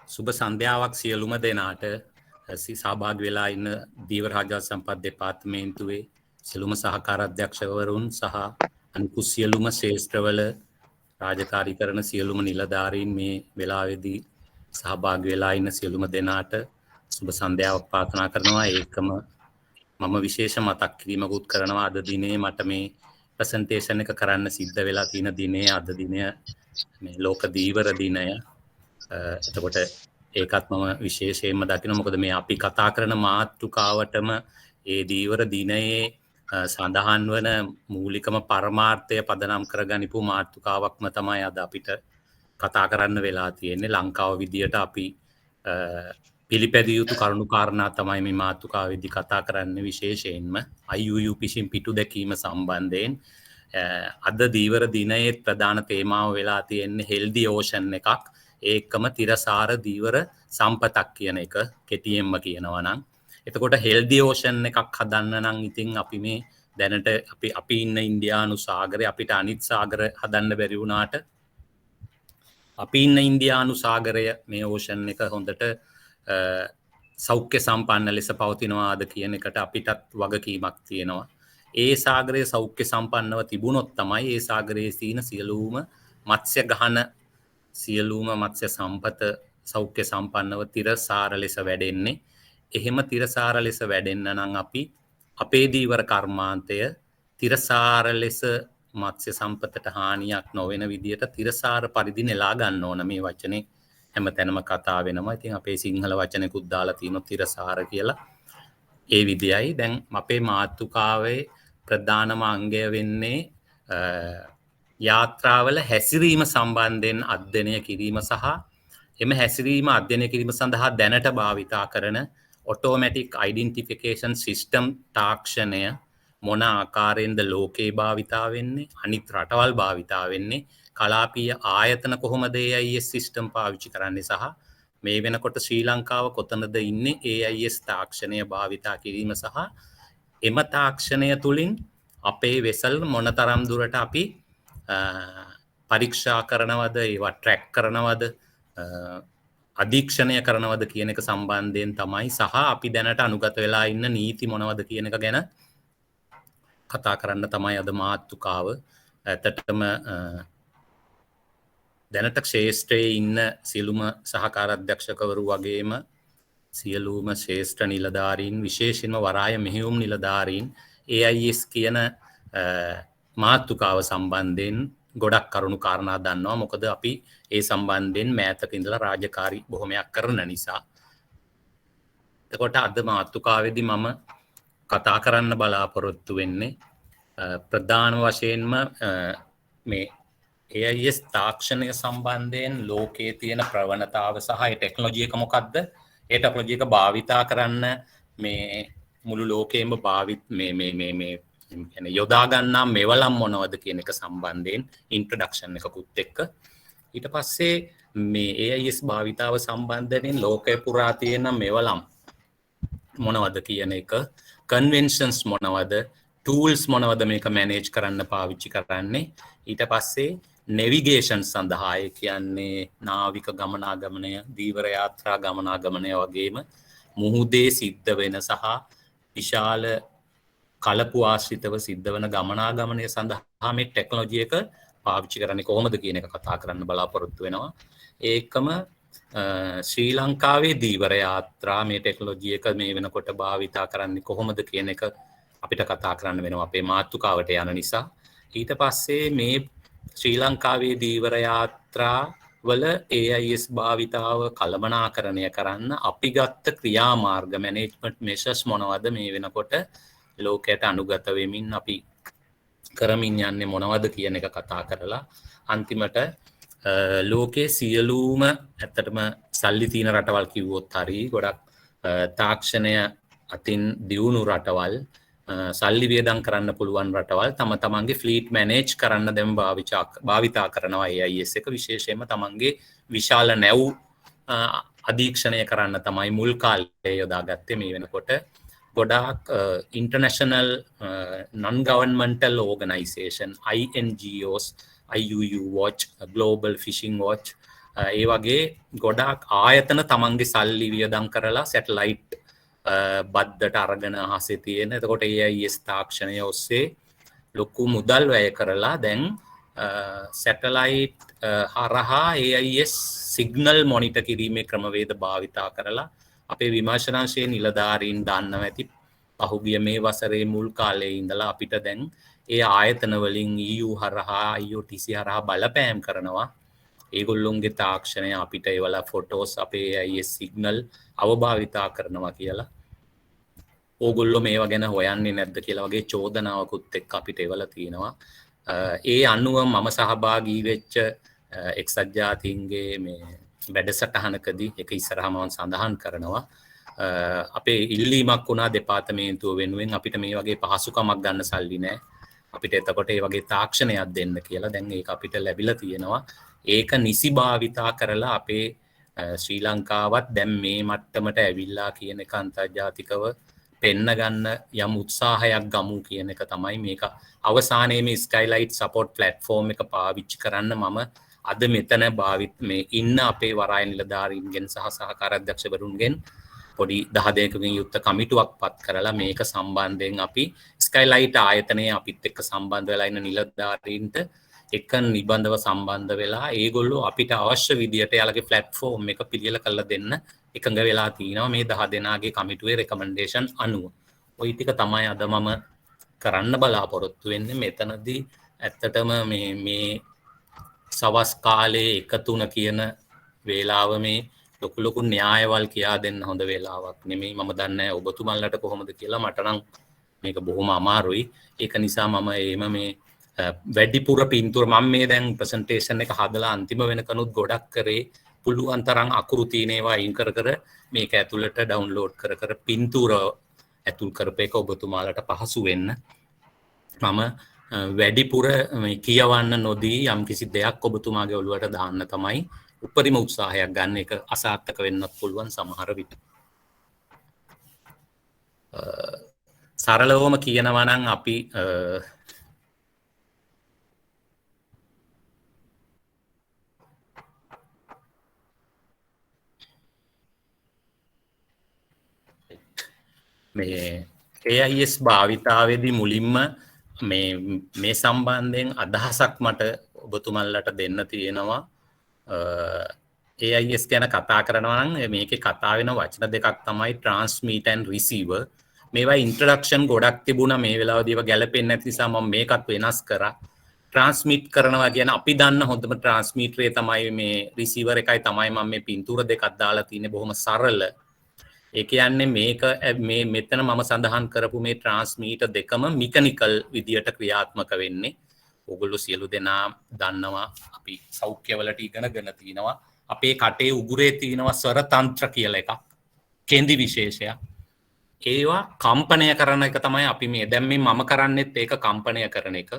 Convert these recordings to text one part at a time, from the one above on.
සුබ සන්ධ්‍යාවක් සියලුම දෙනාට සහභාගී වෙලා ඉන්න දීවර රාජ්‍ය සම්පත් දෙපාර්තමේන්තුවේ සියලුම සහකාර අධ්‍යක්ෂකවරුන් සහ අනිකුත් සියලුම ශේෂ්ත්‍රවල රාජකාරී කරන සියලුම නිලධාරීන් මේ වෙලාවේදී සහභාගී වෙලා ඉන්න සියලුම දෙනාට සුබ සන්ධ්‍යාවක් ප්‍රාර්ථනා කරනවා. ඒකම මම විශේෂ මතක් කිරීමකුත් කරනවා. අද දිනේ මට මේ ප්‍රසන්ටේෂන් එක කරන්න සිද්ධ වෙලා තියෙන දිනේ අද දිනය මේ ලෝක දීවර දිනය. එතකොට ඒකත් මම විශේෂයෙන්ම දකිනවා. මොකද මේ අපි කතා කරන මාතෘකාවටම ඒ දීවර දිනයේ සඳහන් වන මූලිකම පරමාර්ථය පදනම් කරගනිපු මාතෘකාවක්ම තමයි අද අපිට කතා කරන්න වෙලා තියෙන්නේ. ලංකාව විදියට අපි පිළිපැදිය යුතු කරුණු කාරණා තමයි මේ මාතෘකාවේදී කතා කරන්නේ විශේෂයෙන්ම IUU පිසින් පිටු දැකීම සම්බන්ධයෙන්. අද දීවර දිනයේ ප්‍රධාන තේමාව වෙලා තියෙන්නේ හෙල්දි ඕෂන් එකක්. ඒකම තිරසාර දීවර සම්පතක් කියන එක කෙටියෙන්ම කියනවා නම්. එතකොට හෙල්දි ඕෂන් එකක් හදන්න නම් ඉතින් අපි මේ දැනට අපි ඉන්න ඉන්දියානු සාගරේ අපිට අනිත් සාගර හදන්න බැරි වුණාට අපි ඉන්න ඉන්දියානු සාගරය මේ ඕෂන් එක හොඳට සෞඛ්‍ය සම්පන්න ලෙස පවතිනවාද කියන එකට අපිටත් වගකීමක් තියෙනවා. ඒ සාගරයේ සෞඛ්‍ය සම්පන්නව තිබුණොත් තමයි ඒ සාගරයේ තියෙන සියලුම මත්ස්‍ය ගහන සියලුම මත්ස්‍ය සම්පත සෞඛ්‍ය සම්පන්නව තිරසාර ලෙස වැඩෙන්නේ. එහෙම තිරසාර ලෙස වැඩෙන්න නම් අපි අපේ දීවර කර්මාන්තය තිරසාර ලෙස මත්ස්‍ය සම්පතට හානියක් නොවන විදියට තිරසාර පරිදි නෙලා ගන්න ඕන. මේ වචනේ හැමතැනම කතා වෙනවා. ඉතින් අපේ සිංහල වචනකුත් දාලා තියෙනවා තිරසාර කියලා. ඒ විදියයි දැන් අපේ මාතෘකාවේ ප්‍රධානම අංගය වෙන්නේ යාත්‍රාවල හැසිරීම සම්බන්ධයෙන් අධ්‍යයනය කිරීම සහ එම හැසිරීම අධ්‍යයනය කිරීම සඳහා දැනට භාවිතා කරන ඔටෝමැටික් අයිඩෙන්ටිෆිකේෂන් සිස්ටම් තාක්ෂණය මොන ආකාරයෙන්ද ලෝකේ භාවිතා වෙන්නේ, අනිත් රටවල් භාවිතා වෙන්නේ, කලාපීය ආයතන කොහොමද AIS සිස්ටම් පාවිච්චි කරන්නේ සහ මේ වෙනකොට ශ්‍රී ලංකාව කොතනද ඉන්නේ AIS තාක්ෂණය භාවිතා කිරීම සහ එම තාක්ෂණය තුළින් අපේ වෙසල් මොනතරම් දුරට අපි පරීක්ෂා කරනවද, ඒවා ට්‍රැක් කරනවද, අධීක්ෂණය කරනවද කියන එක සම්බන්ධයෙන් තමයි සහ අපි දැනට අනුගත වෙලා ඉන්න නීති මොනවද කියන එක ගැන කතා කරන්න තමයි අද මාතෘකාව. ඇත්තටම දැනට ක්ෂේත්‍රයේ ඉන්න සියලුම සහකාර අධ්‍යක්ෂකවරු වගේම සියලුම ශ්‍රේෂ්ඨ නිලධාරීන් විශේෂයෙන්ම වරාය මෙහෙයුම් නිලධාරීන් AIS කියන මාතෘකාව සම්බන්ධයෙන් ගොඩක් කරුණු කාරණා දන්නවා. මොකද අපි ඒ සම්බන්ධයෙන් මෑතක ඉඳලා රාජකාරී බොහොමයක් කරන නිසා. එතකොට අද මාතෘකාවේදී මම කතා කරන්න බලාපොරොත්තු වෙන්නේ ප්‍රධාන වශයෙන්ම මේ AIS තාක්ෂණය සම්බන්ධයෙන් ලෝකයේ තියෙන ප්‍රවණතාව සහ ඒ ටෙක්නොලොජි එක මොකක්ද? ඒ ටෙක්නොලොජි එක භාවිතා කරන්න මේ මුළු ලෝකෙම යොදා ගන්නා මෙවලම් මොනවද කියන එක සම්බන්ධයෙන් ඉන්ට්‍රොඩක්ෂන් එකකුත් එක්ක ඊට පස්සේ මේ AIS භාවිතාව සම්බන්ධයෙන් ලෝකය පුරා තියෙන මෙවලම් මොනවද කියන එක, කන්වෙන්ෂන්ස් මොනවද, ටූල්ස් මොනවද මේක මැනේජ් කරන්න පාවිච්චි කරන්නේ, ඊට පස්සේ නෙවිගේෂන් සඳහා කියන්නේ නාවික ගමනාගමනය, දීවර යාත්‍රා ගමනාගමනය වගේම මුහුදේ සිද්ධ වෙන සහ විශාල කලපු ආශ්‍රිතව සිද්ධ වන ගමනාගමනය සඳහා මේ ටෙක්නොලොජි එක පාවිච්චි කරන්නේ කොහොමද කියන එක කතා කරන්න බලාපොරොත්තු වෙනවා. ඒකම ශ්‍රී ලංකාවේ දීවර යාත්‍රා මේ ටෙක්නොලොජි එක මේ වෙනකොට භාවිතා කරන්නේ කොහොමද කියන එක අපිට කතා කරන්න වෙනවා අපේ මාතෘකාවට යන නිසා. ඊට පස්සේ මේ ශ්‍රී ලංකාවේ දීවර යාත්‍රා වල AIS භාවිතාව කළමනාකරණය කරන්න අපි ගත්ත ක්‍රියාමාර්ග මැනේජ්මන්ට් මෙෂර්ස් මොනවද මේ වෙනකොට ලෝකයට අනුගත වෙමින් අපි කරමින් යන්නේ මොනවද කියන එක කතා කරලා අන්තිමට ලෝකයේ සියලුම ඇත්තටම සල්ලි තියෙන රටවල් කිව්වොත් හරි ගොඩක් තාක්ෂණය අතින් දියුණු රටවල් සල්ලි වියදම් කරන්න පුළුවන් රටවල් තම තමන්ගේ ෆ්ලීට් මැනේජ් කරන්න දැන් භාවිතා කරනවා AIS එක. විශේෂයෙන්ම තමන්ගේ විශාල නැව් අධීක්ෂණය කරන්න තමයි මුල් කාලේ යොදාගත්තේ. මේ වෙනකොට ගොඩාක් international non governmental organization INGOs, IUU Watch, Global Fishing Watch, ඒ වගේ ගොඩාක් ආයතන තමන්ගේ සල්ලි වියදම් කරලා සැටලයිට් බද්දට අරගෙන අහසේ තියෙන. එතකොට AIS තාක්ෂණය ඔස්සේ ලොකු මුදල් වැය කරලා දැන් සැටලයිට් හරහා AIS සිග්නල් මොනිට කිරීමේ ක්‍රමවේද භාවිතා කරලා අපේ විමර්ශනාංශයේ නිලධාරීන් දන්නවා ඇති පහුගිය මේ වසරේ මුල් කාලේ ඉඳලා අපිට දැන් ඒ ආයතන වලින් EU හරහා IOTC හරහා බලපෑම් කරනවා ඒගොල්ලොන්ගේ තාක්ෂණය අපිට ඒවල ෆොටෝස් අපේ AIS සිග්නල් අවභාවිතා කරනවා කියලා ඕගොල්ලෝ මේවා ගැන හොයන්නේ නැද්ද කියලා වගේ චෝදනාවකුත් එක්ක අපිට ඒවල තියෙනවා ඒ අනුව මම සහභාගී වෙච්ච එක්සත් ජාතීන්ගේ මේ වැඩසටහනකදී එක ඉස්සරහම මම සඳහන් කරනවා අපේ ඉල්ලීමක් වුණා දෙපාර්තමේන්තුව වෙනුවෙන් අපිට මේ වගේ පහසුකමක් ගන්න සල්ලි නැහැ අපිට එතකොට ඒ වගේ තාක්ෂණයක් දෙන්න කියලා දැන් ඒක අපිට ලැබිලා තියෙනවා ඒක නිසි භාවිතා කරලා අපේ ශ්‍රී ලංකාවත් දැන් මේ මට්ටමට ඇවිල්ලා කියන එක අන්තර්ජාතිකව පෙන්න ගන්න යම් උත්සාහයක් ගමු කියන එක තමයි මේක අවසානයේ මේ ස්කයිලයිට් සපෝට් ප්ලැට්ෆෝම් එක පාවිච්චි කරන්න මම අද මෙතන භාවිත මේ ඉන්න අපේ වරාය නිලධාරීන්ගෙන් සහ සහකාර අධ්‍යක්ෂවරුන්ගෙන් පොඩි 10 යුක්ත කමිටුවක් පත් කරලා මේක සම්බන්ධයෙන් අපි ස්කයිලයිට් ආයතනයේ අපිත් එක්ක සම්බන්ධ වෙලා ඉන්න නිලධාරීන්ට එක නිබන්ධව සම්බන්ධ වෙලා ඒගොල්ලෝ අපිට අවශ්‍ය විදියට යාලගේ ප්ලැට්ෆෝම් එක පිළියෙල කරලා දෙන්න එකඟ වෙලා තිනවා මේ 10 දෙනාගේ කමිටුවේ රෙකමෙන්ඩේෂන් අනුව. ওই ටික තමයි අද මම කරන්න බලාපොරොත්තු වෙන්නේ මෙතනදී ඇත්තටම මේ සවස් කාලේ 1-3 කියන වේලාව මේ ලොකු න්‍යායවල් කියා දෙන්න හොඳ වෙලාවක් නෙමෙයි මම දන්නේ ඔබතුමන්ලට කොහොමද කියලා මට නම් මේක බොහොම අමාරුයි ඒක නිසා මම එහෙම මේ වැඩිපුර පින්තූර මම මේ දැන් ප්‍රසන්ටේෂන් එක හදලා අන්තිම වෙනකනුත් ගොඩක් කරේ පුළුවන් තරම් අකුරු තියෙන ඒවා අයින් කර මේක ඇතුළට ඩවුන්ලෝඩ් කර පින්තූර ඇතුල් කරපේක ඔබතුමාලට පහසු වෙන්න මම වැඩිපුර කියවන්න නොදී යම් කිසි දෙයක් ඔබතුමාගේ ඔළුවට දාන්න තමයි උපරිම උත්සාහයක් ගන්න එක අසාර්ථක වෙන්නත් පුළුවන් සමහර විට සරලවම කියනවා නම් අපි මේ AIS භාවිතාවේදී මුලින්ම මේ සම්බන්ධයෙන් අදහසක් මට ඔබතුමන්ලට දෙන්න තියෙනවා AIS ගැන කතා කරනවා නම් මේකේ කතා වෙන වචන දෙකක් තමයි transmit and receiver මේවා ඉන්ට්‍රොඩක්ෂන් ගොඩක් තිබුණා මේ වෙලාවදී ඒවා ගැලපෙන්නේ නැති නිසා මම මේකත් වෙනස් කරා transmit කරනවා කියන අපි දන්න හොඳම transmitter තමයි මේ receiver එකයි තමයි මම මේ පින්තූර දෙකක් දාලා තියෙන්නේ බොහොම සරල ඒ කියන්නේ මේක මේ මෙතන මම සඳහන් කරපු මේ ට්‍රාන්ස්මීටර් දෙකම මෙකැනිකල් විදියට ක්‍රියාත්මක වෙන්නේ. ඕගොල්ලෝ සියලු දෙනා දන්නවා අපි සෞඛ්‍යවලට ඉගෙනගෙන තිනවා. අපේ කටේ උගුරේ තියෙනවා ස්වර තන්ත්‍ර කියලා එකක්. කේන්ද්‍රී විශේෂයක්. ඒවා කම්පනය කරන එක තමයි අපි මේ දැන් මේ මම කරන්නේත් ඒක කම්පනය කරන එක.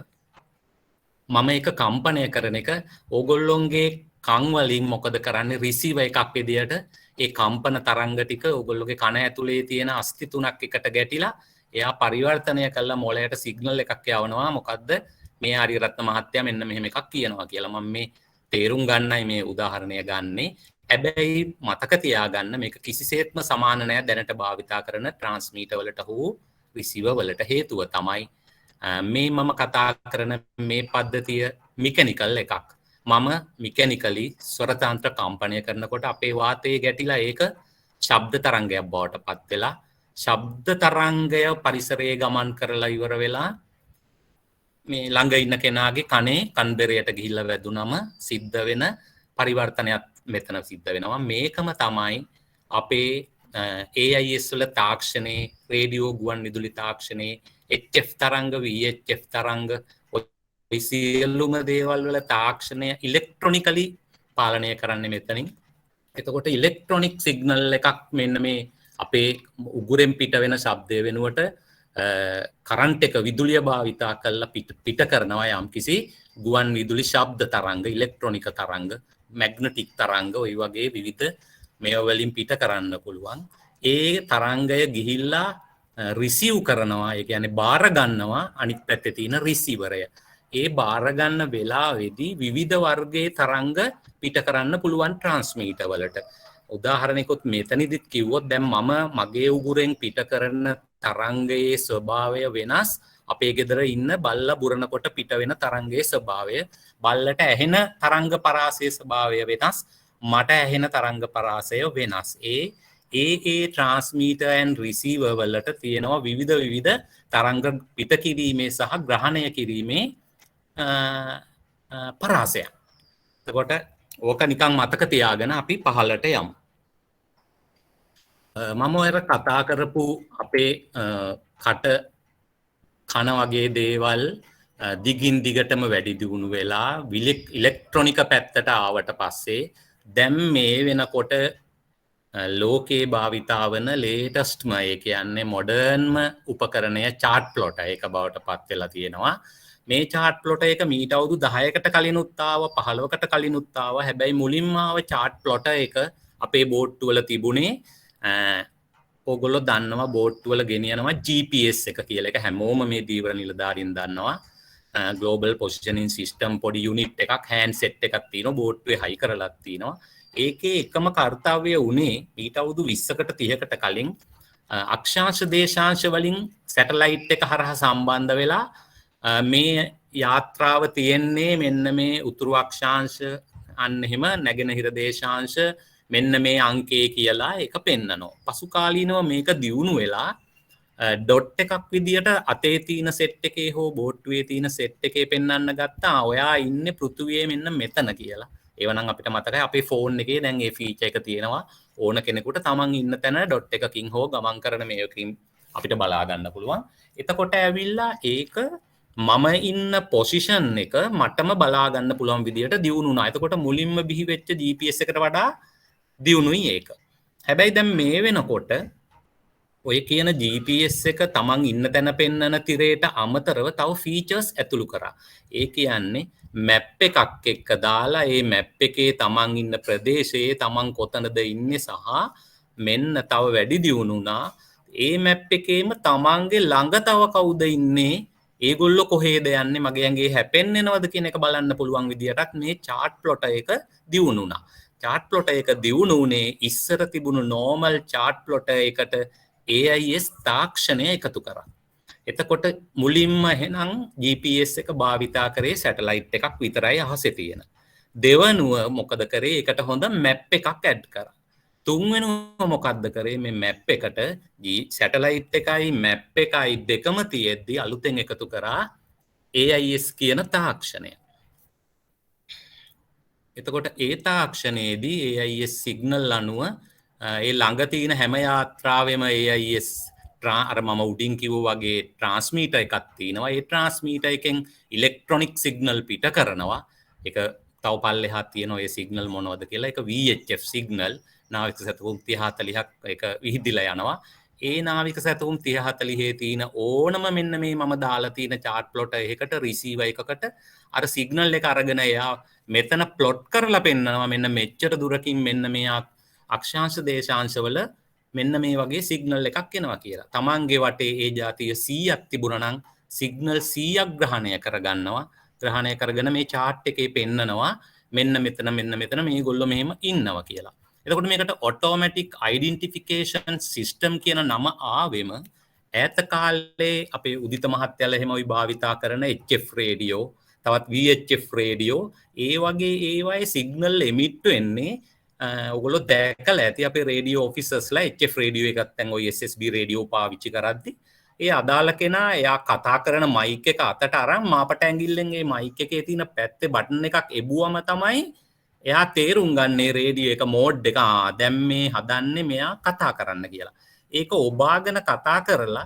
මම ඒක කම්පනය කරන එක ඕගොල්ලොන්ගේ කන් වලින් මොකද කරන්නේ රිසීවර් එකක් විදියට ඒ කම්පන තරංග ටික ඔයගොල්ලෝගේ කන ඇතුලේ තියෙන අස්ථි තුනක් එකට ගැටිලා එයා පරිවර්තනය කළා මොළයට සිග්නල් එකක් යවනවා මොකද්ද මේ ආරියරත්න මහත්තයා මෙන්න මෙහෙම එකක් කියනවා කියලා මම මේ තේරුම් ගන්නයි මේ උදාහරණය ගන්නෙ හැබැයි මතක තියාගන්න මේක කිසිසේත්ම සමාන නෑ දැනට භාවිතා කරන ට්‍රාන්ස්මීටර් වලට හෝ රිසීවර් වලට හේතුව තමයි මේ මම කතා කරන මේ පද්ධතිය මෙකැනිකල් එකක් මම මෙකැනිකලි ස්වරතන්ත්‍ර කම්පනය කරනකොට අපේ වාතයේ ගැටිලා ඒක ශබ්ද තරංගයක් බවට පත් වෙලා ශබ්ද තරංගය පරිසරයේ ගමන් කරලා ඉවර වෙලා මේ ළඟ ඉන්න කෙනාගේ කනේ කන්දරයට ගිහිල්ලා වැදුනම සිද්ධ වෙන පරිවර්තනයක් මෙතන සිද්ධ වෙනවා මේකම තමයි අපේ AIS වල තාක්ෂණයේ රේඩියෝ ගුවන් විදුලි තාක්ෂණයේ HF තරංග VHF තරංග සියලුම දේවල් වල තාක්ෂණය ඉලෙක්ට්‍රොනිකලි පාලනය කරන්න මෙතනින් එතකොට ඉලෙක්ට්‍රොනික් සිග්නල් එකක් මෙන්න මේ අපේ උගුරෙන් පිට වෙන ශබ්දය වෙනුවට කරන්ට් එක විදුලිය භාවිතා කරලා පිට කරනවා යම් කිසි ගුවන් විදුලි ශබ්ද තරංග ඉලෙක්ට්‍රොනික තරංග මැග්නටික් තරංග ඔය වගේ විවිධ මේවා වලින් පිට කරන්න පුළුවන් ඒ තරංගය ගිහිල්ලා රිසීව් කරනවා ඒ කියන්නේ බාර ගන්නවා අනිත් පැත්තේ තියෙන රිසීවරය ඒ බාර ගන්න වෙලාවේදී විවිධ වර්ගයේ තරංග පිට කරන්න පුළුවන් ට්‍රාන්ස්මීටර් වලට. උදාහරණයකොත් මෙතනදිත් කිව්වොත් දැන් මම මගේ උගුරෙන් පිට කරන තරංගයේ ස්වභාවය වෙනස්, අපේ ගෙදර ඉන්න බල්ලා බුරනකොට පිට වෙන තරංගයේ ස්වභාවය, බල්ලට ඇහෙන තරංග පරාසයේ ස්වභාවය වෙනස්, මට ඇහෙන තරංග පරාසය වෙනස්. ඒ ට්‍රාන්ස්මීටර් ඇන්ඩ් රිසීවර් වලට තියෙනවා විවිධ තරංග පිට කිරීමේ සහ ග්‍රහණය කිරීමේ පරාසයක්. එතකොට ඕක නිකන් මතක තියාගෙන අපි පහළට යමු. මම ඔය කතා කරපු අපේ කට කන වගේ දේවල් දිගින් දිගටම වැඩි දියුණු වෙලා ඉලෙක්ට්‍රොනික පැත්තට ආවට පස්සේ දැන් මේ වෙනකොට ලෝකේ භාවිතා වන ලේටස්ට්ම ඒ කියන්නේ මොඩර්න්ම උපකරණය චාට් ප්ලොටර් එක බවට පත් වෙලා තියෙනවා. මේ චාට් ප්ලොටර් එක මීට අවුරුදු 10කට කලිනුත් ආවා, 15කට කලිනුත් ආවා. හැබැයි මුලින්ම ආව චාට් ප්ලොටර් එක අපේ බෝට්ටු වල තිබුණේ ඕගොල්ලෝ දන්නවා බෝට්ටු වල ගෙනියනවා GPS එක කියලා. එක හැමෝම මේ දීවර නිලධාරීන් දන්නවා. ග්ලෝබල් පොසිෂනින් සිස්ටම් පොඩි යුනිට් එකක්, හෑන්ඩ්සෙට් එකක් තියෙනවා, බෝට්ටුවේ හයි කරලත් තියෙනවා. ඒකේ එකම කර්තව්‍ය වුණේ ඊට අවුරුදු 20කට 30කට කලින් අක්ෂාංශ දේශාංශ වලින් සැටලයිට් එක හරහා සම්බන්ධ වෙලා මේ යාත්‍රාව තියෙන්නේ මෙන්න මේ උතුරු අක්ෂාංශ අන්න එහෙම නැගෙනහිර දේශාංශ මෙන්න මේ අංකේ කියලා එක පෙන්නනවා. පසු කාලීනව මේක දියුණු වෙලා ඩොට් එකක් විදියට අතේ තියෙන සෙට් එකේ හෝ බෝට්ටුවේ තියෙන සෙට් එකේ පෙන්වන්න ගත්තා ඔයා ඉන්නේ පෘථුවියේ මෙන්න මෙතන කියලා. ඒවනම් අපිට මතකයි අපේ ෆෝන් එකේ දැන් ඒ ෆීචර් එක තියෙනවා. ඕන කෙනෙකුට තමන් ඉන්න තැන ඩොට් එකකින් හෝ ගමන් කරන මේකකින් අපිට බලා ගන්න පුළුවන්. එතකොට ඇවිල්ලා ඒක මම ඉන්න පොසිෂන් එක මටම බලා ගන්න පුළුවන් විදියට දියුණු වුණා. එතකොට මුලින්ම බිහි වෙච්ච GPS එකට වඩා දියුණුයි ඒක. හැබැයි දැන් මේ වෙනකොට ඔය කියන GPS එක තමන් ඉන්න තැන පෙන්නන තිරයට අමතරව තව ෆීචර්ස් ඇතුළු කරා. ඒ කියන්නේ මැප් එකක් එක්ක දාලා ඒ මැප් එකේ තමන් ඉන්න ප්‍රදේශයේ තමන් කොතනද ඉන්නේ සහ මෙන්න තව වැඩි දියුණු වුණා. ඒ මැප් එකේම තමන්ගේ ළඟ තව කවුද ඉන්නේ, ඒගොල්ලෝ කොහෙද යන්නේ, මගේ ඇඟේ හැපෙන්නේනවද කියන එක බලන්න පුළුවන් විදියටත් මේ chart plotter එක දියුණු වුණා. chart plotter එක දියුණු උනේ ඉස්සර තිබුණු normal chart plotter එකට AIS තාක්ෂණය එකතු කරා. එතකොට මුලින්ම එහෙනම් GPS එක භාවිතා කරේ සැටලයිට් එකක් විතරයි අහසේ තියෙන. දෙවනුව මොකද කරේ? ඒකට හොඳ මැප් එකක් ඇඩ් කරා. තුන්වෙනුව මොකද්ද කරේ? මේ මැප් එකට සැටලයිට් එකයි මැප් එකයි දෙකම තියෙද්දි අලුතෙන් එකතු කරා AIS කියන තාක්ෂණය. එතකොට ඒ තාක්ෂණයේදී AIS සිග්නල් අනුව ඒ ළඟ තියෙන හැම යාත්‍රාවෙම AIS අර මම උඩින් කිව්වා වගේ ට්‍රාන්ස්මීටර් එකක් තියෙනවා. ඒ ට්‍රාන්ස්මීටර් එකෙන් ඉලෙක්ට්‍රොනික සිග්නල් පිට කරනවා. ඒක තව පල්ලෙහා තියෙන ඔය සිග්නල් මොනවද කියලා. ඒක VHF සිග්නල් නාවික සැතපුම් 30 40ක් ඒක විහිදිලා යනවා. ඒ නාවික සැතපුම් 30 40 තියෙන ඕනම මෙන්න මේ මම දාලා තියෙන chart plotter එකකට රිසීවර් එකකට අර සිග්නල් එක අරගෙන එයා මෙතන ප්ලොට් කරලා පෙන්නනවා මෙන්න මෙච්චර දුරකින් මෙන්න මෙයා අක්ෂාංශ දේශාංශවල මෙන්න මේ වගේ සිග්නල් එකක් එනවා කියලා. තමන්ගේ වටේ ඒ જાතිය 100ක් තිබුණා නම් සිග්නල් 100ක් ග්‍රහණය කරගන්නවා. ග්‍රහණය කරගෙන මේ chart එකේ පෙන්නනවා මෙන්න මෙතන මේගොල්ලෝ මෙහෙම ඉන්නවා කියලා. එතකොට මේකට automatic identification system කියන නම ආවෙම ඈත කාලේ අපේ උදිත මහත්තයලා එහෙම ওই භාවිතා කරන HF රේඩියෝ, තවත් VHF රේඩියෝ ඒ වගේ ඒවායේ සිග්නල් එමිට් වෙන්නේ ඔගොල්ලෝ දැකලා ඇති අපේ රේඩියෝ ඔෆිසර්ස්ලා HF රේඩියෝ එකත් දැන් ওই SSB රේඩියෝ පාවිච්චි කරද්දි ඒ අදාළ කෙනා එයා කතා කරන මයික් එක අතට අරන් මාපට ඇඟිල්ලෙන් ඒ මයික් එකේ තියෙන පැත්තේ බටන් එකක් එබුවම තමයි එයා තේරුම් ගන්නේ රේඩියෝ එක මෝඩ් එක දැන් මේ හදන්නේ මෙයා කතා කරන්න කියලා. ඒක ඔබාගෙන කතා කරලා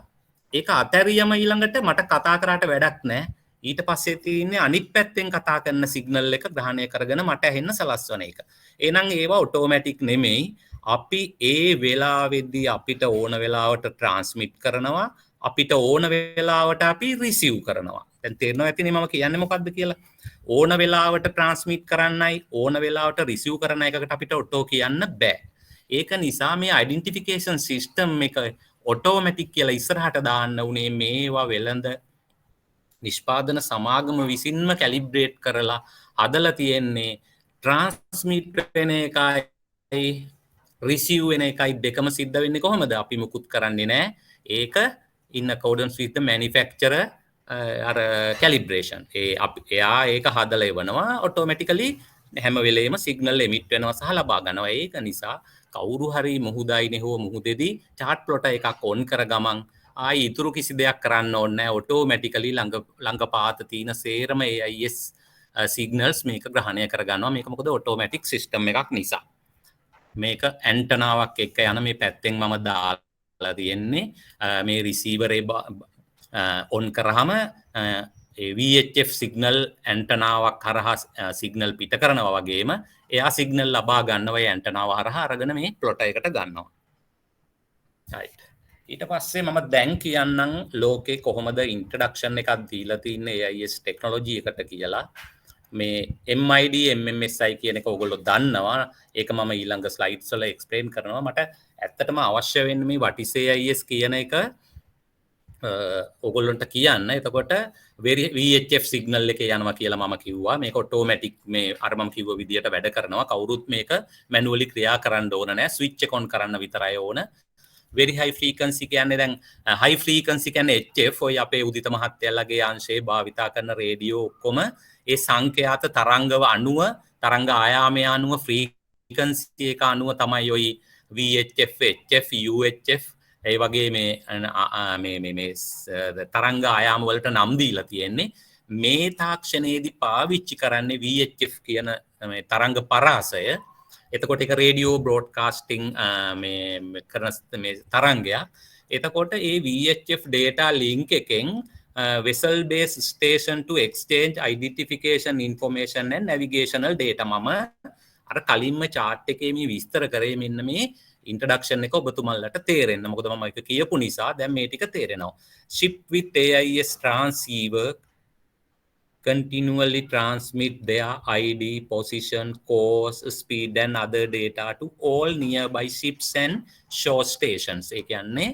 ඒක අතරියම ඊළඟට මට කතා කරාට වැඩක් නැහැ. ඊට පස්සේ තියෙන්නේ අනිත් පැත්තෙන් කතා කරන සිග්නල් එක ග්‍රහණය කරගෙන මට ඇහෙන්න සලස්වන එක. එහෙනම් ඒවා ඔටෝමැටික් නෙමෙයි. අපි ඒ වෙලාවෙදී අපිට ඕන වෙලාවට ට්‍රාන්ස්මිට් කරනවා, අපිට ඕන වෙලාවට අපි රිසීව් කරනවා. දැන් තේරෙනවා ඇතිනේ මම කියන්නේ මොකද්ද කියලා. ඕන වෙලාවට ට්‍රාන්ස්මිට් කරන්නයි ඕන වෙලාවට රිසීව් කරන එකකට අපිට ඔටෝ කියන්න බෑ. ඒක නිසා මේ නිෂ්පාදන සමාගම විසින්ම කැලිබ්‍රේට් කරලා හදලා තියෙන්නේ ට්‍රාන්ස්මිට් වෙන එකයි රිසිව් වෙන එකයි දෙකම සිද්ධ වෙන්නේ කොහොමද? අපි මුකුත් කරන්නේ නැහැ. ඒක in accordance with the manufacturer අර calibration. එයා ඒක හදලා එවනවා automatically හැම වෙලේම සිග්නල් එමිට් වෙනවා සහ ලබා ගන්නවා. ඒක නිසා කවුරු හරි මුහුදයිනේ හෝ මුහුදේදී chart plot එකක් on කර ගමන් ආයි ඉතුරු කිසි දෙයක් කරන්න ඕනේ නැහැ. automatically ළඟ පාත තියෙන සේරම AIS signals මේක ග්‍රහණය කර ගන්නවා. මේක මොකද automatic system එකක් නිසා. මේක ඇන්ටනාවක් එක්ක යන මේ පැත්තෙන් මම දාලා තියෙන්නේ මේ රිසීවර් ඔන් කරාම VHF සිග්නල් ඇන්ටනාවක් හරහා සිග්නල් පිට කරනවා වගේම එයා සිග්නල් ලබා ගන්නවා ඒ ඇන්ටනාව හරහා අරගෙන මේ ප්ලොට් එකට ගන්නවා. right. ඊට පස්සේ මම දැන් කියන්නම් ලෝකේ කොහොමද ඉන්ට්‍රොඩක්ෂන් එකක් දීලා තින්නේ AIS ටෙක්නොලොජි එකට කියලා. මේ MID MMSI කියන එක ඔයගොල්ලෝ දන්නවා. ඒක මම ඊළඟ ස්ලයිඩ්ස් වල එක්ස්ප්ලেইন කරනවා. මට ඇත්තටම අවශ්‍ය වෙන්නේ මේ what is AIS කියන එක ඔයගොල්ලන්ට කියන්න. එතකොට VHF සිග්නල් එකේ යනවා කියලා මම කිව්වා. මේක ඔටෝමැටික් මේ අර මම කිව්ව විදියට වැඩ කරනවා. කවුරුත් මේක මැනුවලි ක්‍රියා කරන්න ඕන නැහැ. ස්විච් එක ඔන් කරන්න විතරයි ඕන. very high frequency කියන්නේ දැන් high frequency කියන්නේ HF ඔය අපේ උදිත මහත්තයලගේ අංශයේ භාවිතා කරන රේඩියෝ ඔක්කොම ඒ සංඛ්‍යාත තරංගව අණුව තරංග ආයාමය අණුව ෆ්‍රීකන්සි එක අණුව තමයි ඔය VHF HF UHF ඒ වගේ මේ තරංග ආයාම වලට නම් දීලා තියෙන්නේ. මේ තාක්ෂණයේදී පාවිච්චි කරන්නේ VHF කියන මේ තරංග පරාසය. එතකොට එක රේඩියෝ බ්‍රෝඩ්කාස්ටිං මේ කරන මේ තරංගයක්. එතකොට ඒ VHF data link එකෙන් vessel based station to exchange identification information and navigational data මම අර කලින්ම chart එකේ මේ විස්තර කරේ මෙන්න මේ introduction එක ඔබතුමන්ලට තේරෙන්න. මොකද මම ඒක කියපු නිසා දැන් මේ ටික තේරෙනවා. ship with AIS transceiver continually transmit their ID, position, course, speed and other data to all nearby ships and shore stations. ඒ කියන්නේ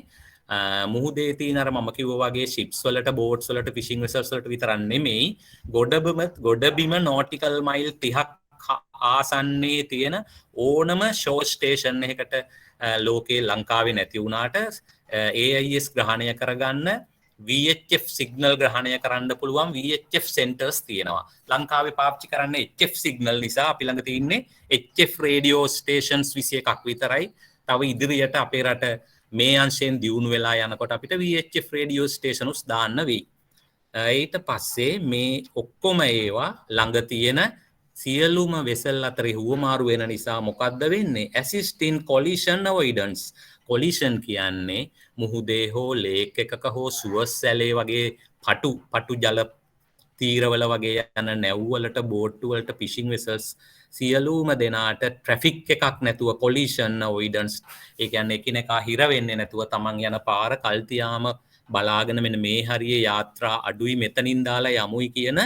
මුහුදේ තියෙන අර මම කිව්වා වගේ ships වලට boats වලට fishing vessels වලට විතරක් නෙමෙයි ගොඩබිම nautical mile 30ක් ආසන්නයේ තියෙන ඕනම shore station එකකට ලෝකේ ලංකාවේ නැති වුණාට AIS ග්‍රහණය කරගන්න VHF සිග්නල් ග්‍රහණය කරන්න පුළුවන් VHF centers තියෙනවා. ලංකාවේ පාවිච්චි කරන්න HF සිග්නල් නිසා අපි ළඟ තියෙන්නේ HF radio stations 21ක් විතරයි. තව ඉදිරියට අපේ රට මේ අංශයෙන් දියුණු වෙලා යනකොට අපිට VHF radio stations දාන්න වෙයි. ඊට පස්සේ මේ ඔක්කොම ඒවා ළඟ තියෙන සියලුම වෙසල් අතරේ හුවමාරු වෙන නිසා මොකද්ද වෙන්නේ? assist in collision avoidance. collision කියන්නේ මුහුදේ හෝ ලේක් එකක හෝ සුවස් සැලේ වගේ පටු ජල තීරවල වගේ යන නැව්වලට බෝට්ටු වලට ෆිෂිං වෙසල්ස් සියලුම දෙනාට ට්‍රැෆික් එකක් නැතුව collision avoidance. ඒ කියන්නේ එකිනෙකා හිර වෙන්නේ නැතුව තමන් යන පාර කල්තියාම බලාගෙන මෙන්න මේ හරියේ යාත්‍රා අඩුයි මෙතනින් දාලා යමුයි කියන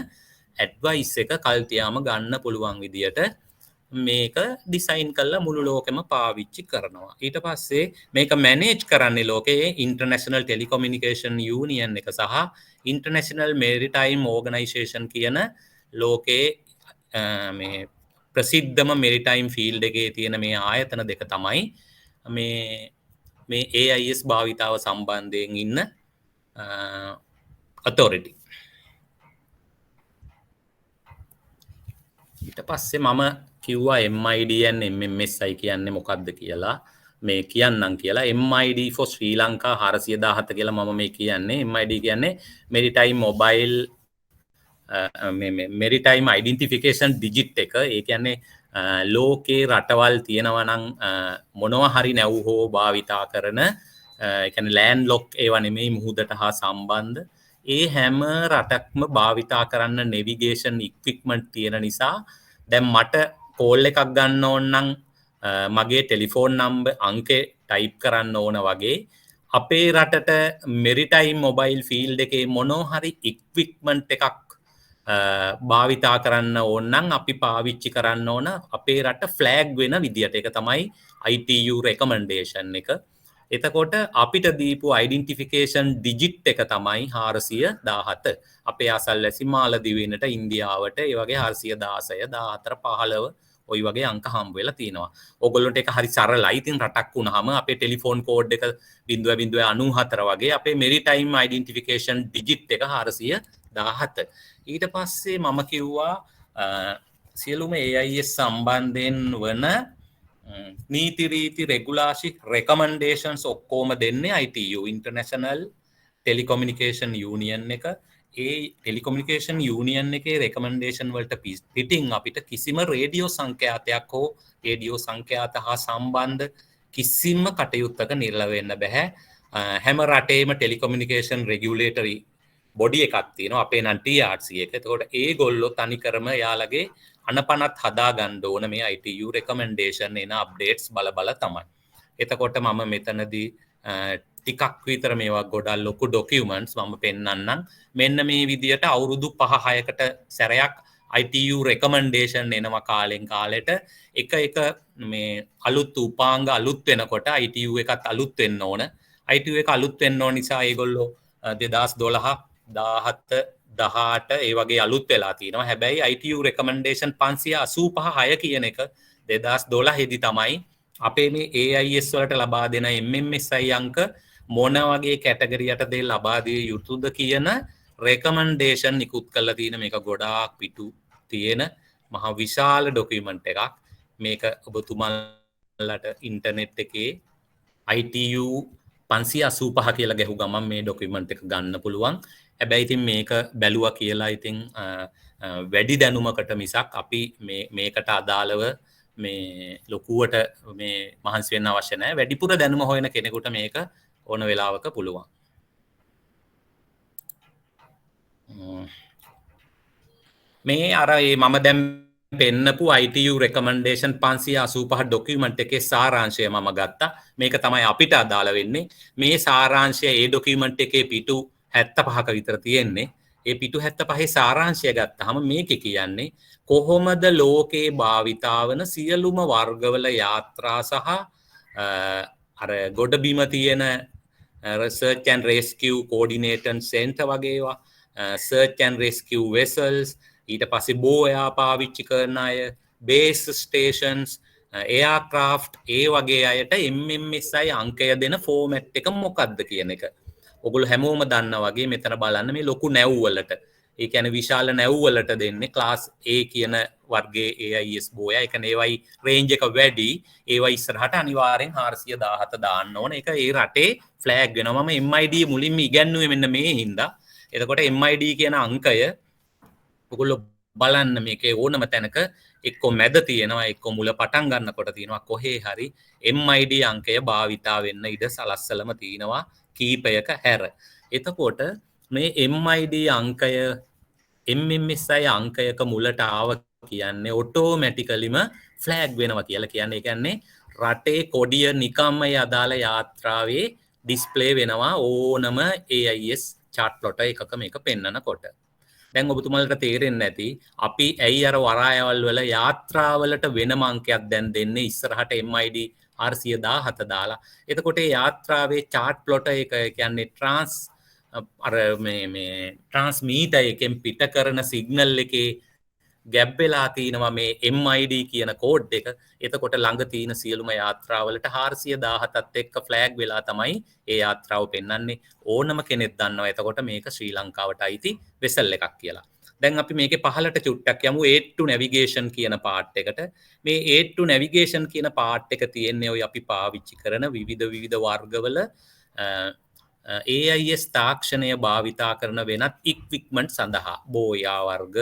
ඇඩ්වයිස් එක කල්තියාම ගන්න පුළුවන් විදියට මේක ඩිසයින් කරලා මුළු ලෝකෙම පාවිච්චි කරනවා. ඊට පස්සේ මේක මැනේජ් කරන්නේ ලෝකයේ ඉන්ටර්නැෂනල් ටෙලිකොමියුනිකේෂන් යූනියන් එක සහ ඉන්ටර්නැෂනල් මෙරිටයිම් ඕගනයිසේෂන් කියන ලෝකයේ මේ ප්‍රසිද්ධම මෙරිටයිම් ෆීල්ඩ් එකේ තියෙන මේ ආයතන දෙක තමයි මේ AIS භාවිතාව සම්බන්ධයෙන් ඉන්න authority. ඊට පස්සේ මම කිව්වා MID and MMSI කියන්නේ මොකක්ද කියලා මේ කියන්නම් කියලා. MID for Sri Lanka 417 කියලා මම මේ කියන්නේ. MID කියන්නේ Maritime Mobile Maritime Identification Digit එක. ඒ කියන්නේ ලෝකේ රටවල් තියෙනවා නම් මොනවා හරි නැව් හෝ භාවිතා කරන ඒ කියන්නේ ලෑන්ඩ් ලොක් ඒවා නෙමෙයි මුහුදට හා සම්බන්ධ ඒ හැම රටක්ම භාවිතා කරන්න නෙවිගේෂන් ඉක්විප්මන්ට් තියෙන නිසා දැන් මට කෝල් එකක් ගන්න ඕන නම් මගේ ටෙලිෆෝන් නම්බර් අංකේ ටයිප් කරන්න ඕන වගේ අපේ රටට මෙරිටයිම් මොබයිල් ෆීල්ඩ් එකේ මොනවා හරි ඉක්විප්මන්ට් එකක් භාවිතා කරන්න ඕන නම් අපි පාවිච්චි කරන්න ඕන අපේ රට ෆ්ලෑග් වෙන විදියට. ඒක තමයි ITU රෙකමෙන්ඩේෂන් එක. එතකොට අපිට දීපු අයිඩෙන්ටිෆිකේෂන් ඩිජිට් එක තමයි 417. අපේ අසල්වැසි මාලදිවයිනට ඉන්දියාවට ඒ වගේ 416 14 15 ඔය වගේ අංක හම්බ වෙලා තිනවා. ඕගොල්ලොන්ට ඒක හරි සරලයි. ඉතින් රටක් වුණාම අපේ ටෙලිෆෝන් කෝඩ් එක 0.094 වගේ අපේ මෙරිටයිම් අයිඩෙන්ටිෆිකේෂන් ඩිජිට් එක 417. ඊට පස්සේ මම කිව්වා සියලුම AIS සම්බන්ධයෙන් වන නීති රීති රෙගුලාසි රෙකමන්ඩේෂන්ස් ඔක්කොම දෙන්නේ ITU ඉන්ටර්නැෂනල් ටෙලිකොමියුනිකේෂන් යූනියන් එක. ඒ ටෙලිකොමියුනිකේෂන් යූනියන් එකේ රෙකමන්ඩේෂන් වලට පිටින් අපිට කිසිම රේඩියෝ සංඛ්‍යාතයක් හෝ රේඩියෝ සංඛ්‍යාත හා සම්බන්ධ කිසිම කටයුත්තක නිරත වෙන්න බෑ. හැම රටේම ටෙලිකොමියුනිකේෂන් රෙගියුලේටරි බොඩි එකක් තියෙනවා. අපේ නම් TRC එක. එතකොට ඒගොල්ලෝ තනිකරම යාලගේ අනපනත් හදා ගන්න ඕන මේ ITU රෙකමන්ඩේෂන් එන අප්ඩේට්ස් බල තමයි. එතකොට මම මෙතනදී ටිකක් විතර මේවා ගොඩක් ලොකු ඩොකියුමන්ට්ස් මම පෙන්නන්නම්. මෙන්න මේ විදියට අවුරුදු 5-6කට සැරයක් ITU රෙකමන්ඩේෂන් එනවා කාලෙන් කාලෙට. එක මේ අලුත් උපාංග අලුත් වෙනකොට ITU එකත් අලුත් වෙන්න ඕන. ITU එක අලුත් වෙන්න ඕන නිසා ඒගොල්ලෝ 2012 17 18 ඒ වගේ අලුත් වෙලා තියෙනවා. හැබැයි ITU රෙකමන්ඩේෂන් 585 කියන එක 2012 දී තමයි අපේ මේ AIS වලට ලබා දෙන MMSI අංක මොන වගේ කැටගරියට දෙ ලබා දිය යුතුද කියන රෙකමන්ඩේෂන් නිකුත් කරලා තියෙන මේක ගොඩාක් පිටු තියෙන මහ විශාල ඩොකියුමන්ට් එකක්. මේක ඔබතුමාලට ඉන්ටර්නෙට් එකේ ITU 585 කියලා ගැහුව ගමන් මේ ඩොකියුමන්ට් එක ගන්න පුළුවන්. හැබැයි ඉතින් මේක බැලුවා කියලා ඉතින් වැඩි දැනුමකට මිසක් අපි මේකට අදාළව මේ ලොකුවට මේ මහන්සි වෙන්න අවශ්‍ය නැහැ. වැඩිපුර දැනුම හොයන කෙනෙකුට මේක ඕන වෙලාවක පුළුවන්. මේ අර මම දැන් පෙන්නපු ITU රෙකමන්ඩේෂන් 585 ඩොකියුමන්ට් එකේ සාරාංශය මම ගත්තා. මේක තමයි අපිට අදාළ වෙන්නේ. මේ සාරාංශය ඒ ඩොකියුමන්ට් එකේ පිටු 75ක විතර තියෙන්නේ. ඒ පිටු 75 සාරාංශය ගත්තාම මේක කියන්නේ කොහොමද ලෝකේ භාවිතා වන සියලුම වර්ගවල යාත්‍රා සහ අර ගොඩබිම තියෙන research and rescue coordination center වගේවා search and rescue vessels ඊට පස්සේ බෝයා පාවිච්චි කරන අය base stations aircraft ඒ වගේ අයට MMSI අංකය දෙන ෆෝමැට් එක මොකක්ද කියන එක ඔගොල්ලෝ හැමෝම දන්නා වගේ මෙතන බලන්න මේ ලොකු නැව් වලට ඒ කියන්නේ විශාල නැව් වලට දෙන්නේ ක්ලාස් A කියන වර්ගයේ AIS බෝයා ඒ කියන්නේ ඒවයි රේන්ජ් එක වැඩි ඒවයි ඉස්සරහට අනිවාර්යෙන් 417 දාන්න ඕන ඒක ඒ රටේ ෆ්ලෑග් වෙනවා මම MID මුලින්ම ඉගන්නුවේ මෙන්න මේ හින්දා එතකොට MID කියන අංකය ඔගොල්ලෝ බලන්න මේකේ ඕනම තැනක එක්ක මැද තියෙනවා එක්ක මුල පටන් ගන්නකොට තියෙනවා කොහේ හරි MID අංකය භාවිතා වෙන්න ඉඩ සලස්සලම තියෙනවා කීපයක හැර. එතකොට මේ MID අංකය MMSI අංකයක මුලට ආව කියන්නේ ඔටෝමැටිකලිම ෆ්ලෑග් වෙනවා කියලා කියන්නේ. ඒ කියන්නේ රටේ කොඩිය නිකම්ම අදාළ යාත්‍රාවේ ඩිස්ප්ලේ වෙනවා ඕනම AIS chart plot එකක මේක පෙන්නනකොට. දැන් ඔබතුමාලට තේරෙන්නේ නැති අපි ඇයි අර වරායවල් වල යාත්‍රාවලට වෙනම අංකයක් දැන් දෙන්නේ ඉස්සරහට MID 417 දාලා. එතකොට ඒ යාත්‍රාවේ chart plot එක කියන්නේ ට්‍රාන්ස්මීටර් එකෙන් පිට කරන සිග්නල් එකේ ගැප් වෙලා තිනවා මේ MID කියන කෝඩ් එක. එතකොට ළඟ තියෙන සියලුම යාත්‍රාවලට 417ත් එක්ක ෆ්ලෑග් වෙලා තමයි ඒ යාත්‍රාව පෙන්වන්නේ. ඕනම කෙනෙක් දන්නවා එතකොට මේක ශ්‍රී ලංකාවට අයිති වෙසල් එකක් කියලා. දැන් අපි මේකේ පහළට චුට්ටක් යමු aid to navigation කියන පාර්ට් එකට. මේ aid to navigation කියන පාර්ට් එක තියෙන්නේ ඔය අපි පාවිච්චි කරන විවිධ වර්ගවල AIS තාක්ෂණය භාවිතා කරන වෙනත් ඉක්විප්මන්ට් සඳහා බෝයා වර්ග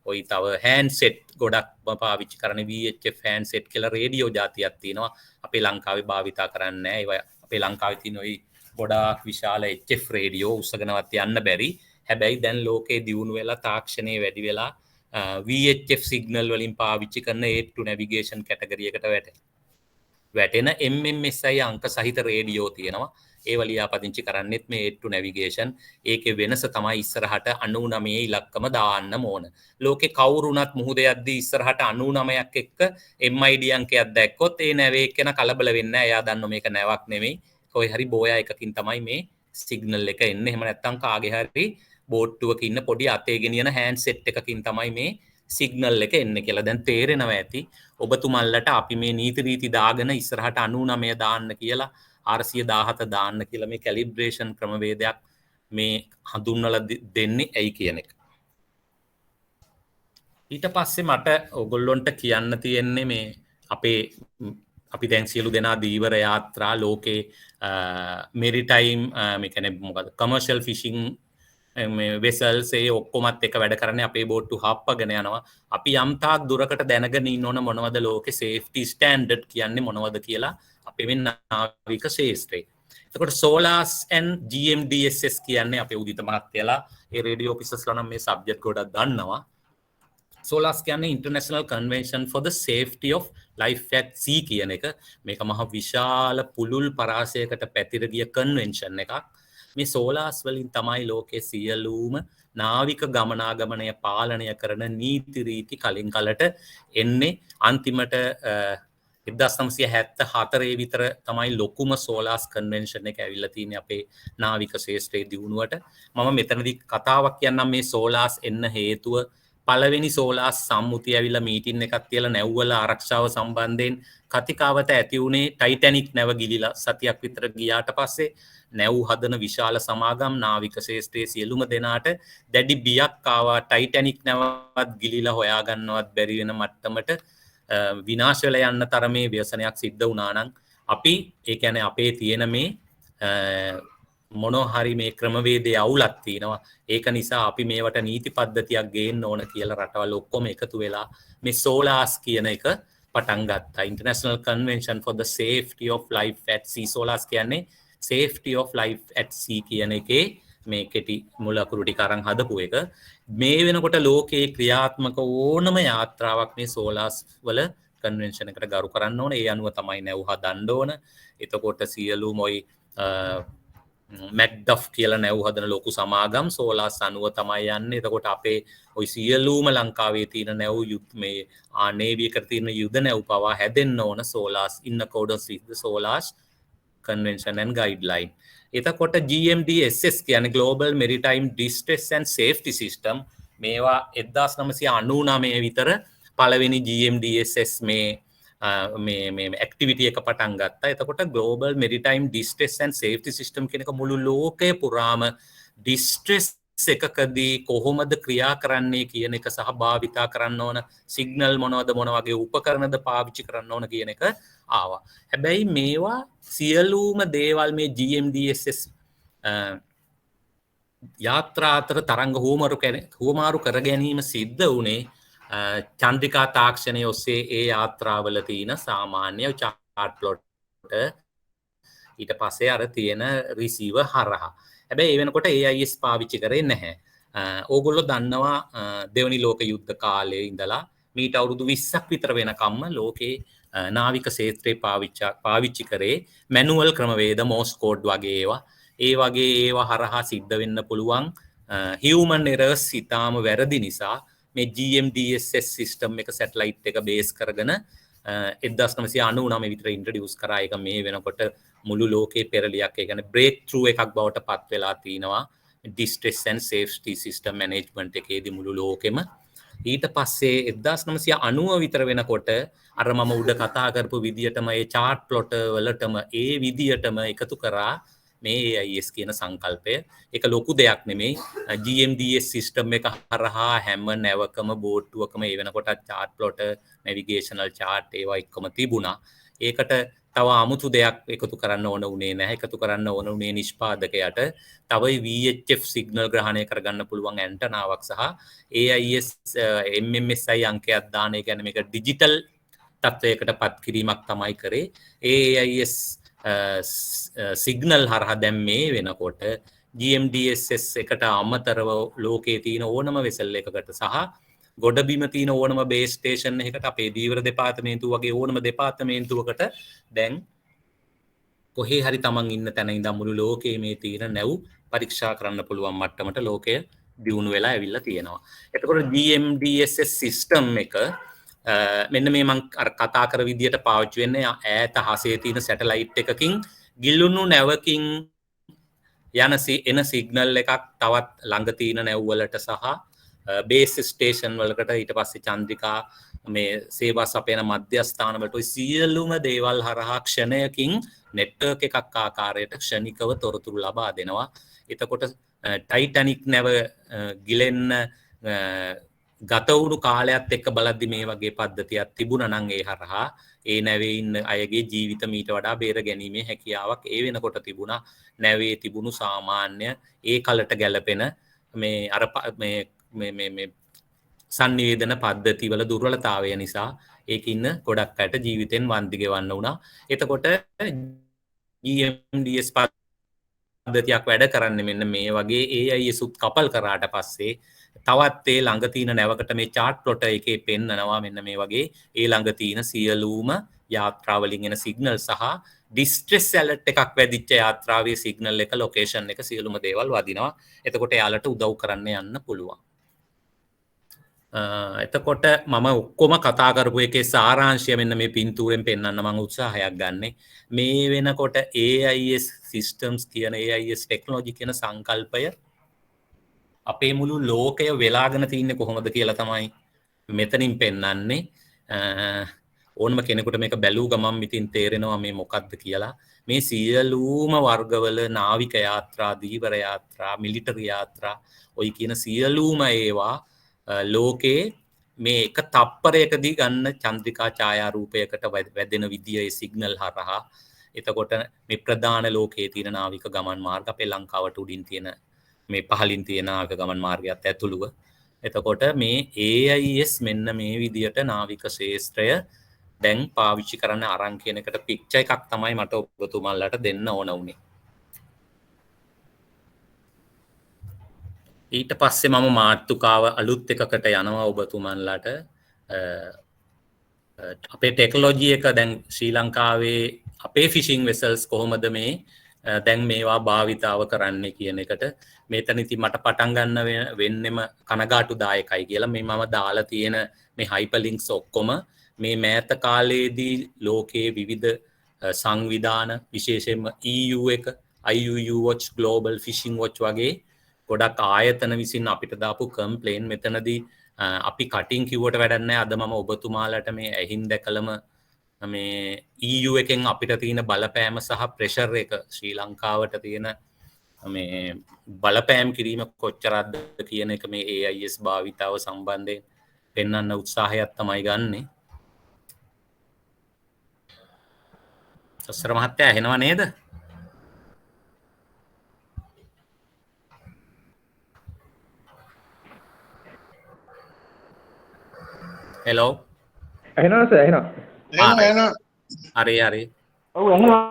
ඔයි තව හෑන්ඩ්සෙට් ගොඩක් පාවිච්චි කරන VHF හෑන්ඩ්සෙට් කියලා රේඩියෝ ජාතියක් තියෙනවා අපේ ලංකාවේ භාවිතා කරන්නේ නැහැ ඒවා අපේ ලංකාවේ තියෙන ඔයි ගොඩාක් විශාල HF රේඩියෝ උස්සගෙනවත් යන්න බැරි හැබැයි දැන් ලෝකේ දියුණු වෙලා තාක්ෂණය වැඩි වෙලා VHF සිග්නල් වලින් පාවිච්චි කරන aid to navigation කැටගරි එකට වැටෙන MMSI අංක සහිත රේඩියෝ තියෙනවා ඒව ලියාපදිංචි කරන්නෙත් මේ aid to navigation ඒකේ වෙනස තමයි ඉස්සරහට 99 ඉලක්කම දාන්න ඕන. ලෝකේ කවුරුණත් මුහුදේ යද්දී ඉස්සරහට 99ක් එක්ක MID අංකයක් දැක්කොත් ඒ නැවේ එක්කන කලබල වෙන්නේ නැහැ. එයා දන්නවා මේක නැවක් නෙමෙයි කොයි හරි බෝයා එකකින් තමයි මේ සිග්නල් එක එන්නේ. එහෙම නැත්නම් කාගේ හරි බෝට්ටුවක ඉන්න පොඩි අතේ ගෙනියන හෑන්ඩ්සෙට් එකකින් තමයි මේ සිග්නල් එක එන්නේ කියලා. දැන් තේරෙනවා ඇති ඔබතුමල්ලට අපි මේ නීති රීති දාගෙන ඉස්සරහට 99 දාන්න කියලා 417 දාන්න කියලා මේ කැලිබ්‍රේෂන් ක්‍රමවේදයක් මේ හඳුන්වලා දෙන්නේ ඇයි කියන එක. ඊට පස්සේ මට ඔයගොල්ලොන්ට කියන්න තියෙන්නේ මේ අපි දැන් සියලු දෙනා දීවර යාත්‍රා ලෝකේ මෙරිටයිම් මේ කියන්නේ මොකද කමර්ෂල් ෆිෂිං වෙසල්ස් ඒ ඔක්කොමත් එක වැඩ කරන්නේ අපේ බෝට්ටු හප්පගෙන යනවා. අපි යම් තාක් දුරකට දැනගෙන ඉන්න ඕන මොනවද ලෝකේ සේෆ්ටි ස්ටෑන්ඩඩ් කියන්නේ මොනවද කියලා අපේ මේ නාවික ශාස්ත්‍රයේ. එතකොට SOLAS and GMDSS කියන්නේ අපේ උදිත මහත්තයලා ඒ රේඩියෝ ඔෆිසර්ස්ලා නම් මේ සබ්ජෙක්ට් ගොඩක් දන්නවා. SOLAS කියන්නේ International Convention for the Safety of Life at Sea කියන එක. මේක මහ විශාල පුළුල් පරාසයකට පැතිර ගිය කන්වෙන්ෂන් එකක්. මේ SOLAS වලින් තමයි ලෝකයේ සියලුම නාවික ගමනාගමනය පාලනය කරන නීති රීති කලින් කලට එන්නේ. අන්තිමට 1974 විතර තමයි ලොකුම SOLAS කන්වෙන්ෂන් එක ඇවිල්ලා තියෙන්නේ අපේ නාවික ශාස්ත්‍රයේ දියුණුවට. මම මෙතනදී කතාවක් කියන්නම් මේ SOLAS එන්න හේතුව. පළවෙනි SOLAS සම්මුතිය ඇවිල්ලා මීටින් එකක් තියලා නැව්වල ආරක්ෂාව සම්බන්ධයෙන් කතිකාවත ඇති වුණේ ටයිටැනික් නැව ගිලිලා සතියක් විතර ගියාට පස්සේ නැව් හදන විශාල සමාගම් නාවික ශාස්ත්‍රයේ සියලුම දෙනාට දැඩි බියක් ආවා. ටයිටැනික් නැවවත් ගිලිලා හොයාගන්නවත් බැරි වෙන මට්ටමට විනාශ වෙලා යන්න තරමේ ව්‍යසනයක් සිද්ධ වුණා නම් අපි ඒ කියන්නේ අපේ තියෙන මේ මොනවා හරි මේ ක්‍රමවේදයේ අවුලක් තියෙනවා. ඒක නිසා අපි මේවට නීති පද්ධතියක් ගේන්න ඕන කියලා රටවල් ඔක්කොම එකතු වෙලා මේ SOLAS කියන එක පටන් ගත්තා. International Convention for the Safety of Life at Sea. SOLAS කියන්නේ Safety of Life at Sea කියන එකේ මේ කෙටි මුල අකුරු ටික අරන් හදපු එක. මේ වෙනකොට ලෝකේ ක්‍රියාත්මක ඕනම යාත්‍රාවක් මේ SOLAS වල කන්වෙන්ෂන් එකට ගරු කරන්න ඕන. ඒ අනුව තමයි නැව් හදන්න ඕන. එතකොට සියලුම ওই මැක්ඩෆ් කියලා නැව් හදන ලොකු සමාගම් SOLAS අනුව තමයි යන්නේ. එතකොට අපේ ওই සියලුම ලංකාවේ තියෙන නැව් මේ නේවි එකට තියෙන යුද නැව් පවා හැදෙන්න ඕන SOLAS in accordance with the SOLAS convention and guideline. එතකොට GMDSS කියන්නේ Global Maritime Distress and Safety System. මේවා 1999 විතර පළවෙනි GMDSS මේ ඇක්ටිවිටි එක පටන් ගත්තා. එතකොට Global Maritime Distress and Safety System කියන එක මුළු ලෝකය පුරාම ඩිස්ට්‍රෙස් එකකදී කොහොමද ක්‍රියා කරන්නේ කියන එක සහ භාවිතා කරන්න ඕන සිග්නල් මොනවද මොන වගේ උපකරණද පාවිච්චි කරන්න ඕන කියන එක ආවා. හැබැයි මේවා සියලුම දේවල් මේ GMDSS යාත්‍රා අතර තරංග හුවමාරු කර ගැනීම සිද්ධ වුණේ චන්ද්‍රිකා තාක්ෂණය ඔස්සේ ඒ යාත්‍රාවල තියෙන සාමාන්‍ය චාට් ප්ලොට් ඊට පස්සේ අර තියෙන රිසීවර් හරහා. හැබැයි ඒ වෙනකොට AIS පාවිච්චි කරේ නැහැ. ඕගොල්ලෝ දන්නවා දෙවනි ලෝක යුද්ධ කාලේ ඉඳලා මීට අවුරුදු 20ක් විතර වෙනකම්ම ලෝකේ නාවික ක්ෂේත්‍රේ පාවිච්චි කරේ මැනුවල් ක්‍රමවේද මෝස් කෝඩ් වගේ ඒවා. ඒ වගේ ඒවා හරහා සිද්ධ වෙන්න පුළුවන් හියුමන් එරර්ස් ඉතාම වැරදි නිසා මේ GMDSS සිස්ටම් එක සැටලයිට් එක බේස් කරගෙන 1999 විතර ඉන්ට්‍රොඩියුස් කරා. ඒක මේ වෙනකොට මුළු ලෝකේ පෙරලියක්. ඒ කියන්නේ බ්‍රේක් ත්‍රූ එකක් බවට පත් වෙලා තිනවා distress and safety system management එකේදී මුළු ලෝකෙම. ඊට පස්සේ 1990 විතර වෙනකොට අර මම උඩ කතා කරපු විදියටම ඒ chart plot වලටම ඒ විදියටම එකතු කරා මේ AIS කියන සංකල්පය. ඒක ලොකු දෙයක් නෙමෙයි. GMDS සිස්ටම් එක හරහා හැම නැවකම බෝට්ටුවකම ඒ වෙනකොට chart plot navigational chart ඒවා එක්කම තිබුණා. ඒකට තව අමුතු දෙයක් එකතු කරන්න ඕන උනේ නැහැ. එකතු කරන්න ඕන උනේ නිෂ්පාදකයට තව VHF සිග්නල් ග්‍රහණය කරගන්න පුළුවන් ඇන්ටනාවක් සහ AIS MMSI අංකයක් දාන. ඒ කියන්නේ මේක ඩිජිටල් තත්වයකට පත් කිරීමක් තමයි කරේ. AIS සිග්නල් හරහා දැන් මේ වෙනකොට GMDSS එකට අමතරව ලෝකයේ තියෙන ඕනම වෙසල් එකකට සහ ගොඩබිම තියෙන ඕනම බේස් ස්ටේෂන් එකකට අපේ දීවර දෙපාර්තමේන්තුව වගේ ඕනම දෙපාර්තමේන්තුවකට දැන් කොහේ හරි තමන් ඉන්න තැන ඉඳන් මුළු ලෝකයේ මේ තියෙන නැව් පරීක්ෂා කරන්න පුළුවන් මට්ටමට ලෝකය දියුණු වෙලා ඇවිල්ලා තියෙනවා. එතකොට GMDSS සිස්ටම් එක මෙන්න මේ මම අර කතා කර විදියට පාවිච්චි වෙන්නේ ඈත හසේ තියෙන සැටලයිට් එකකින් ගිල්ලුණු නැවකින් එන සිග්නල් එකක් තවත් ළඟ තියෙන නැව්වලට සහ බේස් ස්ටේෂන් වලකට ඊට පස්සේ චන්ද්‍රිකා මේ සේවා සපයන මධ්‍යස්ථානවලට ඔය සියලුම දේවල් හරහා ක්ෂණයකින් නෙට්වර්ක් එකක් ආකාරයට ක්ෂණිකව තොරතුරු ලබා දෙනවා. එතකොට ටයිටැනික් නැව ගිලෙන්න ගත වුණු කාලයත් එක්ක බලද්දි මේ වගේ පද්ධතියක් තිබුණා නම් ඒ හරහා ඒ නැවේ ඉන්න අයගේ ජීවිත මීට වඩා බේර ගැනීමේ හැකියාවක් ඒ වෙනකොට තිබුණා. නැවේ තිබුණු සාමාන්‍ය ඒ කලට ගැලපෙන මේ අර මේ සංනිවේදන පද්ධතිවල දුර්වලතාවය නිසා ඒක ඉන්න ගොඩක් අයට ජීවිතෙන් වන්දි ගෙවන්න වුණා. එතකොට GMDS පද්ධතියක් වැඩ කරන්නේ මෙන්න මේ වගේ AIS උත් කපල් කරාට පස්සේ තවත් ඒ ළඟ තියෙන නැවකට මේ chart plot එකේ පෙන්නනවා මෙන්න මේ වගේ ඒ ළඟ තියෙන සියලුම යාත්‍රාවලින් එන සිග්නල් සහ distress alert එකක් වැදිච්ච යාත්‍රාවේ සිග්නල් එක ලොකේෂන් එක සියලුම දේවල් වදිනවා. එතකොට එයාලට උදව් කරන්න යන්න පුළුවන්. එතකොට මම ඔක්කොම කතා කරපු එකේ සාරාංශය මෙන්න මේ පින්තූරෙන් පෙන්වන්න මම උත්සාහයක් ගන්නෙ. මේ වෙනකොට AIS systems කියන AIS technology කියන සංකල්පය අපේ මුළු ලෝකය වෙලාගෙන තියන්නේ කොහොමද කියලා තමයි මෙතනින් පෙන්වන්නේ. ඕනම කෙනෙකුට මේක බැලූ ගමන් ඉතින් තේරෙනවා මේ මොකක්ද කියලා. මේ සියලුම වර්ගවල නාවික යාත්‍රා, දීවර යාත්‍රා, මිලිටරි යාත්‍රා ඔය කියන සියලුම ඒවා ලෝකේ මේ එක තප්පරයකදී ගන්න චන්ද්‍රිකා ඡායාරූපයකට වැදෙන විදිය සිග්නල් හරහා. එතකොට මේ ප්‍රධාන ලෝකයේ තියෙන නාවික ගමන් මාර්ග අපේ ලංකාවට උඩින් තියෙන මේ පහලින් තියෙන නාවික ගමන් මාර්ගයත් ඇතුළුව. එතකොට මේ AIS මෙන්න මේ විදියට නාවික ශාස්ත්‍රය දැන් පාවිච්චි කරන්න අරන් කියන එකට පික්චර් එකක් තමයි මට ඔබතුමාලට දෙන්න ඕන වුණේ. ඊට පස්සේ මම මාතෘකාව අලුත් එකකට යනවා ඔබතුමන්ලට. අපේ ටෙක්නොලොජි එක දැන් ශ්‍රී ලංකාවේ අපේ ෆිෂිං වෙසල්ස් කොහොමද මේ දැන් මේවා භාවිතාව කරන්නේ කියන එකට මෙතන ඉතින් මට පටන් ගන්න වෙන්නෙම කනගාටුදායකයි කියලා. මේ මම දාලා තියෙන මේ හයිපර්ලින්ක්ස් ඔක්කොම මේ මෑත කාලයේදී ලෝකයේ විවිධ සංවිධාන විශේෂයෙන්ම EU එක, IUU Watch, Global Fishing Watch වගේ ගොඩක් ආයතන විසින් අපිට දාපු කම්ප්ලේන් මෙතනදී අපි කටින් කිව්වට වැඩක් නැහැ. අද මම ඔබතුමාලට මේ ඇහින් දැකලම මේ EU එකෙන් අපිට තියෙන බලපෑම සහ ප්‍රෙෂර් එක ශ්‍රී ලංකාවට තියෙන මේ බලපෑම් කිරීම කොච්චරක්ද කියන එක මේ AIS භාවිතාව සම්බන්ධයෙන් පෙන්වන්න උත්සාහයක් තමයි ගන්නෙ. සසර මහත්තයා ඇහෙනව නේද? හෙලෝ ඇහෙනවද සර්? ඇහෙනවා. හරි හරි. ඔව් ඇහෙනවා.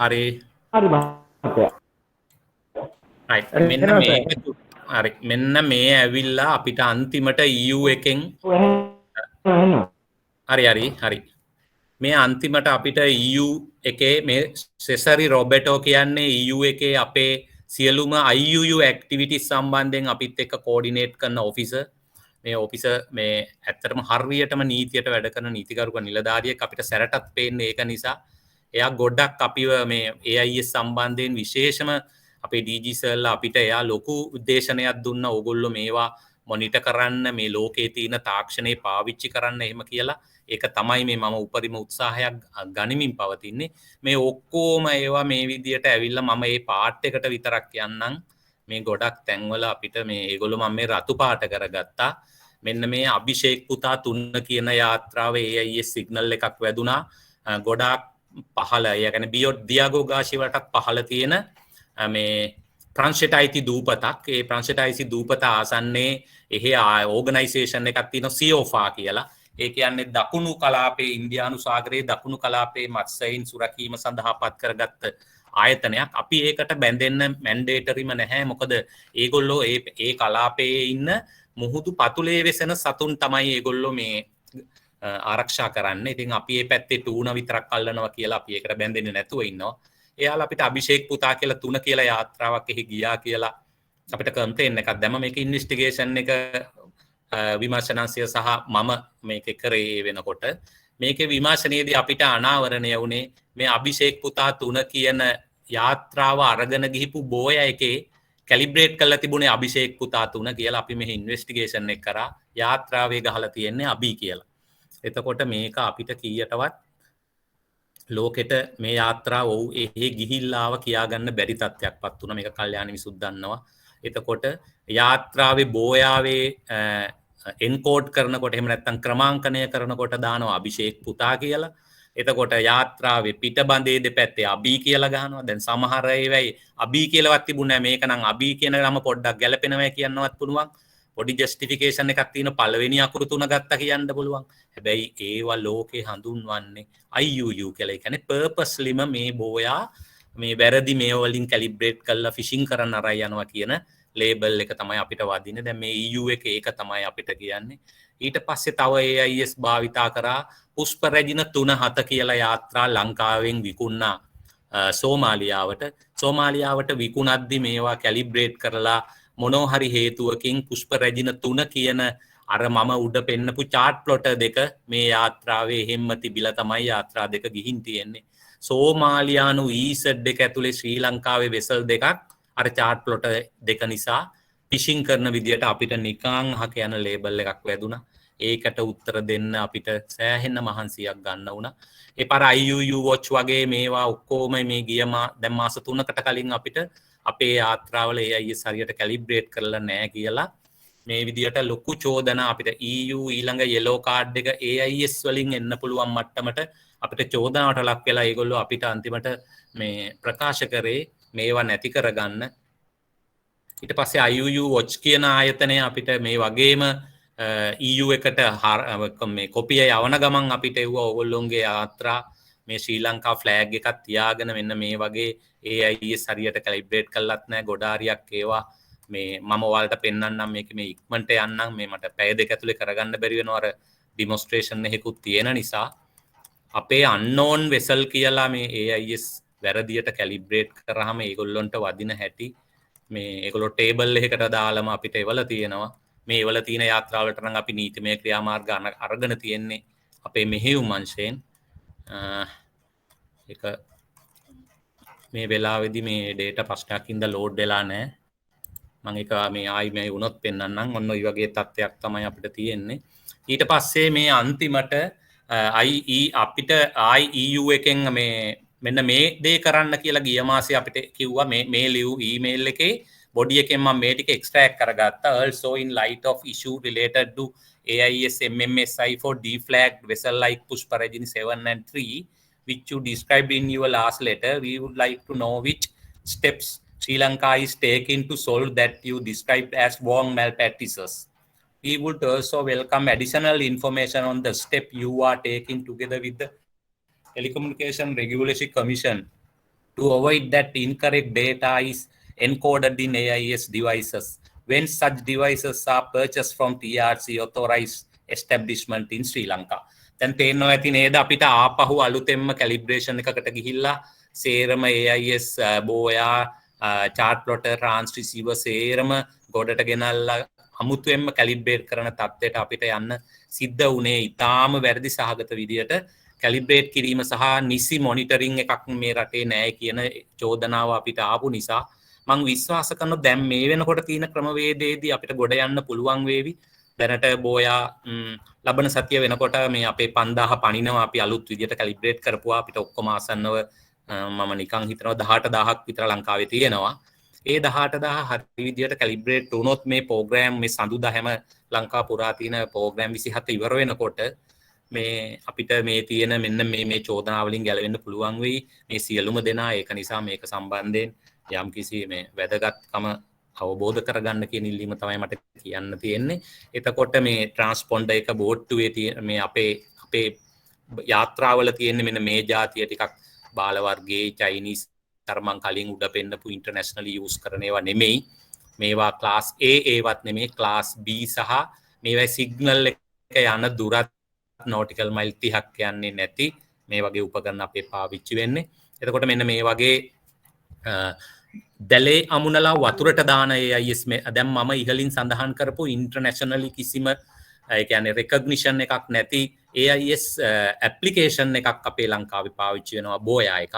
හරි. හරි මහත්තයා. right මෙන්න මේ හරි මෙන්න මේ ඇවිල්ලා අපිට අන්තිමට EU එකෙන් හරි මේ අන්තිමට අපිට EU එකේ මේ සෙසරි රොබර්ටෝ කියන්නේ EU එකේ අපේ සියලුම IUU ඇක්ටිවිටිස් සම්බන්ධයෙන් අපිත් එක්ක කෝඩිනේට් කරන ඔෆිසර්. මේ ඔෆිසර් මේ ඇත්තටම හරියටම නීතියට වැඩ කරන නීතිගරුක නිලධාරියෙක්. අපිට සැරටත් පේන්නේ ඒක නිසා. එයා ගොඩක් අපිව මේ AIS සම්බන්ධයෙන් විශේෂම අපේ DG සර්ලා අපිට එයා ලොකු උද්දේශනයක් දුන්නා. ඕගොල්ලෝ මේවා මොනිටර් කරන්න, මේ ලෝකයේ තියෙන තාක්ෂණේ පාවිච්චි කරන්න එහෙම කියලා. ඒක තමයි මේ මම උපරිම උත්සාහයක් ගනිමින් පවතින්නේ. මේ ඔක්කොම ඒවා මේ විදියට ඇවිල්ලා මම මේ පාර්ට් එකට විතරක් යන්නම්. මේ ගොඩක් තැන්වල අපිට මේ ඒගොල්ලෝ මම මේ රතු පාට කරගත්තා. මෙන්න මේ අභිෂේක් පුතා 3 කියන යාත්‍රාවේ AIS සිග්නල් එකක් වැදුනා. ගොඩාක් පහළ, ඒ කියන්නේ දියාගෝ ගාෂිවලටත් පහළ තියෙන මේ ප්‍රංශටයිති දූපතක්. ඒ ප්‍රංශටයිසි දූපත ආසන්නේ එහි ඕගනයිසේෂන් එකක් තියෙනවා සියෝෆා කියලා. ඒ කියන්නේ දකුණු කලාපයේ ඉන්දියානු සාගරයේ දකුණු කලාපයේ මත්ස්‍යයින් සුරකීම සඳහා පත් කරගත්ත ආයතනයක්. අපි ඒකට බැඳෙන්න මැන්ඩේටරිම නැහැ. මොකද ඒගොල්ලෝ ඒ කලාපයේ ඉන්න මුහුදු පතුලේ වෙසෙන සතුන් තමයි ඒගොල්ලෝ මේ ආරක්ෂා කරන්නේ. ඉතින් අපි මේ පැත්තේ ටූන විතරක් අල්ලනවා කියලා අපි ඒකට බැඳෙන්නේ නැතුව ඉන්නවා. එයාලා අපිට අභිෂේක් පුතා කියලා 3 කියලා යාත්‍රාවක් එහි ගියා කියලා අපිට කම්ප්ලේන් එකක් දැම්ම. මේක ඉන්වෙස්ටිගේෂන් එක විමර්ශනාංශය සහ මම මේක කරේ වෙනකොට මේකේ විමර්ශනයේදී අපිට අනාවරණය වුණේ මේ අභිෂේක් පුතා 3 කියන යාත්‍රාව අරගෙන ගිහිපු බෝය එකේ කැලිබ්‍රේට් කරලා තිබුණේ අභිෂේක් පුතා 3 කියලා. අපි මෙහි ඉන්වෙස්ටිගේෂන් එක කරා යාත්‍රාවේ ගහලා තියෙන්නේ අභි කියලා. එතකොට මේක අපිට කීයටවත් ලෝකෙට මේ යාත්‍රාව ඔව් එහෙ ගිහිල්ලාව කියාගන්න බැරි තත්ත්වයක්පත් වුණා. මේක කල්යාණි මිසුත් දන්නවා. එතකොට යාත්‍රාවේ බෝයාවේ එන්කෝඩ් කරනකොට එහෙම නැත්නම් ක්‍රමාංකනය කරනකොට දානවා අභිෂේක් පුතා කියලා. එතකොට යාත්‍රාවේ පිටබඳේ දෙපැත්තේ අභි කියලා ගහනවා. දැන් සමහර ඒවායි අභි කියලාවත් තිබුණේ නැහැ. මේක නම් අභි කියන නම පොඩ්ඩක් ගැලපෙනවා කියන්නවත් පුළුවන්. පොඩි ජස්ටිෆිකේෂන් එකක් තියෙන පළවෙනි අකුරු තුන ගත්තා කියන්න පුළුවන්. හැබැයි ඒවා ලෝකේ හඳුන්වන්නේ IUU කියලා. ඒ කියන්නේ purposelyම මේ බෝයා මේ වැරදි මේ වලින් කැලිබ්‍රේට් කරලා ෆිෂින් කරන්න අරයි යනවා කියන ලේබල් එක තමයි අපිට වදින්නේ. දැන් මේ EU එක ඒක තමයි අපිට කියන්නේ. ඊට පස්සේ තව AIS භාවිතා කරා පුෂ්ප රැජින 3-7 කියලා යාත්‍රා ලංකාවෙන් විකුණා සෝමාලියාවට විකුණද්දි මේවා කැලිබ්‍රේට් කරලා මොනෝ හරි හේතුවකින් පුෂ්ප රැජින 3 කියන අර මම උඩ පෙන්නපු චාර්ට් ප්ලොට් දෙක මේ යාත්‍රාවේ හැම්ම තිබිලා තමයි යාත්‍රා දෙක ගිහින් තියෙන්නේ. සෝමාලියානු EZ එක ඇතුලේ ශ්‍රී ලංකාවේ වෙසල් දෙකක් අර චාර්ට් ප්ලොට් දෙක නිසා ෆිෂින් කරන විදියට අපිට නිකං අහක යන ලේබල් එකක් වැදුනා. ඒකට උත්තර දෙන්න අපිට සෑහෙන්න මහන්සියක් ගන්න වුණා. ඒ පාර IUU watch වගේ මේවා ඔක්කොම මේ ගිය දැන් මාස 3කට කලින් අපිට අපේ යාත්‍රාවල AIS හරියට කැලිබ්‍රේට් කරලා නැහැ කියලා මේ විදියට ලොකු චෝදනා අපිට EU ඊළඟ yellow card එක AIS වලින් එන්න පුළුවන් මට්ටමට අපිට චෝදනාවට ලක් වෙලා ඒගොල්ලෝ අපිට අන්තිමට මේ ප්‍රකාශ කරේ මේවා නැති කරගන්න. ඊට පස්සේ IUU watch කියන ආයතනය අපිට මේ වගේම EU එකට මේ කොපිය යවන ගමන් අපිට එව්වා ඕගොල්ලෝගේ යාත්‍රා මේ ශ්‍රී ලංකා ෆ්ලෑග් එකක් තියාගෙන මෙන්න මේ වගේ AIS හරියට කැලිබ්‍රේට් කරලත් නැහැ. ගොඩාරියක් ඒවා මේ මම ඔයාලට පෙන්වන්නම් මේක මේ ඉක්මනට යන්නම්. මේ මට පැය දෙක ඇතුලේ කරගන්න බැරි වෙනවා අර ඩිමොන්ස්ට්‍රේෂන් එකකුත් තියෙන නිසා. අපේ unknown vessel කියලා මේ AIS වැරදියට කැලිබ්‍රේට් කරාම ඒගොල්ලොන්ට වදින හැටි මේ ඒගොල්ලෝ ටේබල් එකකට දාලම අපිට එවලා තියෙනවා. මේ එවලා තියෙන යාත්‍රාවලට නම් අපි නීතිමය ක්‍රියාමාර්ග අරගෙන තියෙන්නේ අපේ මෙහෙයුම් අංශයෙන්. එක මේ වෙලාවේදී මේ data ප්‍රශ්නයක් ඉඳලා load වෙලා නැහැ. මම එක මේ ආයි මේ වුණොත් පෙන්වන්නම්. ඔන්න ඔය වගේ තත්ත්වයක් තමයි අපිට තියෙන්නේ. ඊට පස්සේ මේ අන්තිමට අපිට EU එකෙන් මේ මෙන්න මේ දේ කරන්න කියලා ගිය මාසේ අපිට කිව්වා මේ ලියු ඊමේල් එකේ බොඩි එකෙන් මම මේ ටික එක්ස්ට්‍රැක්ට් කරගත්තා. Also in light of issue related to AIS MMSI for deflagged vessel like Pushpa Rajini 7 and 3 which you described in your last letter, we would like to know which steps Sri Lanka is taking to solve that you described as wrong malpractices. We would also welcome additional information on the step you are taking together with the Telecommunication Regulatory Commission to avoid that incorrect data is encoded in AIS devices when such devices are purchased from TRC authorized establishment in Sri Lanka. දැන් තේරෙනවා ඇති නේද අපිට ආපහු අලුතෙන්ම calibration එකකට ගිහිල්ලා සේරම AIS බෝයා chart plotter transceiver සේරම ගොඩට ගෙනල්ලා අමුතුවෙන්ම කැලිබ්‍රේට් කරන තත්ත්වයට අපිට යන්න සිද්ධ වුණේ. ඊටාම වැරදි සහගත විදියට කැලිබ්‍රේට් කිරීම සහ නිසි මොනිටරින් එකක් මේ රටේ නැහැ කියන චෝදනාව අපිට ආපු නිසා මම විශ්වාස කරනවා දැන් මේ වෙනකොට තියෙන ක්‍රමවේදයේදී අපිට ගොඩ යන්න පුළුවන් වේවි. දැනට බෝයා ලබන සතිය වෙනකොට මේ අපේ 5000 පණිනවා අපි අලුත් විදියට කැලිබ්‍රේට් කරපුවා. අපිට ඔක්කොම ආසන්නව මම නිකන් හිතනවා 18000ක් විතර ලංකාවේ තියෙනවා. ඒ 18000 හරි විදියට කැලිබ්‍රේට් වුණොත් මේ ප්‍රෝග්‍රෑම් මේ සඳුදා හැම ලංකා පුරා තියෙන ප්‍රෝග්‍රෑම් 27 ඉවර වෙනකොට මේ අපිට මේ තියෙන මෙන්න මේ චෝදනා වලින් ගැලවෙන්න පුළුවන් වෙයි මේ සියලුම දෙනා. ඒක නිසා මේක සම්බන්ධයෙන් යම්කිසි මේ වැදගත්කම අවබෝධ කරගන්න කියන ඉල්ලීම තමයි මට කියන්න තියෙන්නේ. එතකොට මේ ට්‍රාන්ස්පොන්ඩර් එක බෝට්ටුවේ තියෙන මේ අපේ යාත්‍රාවල තියෙන මෙන්න මේ જાතිය ටිකක් බාල වර්ගයේ චයිනීස් තරමන් කලින් උඩ පෙන්නපු ඉන්ටර්නැෂනලි යූස් කරන ඒවා නෙමෙයි. මේවා ක්ලාස් A ඒවත් නෙමෙයි ක්ලාස් B සහ මේවා සිග්නල් එක යන දුරත් නෝටිකල් මයිල් 30ක් යන්නේ නැති මේ වගේ උපකරණ අපේ පාවිච්චි වෙන්නේ. එතකොට මෙන්න මේ වගේ දැලේ අමුණලා වතුරට දාන AIS දැන් මම ඉහලින් සඳහන් කරපු ඉන්ටර්නැෂනලි කිසිම ඒ කියන්නේ රෙකග්නිෂන් එකක් නැති AIS ඇප්ලිකේෂන් එකක් අපේ ලංකාවේ පාවිච්චි වෙනවා බෝයා එකක්.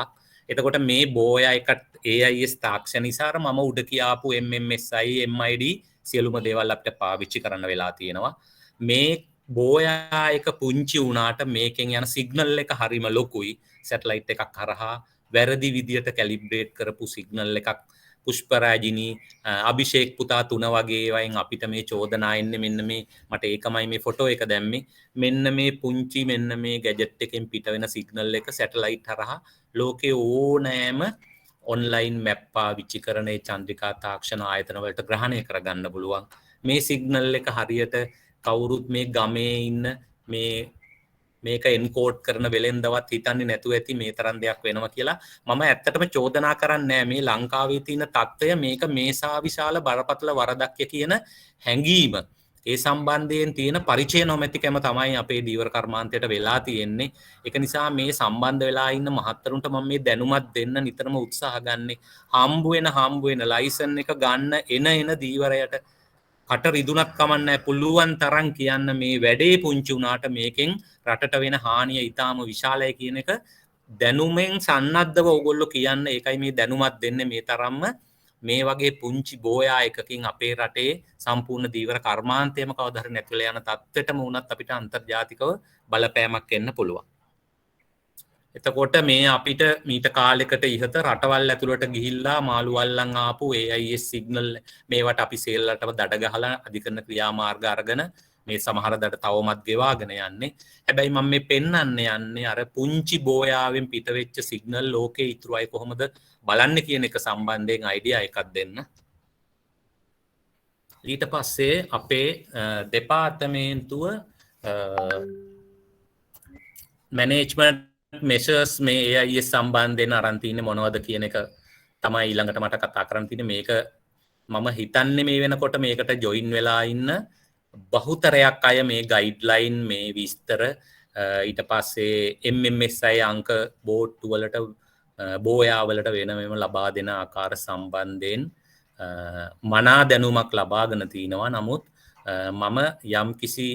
එතකොට මේ බෝයා එකට AIS තාක්ෂණ නිසා මම උඩ කියාපු MMSI MID සියලුම දේවල් අපිට පාවිච්චි කරන්න වෙලා තියෙනවා. මේ බෝයා එක පුංචි වුණාට මේකෙන් යන සිග්නල් එක හරිම ලොකුයි. සැටලයිට් එකක් හරහා වැරදි විදියට කැලිබ්‍රේට් කරපු සිග්නල් එකක් පුෂ්පරාජිනී අභිෂේක් පුතා 3 වගේ වයින් අපිට මේ චෝදනා එන්නේ මෙන්න මේ මට ඒකමයි මේ ෆොටෝ එක දැම්මේ මෙන්න මේ පුංචි මෙන්න මේ ගැජට් එකෙන් පිට වෙන සිග්නල් එක සැටලයිට් හරහා ලෝකේ ඕනෑම ඔන්ලයින් මැප් පාවිච්චි කරන ඒ චන්ද්‍රිකා තාක්ෂණ ආයතන වලට ග්‍රහණය කරගන්න පුළුවන් මේ සිග්නල් එක හරියට කවුරුත් මේ ගමේ ඉන්න මේක එන්කෝඩ් කරන වෙලෙන්දවත් හිතන්නේ නැතුව ඇති මේ තරම් දෙයක් වෙනවා කියලා මම ඇත්තටම චෝදනා කරන්නේ මේ ලංකාවේ තියෙන තත්ත්වය මේක මේසා විශාල බරපතල වරදක් කියන හැඟීම ඒ සම්බන්ධයෙන් තියෙන පරිචය නොමැතිකම තමයි අපේ දීවර කර්මාන්තයට වෙලා තියෙන්නේ ඒක නිසා මේ සම්බන්ධ වෙලා ඉන්න මහත්තරුන්ට මම මේ දැනුමත් දෙන්න නිතරම උත්සාහ ගන්නේ හම්බ වෙන ලයිසන් එක ගන්න එන දීවරයට කට රිදුනක් කමන්න පුළුවන් තරම් කියන්න මේ වැඩේ පුංචි වුණාට මේකෙන් රටට වෙන හානිය ඉතාම විශාලයි කියන එක දැනුමෙන් සන්නද්ධව ඕගොල්ලෝ කියන්න ඒකයි මේ දැනුමත් දෙන්නේ මේ තරම්ම මේ වගේ පුංචි බෝයා එකකින් අපේ රටේ සම්පූර්ණ දීවර කර්මාන්තයම කවදා හරි නැති වෙලා යන තත්ත්වෙටම වුණත් අපිට අන්තර්ජාතිකව බලපෑමක් එන්න පුළුවන්. එතකොට මේ අපිට මීට කාලෙකට ඉහත රටවල් ඇතුළට ගිහිල්ලා මාළු වල්ලන් ආපු AIS සිග්නල් මේවට අපි සේල්ලටම දඩ ගහලා අධිකරණ ක්‍රියාමාර්ග අරගෙන මේ සමහර දඩ තවමත් ගෙවාගෙන යන්නේ. හැබැයි මම මේ පෙන්වන්න යන්නේ අර පුංචි බෝයාවෙන් පිටවෙච්ච සිග්නල් ලෝකේ ඉතුරු අය කොහොමද බලන්නේ කියන එක සම්බන්ධයෙන් අයිඩියා එකක් දෙන්න. ඊට පස්සේ අපේ දෙපාර්තමේන්තුව මැනේජ්මන්ට් මෙෂර්ස් මේ AIS සම්බන්ධයෙන් අරන් තින්නේ මොනවද කියන එක තමයි ඊළඟට මට කතා කරන්න තියෙන්නේ මේක මම හිතන්නේ මේ වෙනකොට මේකට ජොයින් වෙලා ඉන්න බහුතරයක් අය මේ ගයිඩ්ලයින් මේ විස්තර ඊට පස්සේ MMSI අංක බෝඩ්ටු වලට බෝයා වලට වෙනම ලබා දෙන ආකාර සම්බන්ධයෙන් මනා දැනුමක් ලබාගෙන තිනවා නමුත් මම යම්කිසි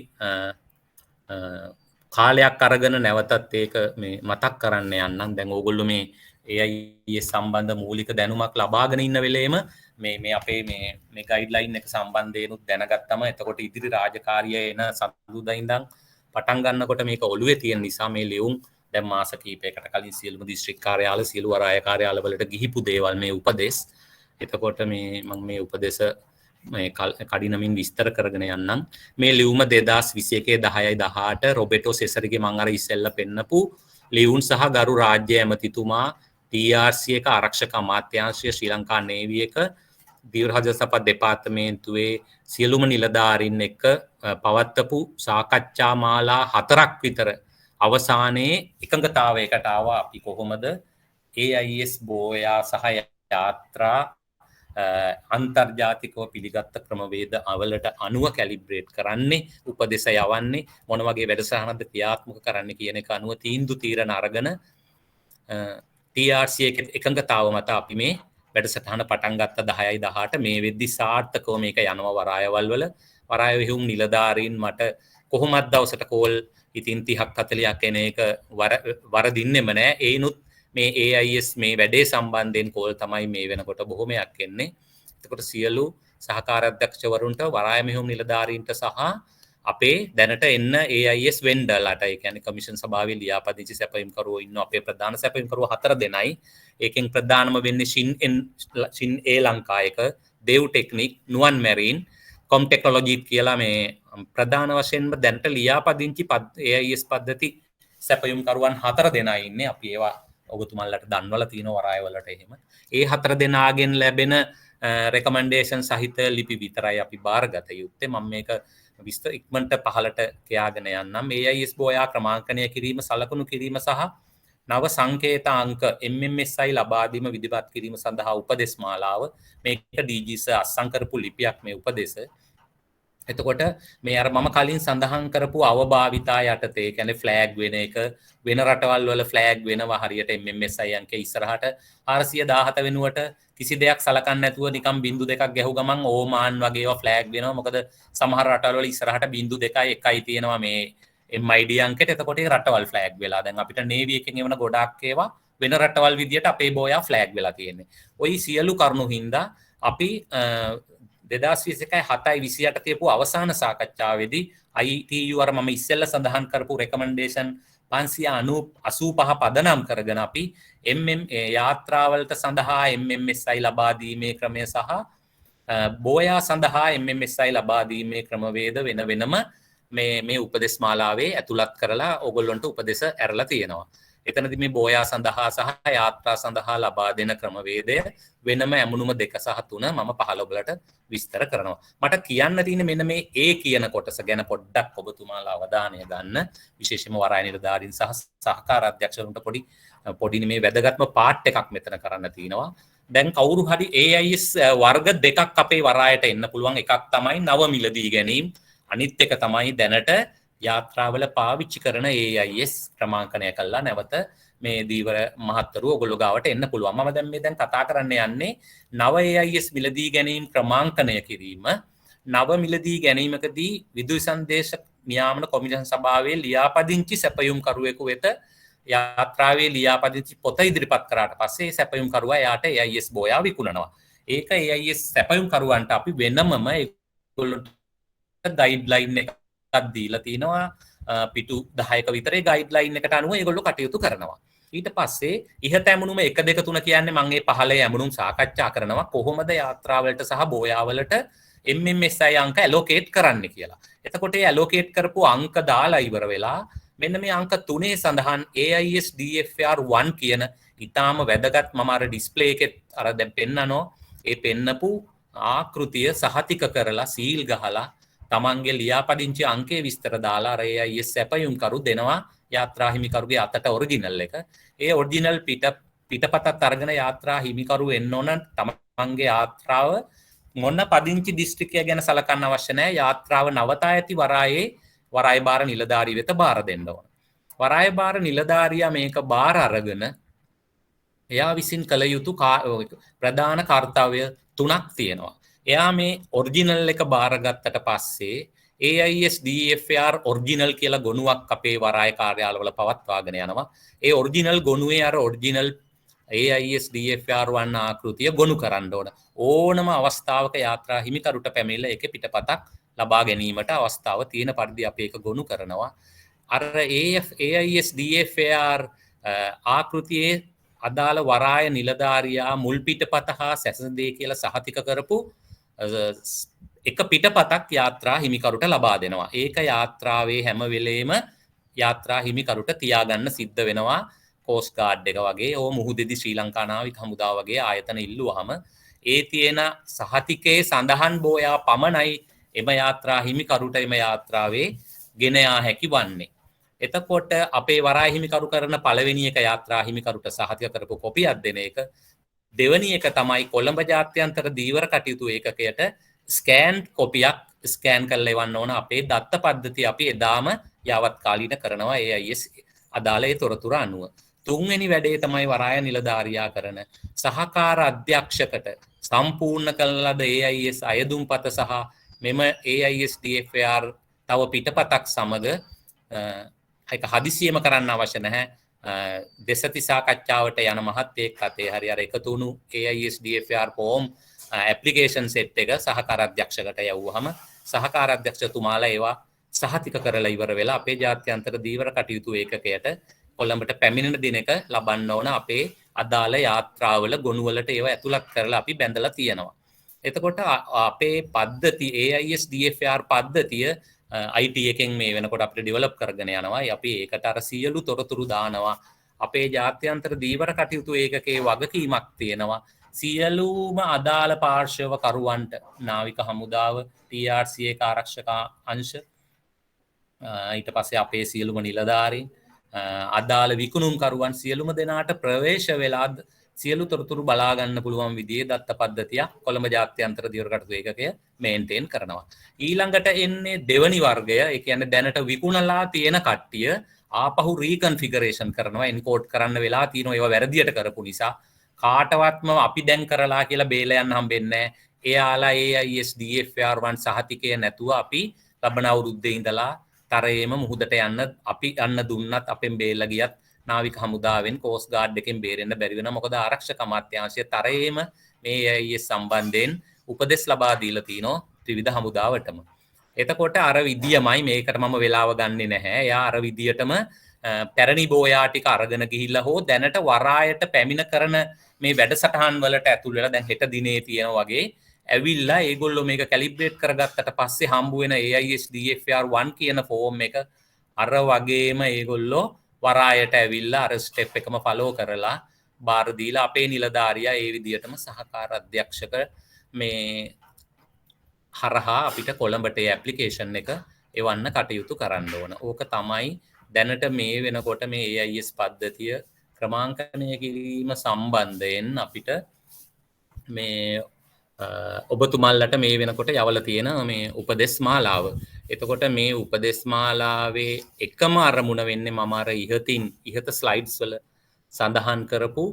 කාලයක් අරගෙන නැවතත් ඒක මේ මතක් කරන්න යන්නම් දැන් ඕගොල්ලෝ මේ AIS සම්බන්ධ මූලික දැනුමක් ලබාගෙන ඉන්න වෙලේම මේ අපේ මේ ගයිඩ්ලයින් එක සම්බන්ධයෙන්ුත් දැනගත්තම එතකොට ඉදිරි රාජකාරිය එන සඳුදා ඉඳන් පටන් ගන්නකොට මේක ඔළුවේ තියෙන නිසා මේ ලියුම් දැන් මාස කිහිපයකට කලින් සියලුම දිස්ත්‍රික් කාර්යාල සියලු වරාය කාර්යාල වලට ගිහිපු දේවල් මේ උපදෙස් එතකොට මම මේ උපදෙස් මේ කඩිනමින් විස්තර කරගෙන යන්නම් මේ ලියුම 2021 10/18 රොබර්ටෝ සෙසරිගේ මම අර ඉස්සෙල්ලා පෙන්නපු ලියුම් සහ ගරු රාජ්‍ය ඇමතිතුමා TRC එක ආරක්ෂක අමාත්‍යාංශය ශ්‍රී ලංකා නේවි එක දීවර හද සම්පත් දෙපාර්තමේන්තුවේ සියලුම නිලධාරීන් එක්ක පවත්වපු සාකච්ඡා මාලා 4ක් විතර අවසානයේ එකඟතාවයකට ආවා අපි කොහොමද AIS බෝයා සහ යාත්‍රා අන්තර්ජාතිකව පිළිගත්ත ක්‍රමවේද අවලට අනුව කැලිබ්‍රේට් කරන්නේ උපදෙස යවන්නේ මොන වගේ වැඩසටහනක්ද ක්‍රියාත්මක කරන්න කියන එක අනුව තීන්දුව තීරණ අරගෙන TRC එකඟතාව මත අපි මේ වැඩසටහන පටන් ගත්ත 10/18 මේ වෙද්දි සාර්ථකව මේක යනවා වරායවල් වල වරාය විහුම් නිලධාරීන් මට කොහොමද දවසට කෝල් ඉතින් 30ක් 40ක් එන එක වරදින්නෙම නෑ ඒනුත් මේ AIS මේ වැඩේ සම්බන්ධයෙන් කෝල් තමයි මේ වෙනකොට බොහොමයක් එන්නේ. එතකොට සියලු සහකාර අධ්‍යක්ෂවරුන්ට වරාය මෙහෙයුම් නිලධාරීන්ට සහ අපේ දැනට එන්න AIS වෙන්ඩර්ලාට ඒ කියන්නේ කමිෂන් සභාවේ ලියාපදිංචි සැපයුම්කරුවෝ ඉන්න අපේ ප්‍රධාන සැපයුම්කරුවෝ 4 දෙනයි. ඒකෙන් ප්‍රධානම වෙන්නේ ෂින් ඒ ලංකා එක, දේව් ටෙක්නික්, නුවන් මැරීන්, කොම් ටෙක්නොලොජි කියලා මේ ප්‍රධාන වශයෙන්ම දැනට ලියාපදිංචි AIS පද්ධති සැපයුම්කරුවන් 4 දෙනයි ඉන්නේ. අපි ඒවා ඔබතුමල්ලට දන්වලා තියෙනවා වරායවලට එහෙම. ඒ 4 දෙනාගෙන් ලැබෙන රෙකමෙන්ඩේෂන් සහිත ලිපි විතරයි අපි බාරගත යුත්තේ. මම මේක විස්තර ඉක්මනට පහලට කියාගෙන යන්නම්. AIS බෝයා ක්‍රමාංකනය කිරීම, සලකුණු කිරීම සහ නව සංකේත අංක MMSI ලබා දීම විධිපත් කිරීම සඳහා උපදෙස් මාලාව මේක DGS අත්සන් කරපු ලිපියක් මේ උපදෙස. එතකොට මේ අර මම කලින් සඳහන් කරපු අවභාවිතා යටතේ කියන්නේ ෆ්ලෑග් වෙන එක වෙන රටවල් වල ෆ්ලෑග් වෙනවා හරියට MMSI අංක ඉස්සරහට 417 වෙනුවට කිසි දෙයක් සලකන්නේ නැතුව නිකන් බිංදු දෙකක් ගැහුව ගමන් ඕමාන් වගේ ඒවා ෆ්ලෑග් වෙනවා. මොකද සමහර රටවල් වල ඉස්සරහට බිංදු 2යි 1යි තියෙනවා මේ MID අංකෙට. එතකොට ඒ රටවල් ෆ්ලෑග් වෙලා. දැන් අපිට නේවි එකෙන් එවන ගොඩක් ඒවා වෙන රටවල් විදියට අපේ බෝයා ෆ්ලෑග් වෙලා තියෙන්නේ. ওই සියලු කරුණු හින්දා අපි 2021-7-28 තියපු අවසාන සාකච්ඡාවේදී ITU අර මම ඉස්සෙල්ලා සඳහන් කරපු රෙකමෙන්ඩේෂන් 585 පදනම් කරගෙන අපි යාත්‍රාවලට සඳහා MMSI ලබා දීමේ ක්‍රමය සහ බෝයා සඳහා MMSI ලබා දීමේ ක්‍රමවේද වෙන වෙනම මේ උපදෙස් මාලාවේ ඇතුළත් කරලා ඕගොල්ලන්ට උපදෙස් ඇරලා තියෙනවා. එතනදි මේ බෝයා සඳහා සහ යාත්‍රා සඳහා ලබා දෙන ක්‍රමවේදය වෙනම ඇමුණුම 2 සහ 3 මම පහළ ඔබලට විස්තර කරනවා. මට කියන්න තියෙන්නේ මෙන්න මේ A කියන කොටස ගැන පොඩ්ඩක් ඔබතුමාලා අවධානය ගන්න. විශේෂයෙන්ම වරාය නිලධාරීන් සහ සහකාර අධ්‍යක්ෂකවරුන්ට පොඩි මේ වැදගත්ම පාර්ට් එකක් මෙතන කරන්න තියෙනවා. දැන් කවුරු හරි AIS වර්ග දෙකක් අපේ වරායට එන්න පුළුවන්. එකක් තමයි නව මිලදී ගැනීම. අනිත් එක තමයි දැනට යාත්‍රාවල පාවිච්චි කරන AIS ක්‍රමාංකනය කළා නැවත මේ දීවර මහත්තරු ඔයගොල්ලෝ ගාවට එන්න පුළුවන්. මම දැන් කතා කරන්න යන්නේ නව AIS මිලදී ගැනීම ක්‍රමාංකනය කිරීම. නව මිලදී ගැනීමකදී විදුලි සංදේශ නියාමන කොමිෂන් සභාවේ ලියාපදිංචි සැපයුම් කරුවෙකු වෙත යාත්‍රාවේ ලියාපදිංචි පොත ඉදිරිපත් කරාට පස්සේ සැපයුම් කරුවා යාට AIS බෝයා විකුණනවා. ඒක AIS සැපයුම් කරුවන්ට අපි වෙනමම ඒගොල්ලන්ට ගයිඩ්ලයින් එකක් දීලා තිනවා. පිටු 10ක විතරේ ගයිඩ්ලයින් එකට අනුව ඒගොල්ලෝ කටයුතු කරනවා. ඊට පස්සේ ඉහත ඇමුණුම 1 2 3 කියන්නේ මම මේ පහළේ ඇමුණුම් සාකච්ඡා කරනවා කොහොමද යාත්‍රාවලට සහ බෝයාවලට MMSI අංක ඇලොකේට් කරන්න කියලා. එතකොට ඒ ඇලොකේට් කරපු අංක දාලා ඉවර වෙලා මෙන්න මේ අංක 3 සඳහන් AIS DFR 1 කියන ඊටාම වැදගත් මම අර ඩිස්ප්ලේ එකේ අර දැන් පෙන්නනෝ ඒ පෙන්නපු ආකෘතිය සහතික කරලා සීල් ගහලා තමන්ගේ ලියාපදිංචි අංකයේ විස්තර දාලා අර AIS සැපයුම් කරු දෙනවා යාත්‍රා හිමිකරුගේ අතට ඔරිජිනල් එක. ඒ ඔරිජිනල් පිටපතත් අරගෙන යාත්‍රා හිමිකරු එන්න ඕන තමන්ගේ යාත්‍රාව මොන පදිංචි දිස්ත්‍රික්කය ගැන සලකන්න අවශ්‍ය නැහැ. යාත්‍රාව නවතා ඇති වරාය බාර නිලධාරී වෙත බාර දෙන්න ඕන. වරාය බාර නිලධාරියා මේක බාර අරගෙන එයා විසින් කළ යුතු ප්‍රධාන කාර්යය 3ක් තියෙනවා. එයා මේ ඔරිජිනල් එක බාරගත්තට පස්සේ AIS DFR ඔරිජිනල් කියලා ගොනුවක් අපේ වරාය කාර්යාලවල පවත්වාගෙන යනවා. ඒ ඔරිජිනල් ගොනුවේ අර ඔරිජිනල් AIS DFR 1 ආකෘතිය ගොනු කරන්න ඕන. ඕනම අවස්ථාවක යාත්‍රා හිමිකරුට පැමිණිලා ඒකේ පිටපතක් ලබා ගැනීමට අවස්ථාව තියෙන පරිදි අපි ඒක ගොනු කරනවා. අර AIS DFR ආකෘතියේ අදාළ වරාය නිලධාරියා මුල් පිටපත හා සැසඳේ කියලා සහතික කරපු එක පිටපතක් යාත්‍රා හිමිකරුට ලබා දෙනවා. ඒක යාත්‍රාවේ හැම වෙලේම යාත්‍රා හිමිකරුට තියාගන්න සිද්ධ වෙනවා. කෝස්ට් ගාඩ් එක වගේ ඕ මුහුදෙදි ශ්‍රී ලංකා නාවික හමුදාව වගේ ආයතන ඉල්ලුවාම ඒ තියෙන සහතිකයේ සඳහන් බෝයා පමණයි එම යාත්‍රා හිමිකරුට එම යාත්‍රාවේ ගෙන යා හැකි වන්නේ. එතකොට අපේ වරාය හිමිකරු කරන පළවෙනි එක යාත්‍රා හිමිකරුට සහතික කරපු කොපියක් දෙන එක. දෙවැනි එක තමයි කොළඹ ජාත්‍යන්තර දීවර කටයුතු ඒකකයට ස්කෑන් කොපියක් ස්කෑන් කරලා එවන්න ඕන. අපේ දත්ත පද්ධතිය අපි එදාම යාවත්කාලීන කරනවා AIS අදාළ ඒ තොරතුරු අනුව. තුන්වෙනි වැඩේ තමයි වරාය නිලධාරියා කරන සහකාර අධ්‍යක්ෂකට සම්පූර්ණ කළ ලද AIS අයදුම්පත සහ මෙම AIS DFR තව පිටපතක් සමග ඒක හදිසියෙම කරන්න අවශ්‍ය නැහැ. දෙසති සාකච්ඡාවට යන මහත්තයෙක් අතේ හරි අර එකතු වුණු AIS DFR form application set එක සහකාර අධ්‍යක්ෂකට යවුවහම සහකාර අධ්‍යක්ෂතුමාලා ඒවා සහතික කරලා ඉවර වෙලා අපේ ජාත්‍යන්තර දීවර කටයුතු ඒකකයට කොළඹට පැමිණෙන දිනක ලබන්න ඕන අපේ අදාළ යාත්‍රාවල ගොනුවලට ඒවා ඇතුළත් කරලා අපි බැඳලා තියෙනවා. එතකොට අපේ පද්ධති AIS DFR පද්ධතිය IT එකෙන් මේ වෙනකොට අපිට ඩෙවලොප් කරගෙන යනවා. අපි ඒකට අර සියලු තොරතුරු දානවා. අපේ ජාත්‍යන්තර දීවර කටයුතු ඒකකේ වගකීමක් තියෙනවා. සියලුම අදාළ පාර්ශව කරුවන්ට නාවික හමුදාව TRC එක ආරක්ෂක අංශ ඊට පස්සේ අපේ සියලුම නිලධාරීන් අදාළ විකුණුම් කරුවන් සියලුම දෙනාට ප්‍රවේශ වෙලා සියලු තොරතුරු බලා ගන්න පුළුවන් විදිහේ දත්ත පද්ධතිය කොළඹ ජාත්‍යන්තර දියර කටයුතු ඒකකය මේන්ටේන් කරනවා. ඊළඟට එන්නේ දෙවනි වර්ගය, ඒ කියන්නේ දැනට විකුණලා තියෙන කට්ටිය ආපහු රීකන්ෆිගරේෂන් කරනවා. එන්කෝඩ් කරන්න වෙලා තියෙනවා ඒවා වැරදියට කරපු නිසා. කාටවත්ම අපි දැන් කරලා කියලා බේල යන්න හම්බෙන්නේ නැහැ. එයාලා AIS DFR1 සහතිකය නැතුව අපි ලබන අවුරුද්දේ ඉඳලා තරයේම මුහුදට යන්න අපි යන්න දුන්නත් අපෙන් බේලා ගියත් නාවික හමුදාවෙන් කෝස්ට් ගාඩ් එකෙන් බේරෙන්න බැරි වෙනවා. මොකද ආරක්ෂක අමාත්‍යාංශය තරයේම මේ AIS සම්බන්ධයෙන් උපදෙස් ලබා දීලා තිනෝ ත්‍රිවිධ හමුදාවටම. එතකොට අර විදියමයි මේකට මම වෙලාව ගන්නෙ නැහැ. එයා අර විදියටම පැරණි බෝයා ටික අරගෙන ගිහිල්ලා හෝ දැනට වරායට පැමිණ කරන මේ වැඩසටහන් වලට ඇතුල් වෙලා දැන් හෙට දිනේ තියෙන වගේ ඇවිල්ලා ඒගොල්ලෝ මේක කැලිබ්‍රේට් කරගත්තට පස්සේ හම්බ වෙන AIS DFR1 කියන ෆෝම් එක අර වගේම ඒගොල්ලෝ වරායට ඇවිල්ලා අර ස්ටෙප් එකම ෆලෝ කරලා බාර දීලා අපේ නිලධාරියා ඒ විදියටම සහකාර අධ්‍යක්ෂක මේ හරහා අපිට කොළඹට ඒ ඇප්ලිකේෂන් එක එවන්න කටයුතු කරන්න ඕන. ඕක තමයි දැනට මේ වෙනකොට මේ AIS පද්ධතිය ක්‍රමාංකනය කිරීම සම්බන්ධයෙන් අපිට මේ ඔබතුමල්ලට මේ වෙනකොට යවල තියෙන මේ උපදෙස් මාලාව. එතකොට මේ උපදෙස් මාලාවේ එකම අරමුණ වෙන්නේ මම අර ඉහත ස්ලයිඩ්ස් වල සඳහන් කරපු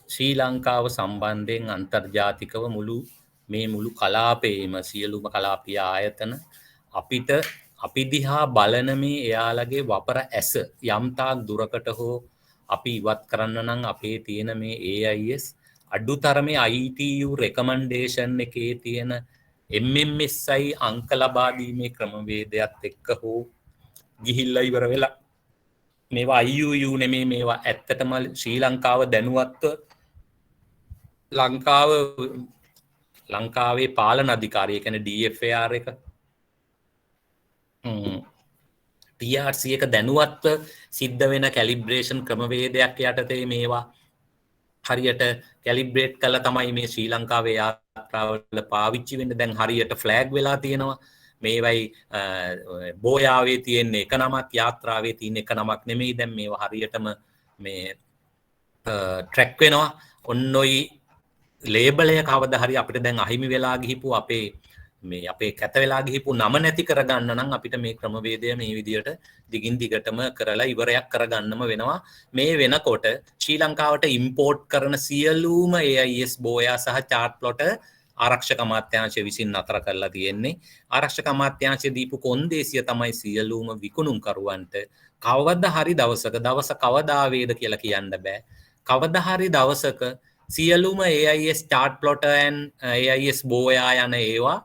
ශ්‍රී ලංකාව සම්බන්ධයෙන් අන්තර්ජාතිකව මුළු කලාපේම සියලුම කලාපීය ආයතන අපිට අපි දිහා බලන මේ එයාලගේ වපර ඇස යම්තාක් දුරකට හෝ අපි ඉවත් කරන්න නම් අපේ තියෙන මේ AIS අඩුතරමේ ITU රෙකමන්ඩේෂන් එකේ තියෙන MMSI අංක ලබා දීමේ ක්‍රමවේදයත් එක්ක හෝ ගිහිල්ලා ඉවර වෙලා මේවා IUU නෙමේ මේවා ඇත්තටම ශ්‍රී ලංකාව දැනුවත්ව ලංකාවේ පාලන අධිකාරිය කියන්නේ DFAR එක TRC එක දැනුවත්ව සිද්ධ වෙන කැලිබ්‍රේෂන් ක්‍රමවේදයක් යටතේ මේවා හරියට කැලිබ්‍රේට් කළා තමයි මේ ශ්‍රී ලංකාවේ යාත්‍රාවල පාවිච්චි වෙන්නේ. දැන් හරියට ෆ්ලෑග් වෙලා තියෙනවා. මේවයි බෝයාවේ තියෙන එක නමක් යාත්‍රාවේ තියෙන එක නමක් නෙමෙයි. දැන් මේවා හරියටම මේ ට්‍රැක් වෙනවා. ඔන්නෝයි ලේබලය කවදා හරි අපිට දැන් අහිමි වෙලා ගිහිපු අපේ කැත වෙලා ගිහිපු නම නැති කරගන්න නම් අපිට මේ ක්‍රමවේදය මේ විදියට දිගින් දිගටම කරලා ඉවරයක් කරගන්නම වෙනවා. මේ වෙනකොට ශ්‍රී ලංකාවට ඉම්පෝර්ට් කරන සියලුම AIS බෝයා සහ චාට් ප්ලොට ආරක්ෂක අමාත්‍යාංශය විසින් නතර කරලා තියෙන්නේ. ආරක්ෂක අමාත්‍යාංශය දීපු කොන්දේසිය තමයි සියලුම විකුණුම් කරුවන්ට කවදා හරි දවස කවදා වේද කියලා කියන්න බෑ. කවදා හරි දවසක සියලුම AIS chart plotter and AIS බෝයා යන ඒවා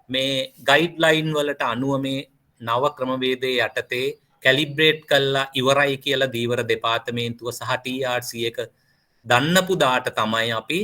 මේ ගයිඩ්ලයින් වලට අනුව මේ නව ක්‍රමවේදයේ යටතේ කැලිබ්‍රේට් කළා ඉවරයි කියලා දීවර දෙපාර්තමේන්තුව සහ TRC එක දන්නපු දාට තමයි අපි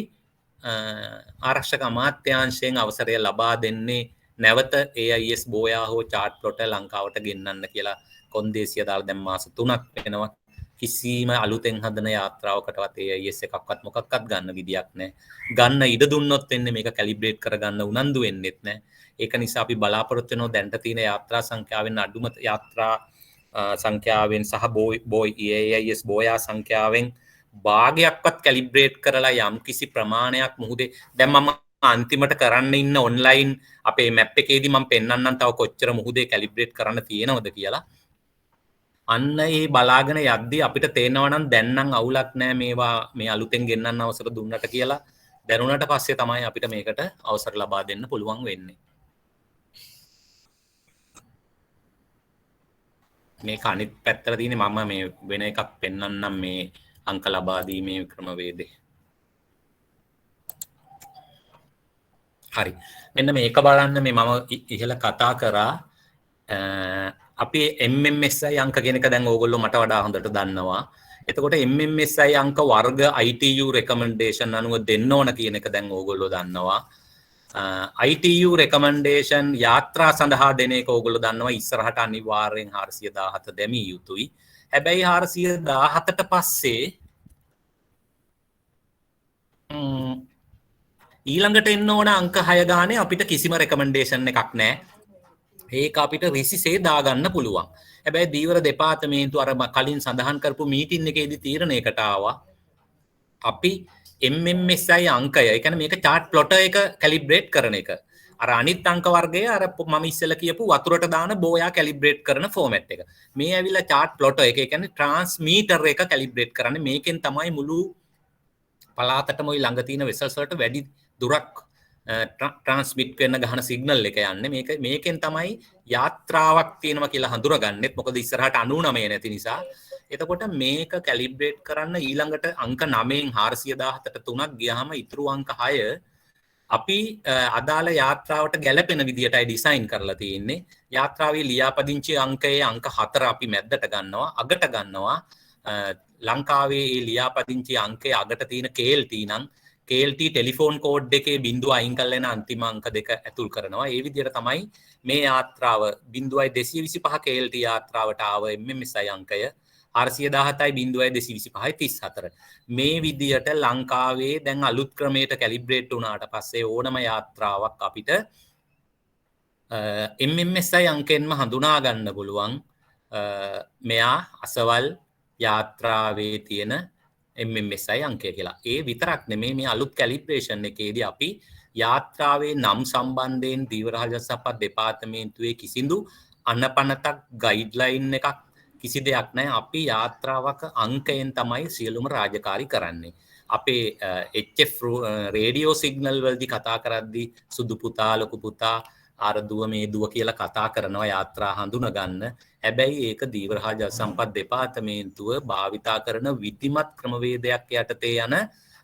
ආරක්ෂක අමාත්‍යාංශයෙන් අවසරය ලබා දෙන්නේ නැවත AIS බෝයා හෝ chart plotter ලංකාවට ගෙන්නන්න කියලා කොන්දේසිය දාලා දැන් මාස 3ක් වෙනවා. කිසිම අලුතෙන් හදන යාත්‍රාවකටවත් AIS එකක්වත් මොකක්වත් ගන්න විදියක් නැහැ. ගන්න ඉඩ දුන්නොත් වෙන්නේ මේක කැලිබ්‍රේට් කරගන්න උනන්දු වෙන්නෙත් නැහැ. ඒක නිසා අපි බලාපොරොත්තු වෙනවා දැනට තියෙන යාත්‍රා සංඛ්‍යාවෙන් අඩුම යාත්‍රා සංඛ්‍යාවෙන් සහ AIS බෝයා සංඛ්‍යාවෙන් භාගයක්වත් කැලිබ්‍රේට් කරලා යම් කිසි ප්‍රමාණයක් මුහුදේ දැන් මම අන්තිමට කරන්න ඉන්න ඔන්ලයින් අපේ මැප් එකේදී මම පෙන්නන්නම් තව කොච්චර මුහුදේ කැලිබ්‍රේට් කරන්න තියෙනවද කියලා. අන්න ඒ බලාගෙන යද්දී අපිට තේරෙනවා නම් දැන් නම් අවුලක් නැහැ මේවා මේ අලුතෙන් ගෙන්නන්න අවසර දුන්නට කියලා. දැනුණට පස්සේ තමයි අපිට මේකට අවසර ලබා දෙන්න පුළුවන් වෙන්නේ. මේක අනිත් පැත්තට තියෙන්නේ මම මේ වෙන එකක් පෙන්නන්නම් මේ අංක ලබා දීමේ ක්‍රමවේදේ. හරි. මෙන්න මේක බලන්න මේ මම ඉහළ කතා කරා අපි MMSI අංක කියන එක දැන් ඕගොල්ලෝ මට වඩා හොඳට දන්නවා. එතකොට MMSI අංක වර්ග ITU recommendation අනුව දෙන්න ඕන කියන එක දැන් ඕගොල්ලෝ දන්නවා. ITU recommendation යාත්‍රා සඳහා දෙන එක ඕගොල්ලෝ දන්නවා. ඉස්සරහට අනිවාර්යෙන් 417 දැමිය යුතුයි. හැබැයි 417ට පස්සේ ඊළඟට එන්න ඕන අංක 6 ගානේ අපිට කිසිම recommendation එකක් නැහැ. ඒක අපිට රිසිසේ දාගන්න පුළුවන්. හැබැයි දීවර දෙපාර්තමේන්තුව අර කලින් සඳහන් කරපු මීටින් එකේදී තීරණයකට ආවා අපි MMSI අංකය, ඒ කියන්නේ මේක chart plotter එක calibrate කරන එක. අර අනිත් අංක වර්ගය අර මම ඉස්සෙල්ලා කියපු වතුරට දාන බෝයා calibrate කරන format එක. මේ ඇවිල්ලා chart plotter එක, ඒ කියන්නේ transmitter එක calibrate කරන්නේ. මේකෙන් තමයි මුළු පලාතටම ওই ළඟ තියෙන vessels වලට වැඩි දුරක් ට්‍රාන්ස්මිට් වෙන්න ගහන සිග්නල් එක යන්නේ. මේකෙන් තමයි යාත්‍රාවක් තියෙනවා කියලා හඳුනගන්නෙත්. මොකද ඉස්සරහට 99 නැති නිසා. එතකොට මේක කැලිබ්‍රේට් කරන්න ඊළඟට අංක 9න් 417ට 3ක් ගියාම ඉතුරු අංක 6 අපි අදාළ යාත්‍රාවට ගැලපෙන විදිහටයි ඩිසයින් කරලා තියෙන්නේ. යාත්‍රාවේ ලියාපදිංචි අංකයේ අංක 4 අපි මැද්දට ගන්නවා, අගට ගන්නවා. ලංකාවේ මේ ලියාපදිංචි අංකයේ අගට තියෙන KLT නම් KLT ටෙලිෆෝන් කෝඩ් එකේ බිඳුව අයින් කරලා එන අන්තිම අංක දෙක ඇතුල් කරනවා. ඒ විදිහට තමයි මේ යාත්‍රාව 0.225 KLT යාත්‍රාවට ආව MMSI අංකය 417යි 0.225යි 34. මේ විදිහට ලංකාවේ දැන් අලුත් ක්‍රමයට කැලිබ්‍රේට් වුණාට පස්සේ ඕනම යාත්‍රාවක් අපිට MMSI අංකයෙන්ම හඳුනා ගන්න පුළුවන්. මෙයා අසවල් යාත්‍රාවේ තියෙන MMSI අංකය කියලා. ඒ විතරක් නෙමෙයි, මේ අලුත් කැලිබ්‍රේෂන් එකේදී අපි යාත්‍රාවේ නම් සම්බන්ධයෙන් දීවරාජ සම්පත් දෙපාර්තමේන්තුවේ කිසිදු අනපනතක් ගයිඩ්ලයින් එකක් කිසි දෙයක් නැහැ. අපි යාත්‍රාවක අංකයෙන් තමයි සියලුම රාජකාරී කරන්නේ. අපේ HF රේඩියෝ සිග්නල් වලදී කතා කරද්දී සුදු පුතා, ලොකු පුතා, අර දුව මේ දුව කියලා කතා කරනවා යාත්‍රා හඳුන ගන්න. හැබැයි ඒක දීවරාජ සම්පත් දෙපාර්තමේන්තුව භාවිතා කරන විධිමත් ක්‍රමවේදයක් යටතේ යන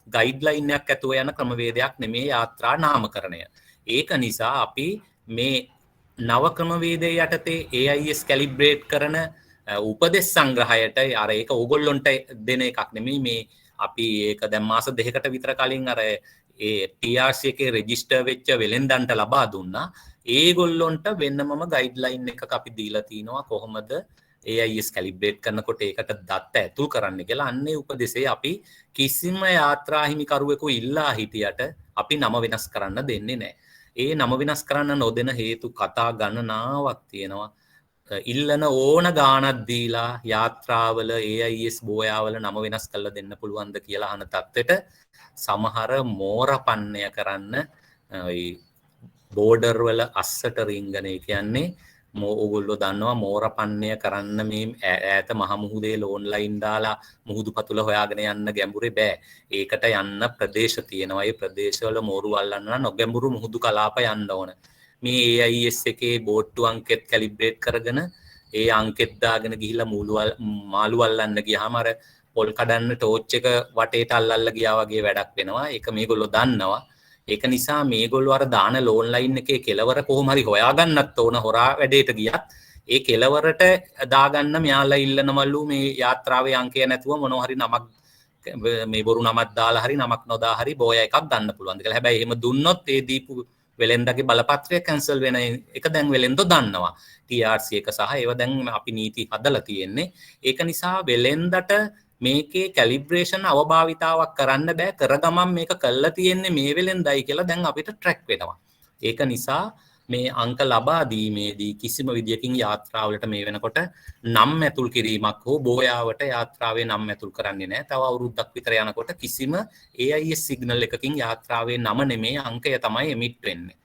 ගයිඩ්ලයින් එකක් ඇතුව යන ක්‍රමවේදයක් නෙමේ යාත්‍රා නාමකරණය. ඒක නිසා අපි මේ නව ක්‍රමවේදය යටතේ AIS කැලිබ්‍රේට් කරන උපදෙස් සංග්‍රහයට අර ඒක ඕගොල්ලොන්ට දෙන එකක් නෙමෙයි. මේ අපි ඒක දැන් මාස 2කට විතර කලින් අර ඒ TRC එකේ රෙජිස්ටර් වෙච්ච වෙලෙන්දන්ට ලබා දුන්නා. ඒගොල්ලොන්ට වෙනමම ගයිඩ්ලයින් එකක් අපි දීලා තිනවා කොහොමද AIS කැලිබ්‍රේට් කරනකොට ඒකට දත්ත ඇතුල් කරන්න කියලා. අන්නේ උපදෙසේ අපි කිසිම යාත්‍රා හිමිකරුවෙකු ඉල්ලා හිටියට අපි නම වෙනස් කරන්න දෙන්නේ නැහැ. ඒ නම වෙනස් කරන්න නොදෙන හේතු කතා ගණනාවක් තියෙනවා. ඉල්ලන ඕන ගානක් දීලා යාත්‍රාවල AIS බෝයාවල නම වෙනස් කරලා දෙන්න පුළුවන්ද කියලා අහන තත්ත්වෙට සමහර මෝරපන්නය කරන්න බෝඩර් වල අස්සට රින්ගන, ඒ කියන්නේ ඕගොල්ලෝ දන්නවා මෝරපන්නය කරන්න මේ ඈත මහ මුහුදේ ලෝන් ලයින් දාලා මුහුදු පතුල හොයාගෙන යන්න ගැඹුරේ බෑ. ඒකට යන්න ප්‍රදේශ තියෙනවා. ඒ ප්‍රදේශවල මෝරු අල්ලන්න නම් නොගැඹුරු මුහුදු කලාප යන්න ඕන. මේ AIS එකේ බෝට්ටු අංකෙත් කැලිබ්‍රේට් කරගෙන ඒ අංකෙත් දාගෙන ගිහිල්ලා මාළු අල්ලන්න ගියාම අර පොල් කඩන්න ටෝච් එක වටේට අල්ලලා ගියා වගේ වැඩක් වෙනවා. ඒක මේගොල්ලෝ දන්නවා. ඒක නිසා මේගොල්ලෝ අර දාන ලෝන් ලයින් එකේ කෙලවර කොහොම හරි හොයාගන්නත් ඕන. හොරා වැඩේට ගියත් ඒ කෙලවරට දාගන්න මෙයාලා ඉල්ලනමලු මේ යාත්‍රාවේ අංකය නැතුව මොනවා හරි නමක් මේ බොරු නමක් දාලා හරි නමක් නොදා හරි බෝය එකක් ගන්න පුළුවන් කියලා. හැබැයි එහෙම දුන්නොත් ඒ දීපු වෙලෙන්දගේ බලපත්‍රය කැන්සල් වෙන එක දැන් වෙලෙන්දෝ දන්නවා. TRC එක සහ ඒව දැන් අපි නීති හදලා තියෙන්නේ. ඒක නිසා වෙලෙන්දට මේකේ කැලිබ්‍රේෂන් අවභාවිතාවක් කරන්න බෑ. කරගමන් මේක කළා තියෙන්නේ මේ වෙලෙන්දයි කියලා දැන් අපිට ට්‍රැක් වෙනවා. ඒක නිසා මේ අංක ලබා දීමේදී කිසිම විදියකින් යාත්‍රාවලට මේ වෙනකොට නම් ඇතුල් කිරීමක් හෝ බෝයාවට යාත්‍රාවේ නම් ඇතුල් කරන්නේ නැහැ. තව අවුරුද්දක් විතර යනකොට කිසිම AIS සිග්නල් එකකින් යාත්‍රාවේ නම නෙමේ අංකය තමයි එමිට් වෙන්නේ.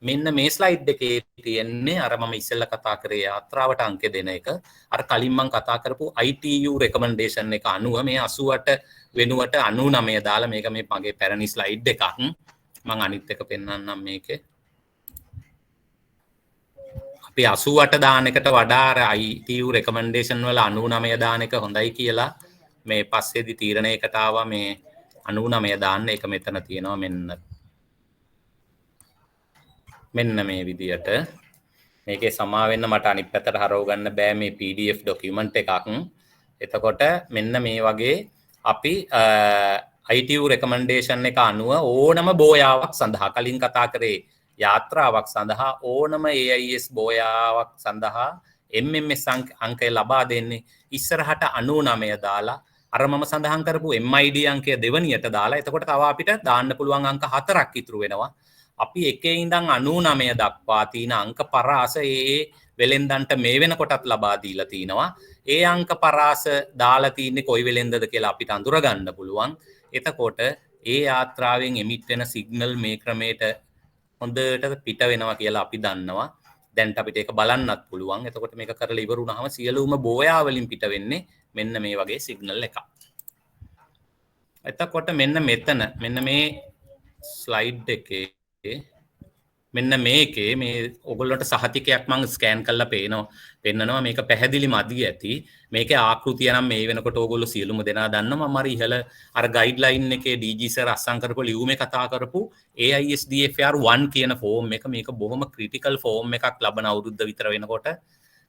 මෙන්න මේ ස්ලයිඩ් එකේ තියෙන්නේ අර මම ඉස්සෙල්ලා කතා කරේ යාත්‍රාවට අංක දෙන එක. අර කලින් මම කතා කරපු ITU රෙකමෙන්ඩේෂන් එක අනුව මේ 88 වෙනුවට 99 දාලා මේක මේ මගේ පැරණි ස්ලයිඩ් එකක්. මම අනිත් එක පෙන්නන්නම් මේකේ. අපි 88 දාන එකට වඩා අර ITU රෙකමෙන්ඩේෂන් වල 99 දාන එක හොඳයි කියලා මේ පස්සේදී තීරණයකට ආවා මේ 99 දාන්න. ඒක මෙතන තියෙනවා මෙන්න මේ විදියට. මේකේ සමා වෙන්න මට අනිත් පැත්තට හරව ගන්න බෑ මේ PDF ડોකියුමන්ට් එකක්. එතකොට මෙන්න මේ වගේ අපි ITU රෙකමෙන්ඩේෂන් එක අනුව ඕනම බෝයාවක් සඳහා කලින් කතා කරේ යාත්‍රාවක් සඳහා ඕනම AIS බෝයාවක් සඳහා MMS අංකය ලබා දෙන්නේ ඉස්සරහට 99 දාලා අර මම සඳහන් කරපු MID අංකය දෙවනියට දාලා. එතකොට තව අපිට දාන්න පුළුවන් අංක 4ක් ඉතුරු වෙනවා. අපි එකේ ඉඳන් 99 දක්වා තියෙන අංක පරාස ඒ වෙලෙන්දන්ට මේ වෙනකොටත් ලබා දීලා තිනවා. ඒ අංක පරාස දාලා තින්නේ කොයි වෙලෙන්දද කියලා අපිට අඳුර ගන්න පුළුවන්. එතකොට ඒ යාත්‍රාවෙන් එමිට් වෙන සිග්නල් මේ ක්‍රමයට හොඳට පිට වෙනවා කියලා අපි දන්නවා. දැන්ට අපිට ඒක බලන්නත් පුළුවන්. එතකොට මේක කරලා ඉවර වුණාම සියලුම බෝයා වලින් පිට වෙන්නේ මෙන්න මේ වගේ සිග්නල් එකක්. එතකොට මෙන්න මෙතන මෙන්න මේ ස්ලයිඩ් එකේ මෙන්න මේකේ මේ ඔයගොල්ලන්ට සහතිකයක් මම ස්කෑන් කරලා පෙන්නනවා මේක පැහැදිලි මදි ඇති. මේකේ ආකෘතිය නම් මේ වෙනකොට ඔයගොල්ලෝ සියලුම දෙනා දන්නවා. මම ඉහළ අර ගයිඩ්ලයින් එකේ DG සර් අස්සම් කරපු ලියුමේ කතා කරපු AISDFR 1 කියන ෆෝම් එක මේක බොහොම ක්‍රිටිකල් ෆෝම් එකක් ලබන අවුරුද්ද විතර වෙනකොට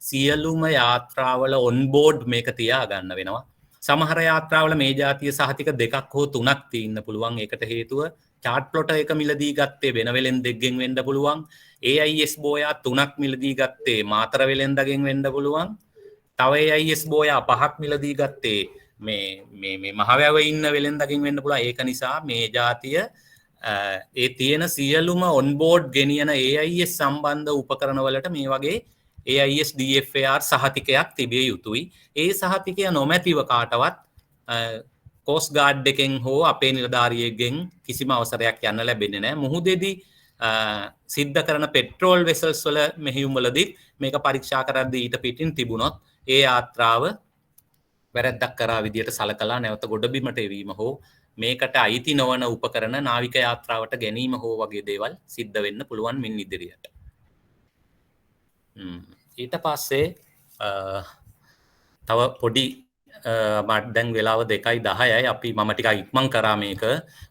සියලුම යාත්‍රාවල ඔන්බෝඩ් මේක තියා ගන්න වෙනවා. සමහර යාත්‍රාවල මේ જાතිය සහතික දෙකක් හෝ තුනක් තියෙන්න පුළුවන්. ඒකට හේතුව චාට් ප්ලොටර් එක මිලදී ගත්තේ වෙන වෙලෙන්දෙක්ගෙන් වෙන්න පුළුවන්. AIS බෝයා 3ක් මිලදී ගත්තේ මාතර වෙලෙන්දගෙන් වෙන්න පුළුවන්. තව AIS බෝයා 5ක් මිලදී ගත්තේ මේ මහවැව ඉන්න වෙලෙන්දගෙන් වෙන්න පුළුවන්. ඒක නිසා මේ જાතිය ඒ තියෙන සියලුම ඔන්බෝඩ් ගෙනියන AIS සම්බන්ධ උපකරණ වලට මේ වගේ AIS DFAR සහතිකයක් තිබිය යුතුයි. ඒ සහතිකය නොමැතිව කාටවත් කෝස්ට් ගාඩ් එකෙන් හෝ අපේ නිලධාරියෙක්ගෙන් කිසිම අවසරයක් යන්න ලැබෙන්නේ නැහැ. මුහුදේදී සිද්ධ කරන පෙට්‍රෝල් වෙසල්ස් වල මෙහෙයුම් වලදී මේක පරීක්ෂා කරද්දී ඊට පිටින් තිබුණොත් ඒ යාත්‍රාව වැරැද්දක් කරා විදියට සලකලා නැවත ගොඩබිමට එවීම හෝ මේකට අයිති නොවන උපකරණ නාවික යාත්‍රාවට ගැනීම හෝ වගේ දේවල් සිද්ධ වෙන්න පුළුවන් මින් ඉදිරියට. ඊට පස්සේ තව පොඩි මට දැන් වෙලාව 2:10යි අපි මම ටිකක් ඉක්මන් කරා මේක.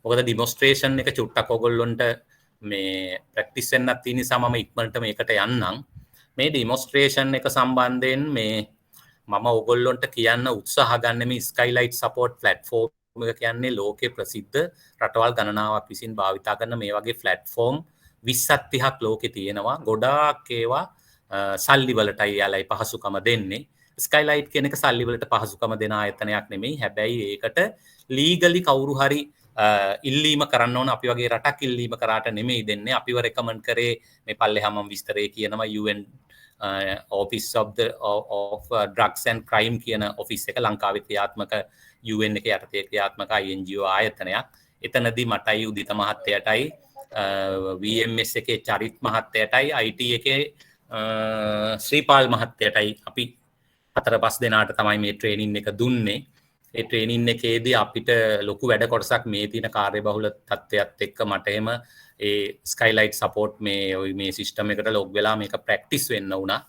මොකද ඩිමොන්ස්ට්‍රේෂන් එක චුට්ටක් ඔයගොල්ලොන්ට මේ ප්‍රැක්ටිස් වෙන්නත් තියෙන නිසා මම ඉක්මනට මේකට යන්නම්. මේ ඩිමොන්ස්ට්‍රේෂන් එක සම්බන්ධයෙන් මේ මම ඔයගොල්ලොන්ට කියන්න උත්සාහ ගන්න මේ ස්කයිලයිට් සපෝට් ප්ලැට්ෆෝම් එක කියන්නේ ලෝකේ ප්‍රසිද්ධ රටවල් ගණනාවක් විසින් භාවිතා කරන මේ වගේ ප්ලැට්ෆෝම් 20ක් 30ක් ලෝකේ තියෙනවා. ගොඩාක් ඒවා සල්ලි වලටයි යාලයි පහසුකම දෙන්නේ. ස්කයිලයිට් කියන එක සල්ලි වලට පහසුකම දෙන ආයතනයක් නෙමෙයි. හැබැයි ඒකට ලීගලි කවුරු හරි ඉල්ලීම කරන්න ඕන. අපි වගේ රටක් ඉල්ලීම කරාට නෙමෙයි දෙන්නේ. අපිව රෙකමන්ඩ් කරේ මේ පල්ලෙහාම විස්තරේ කියනවා UN Office of Drugs and Crime කියන ඔෆිස් එක ලංකාවේ ක්‍රියාත්මක UN එක යටතේ ක්‍රියාත්මක INGO ආයතනයක්. එතනදී මටයි උදිත මහත්තයටයි VMS එකේ චරිත් මහත්තයටයි IT එකේ ශ්‍රීපාල් මහත්තයටයි අපි 4-5 දෙනාට තමයි මේ ට්‍රේනින් එක දුන්නේ. ඒ ට්‍රේනින් එකේදී අපිට ලොකු වැඩ කොටසක් මේ තියෙන කාර්යබහුල තත්ත්වයක් එක්ක මට එහෙම ඒ ස්කයිලයිට් සපෝට් මේ සිස්ටම් එකට ලොග් වෙලා මේක ප්‍රැක්ටිස් වෙන්න වුණා.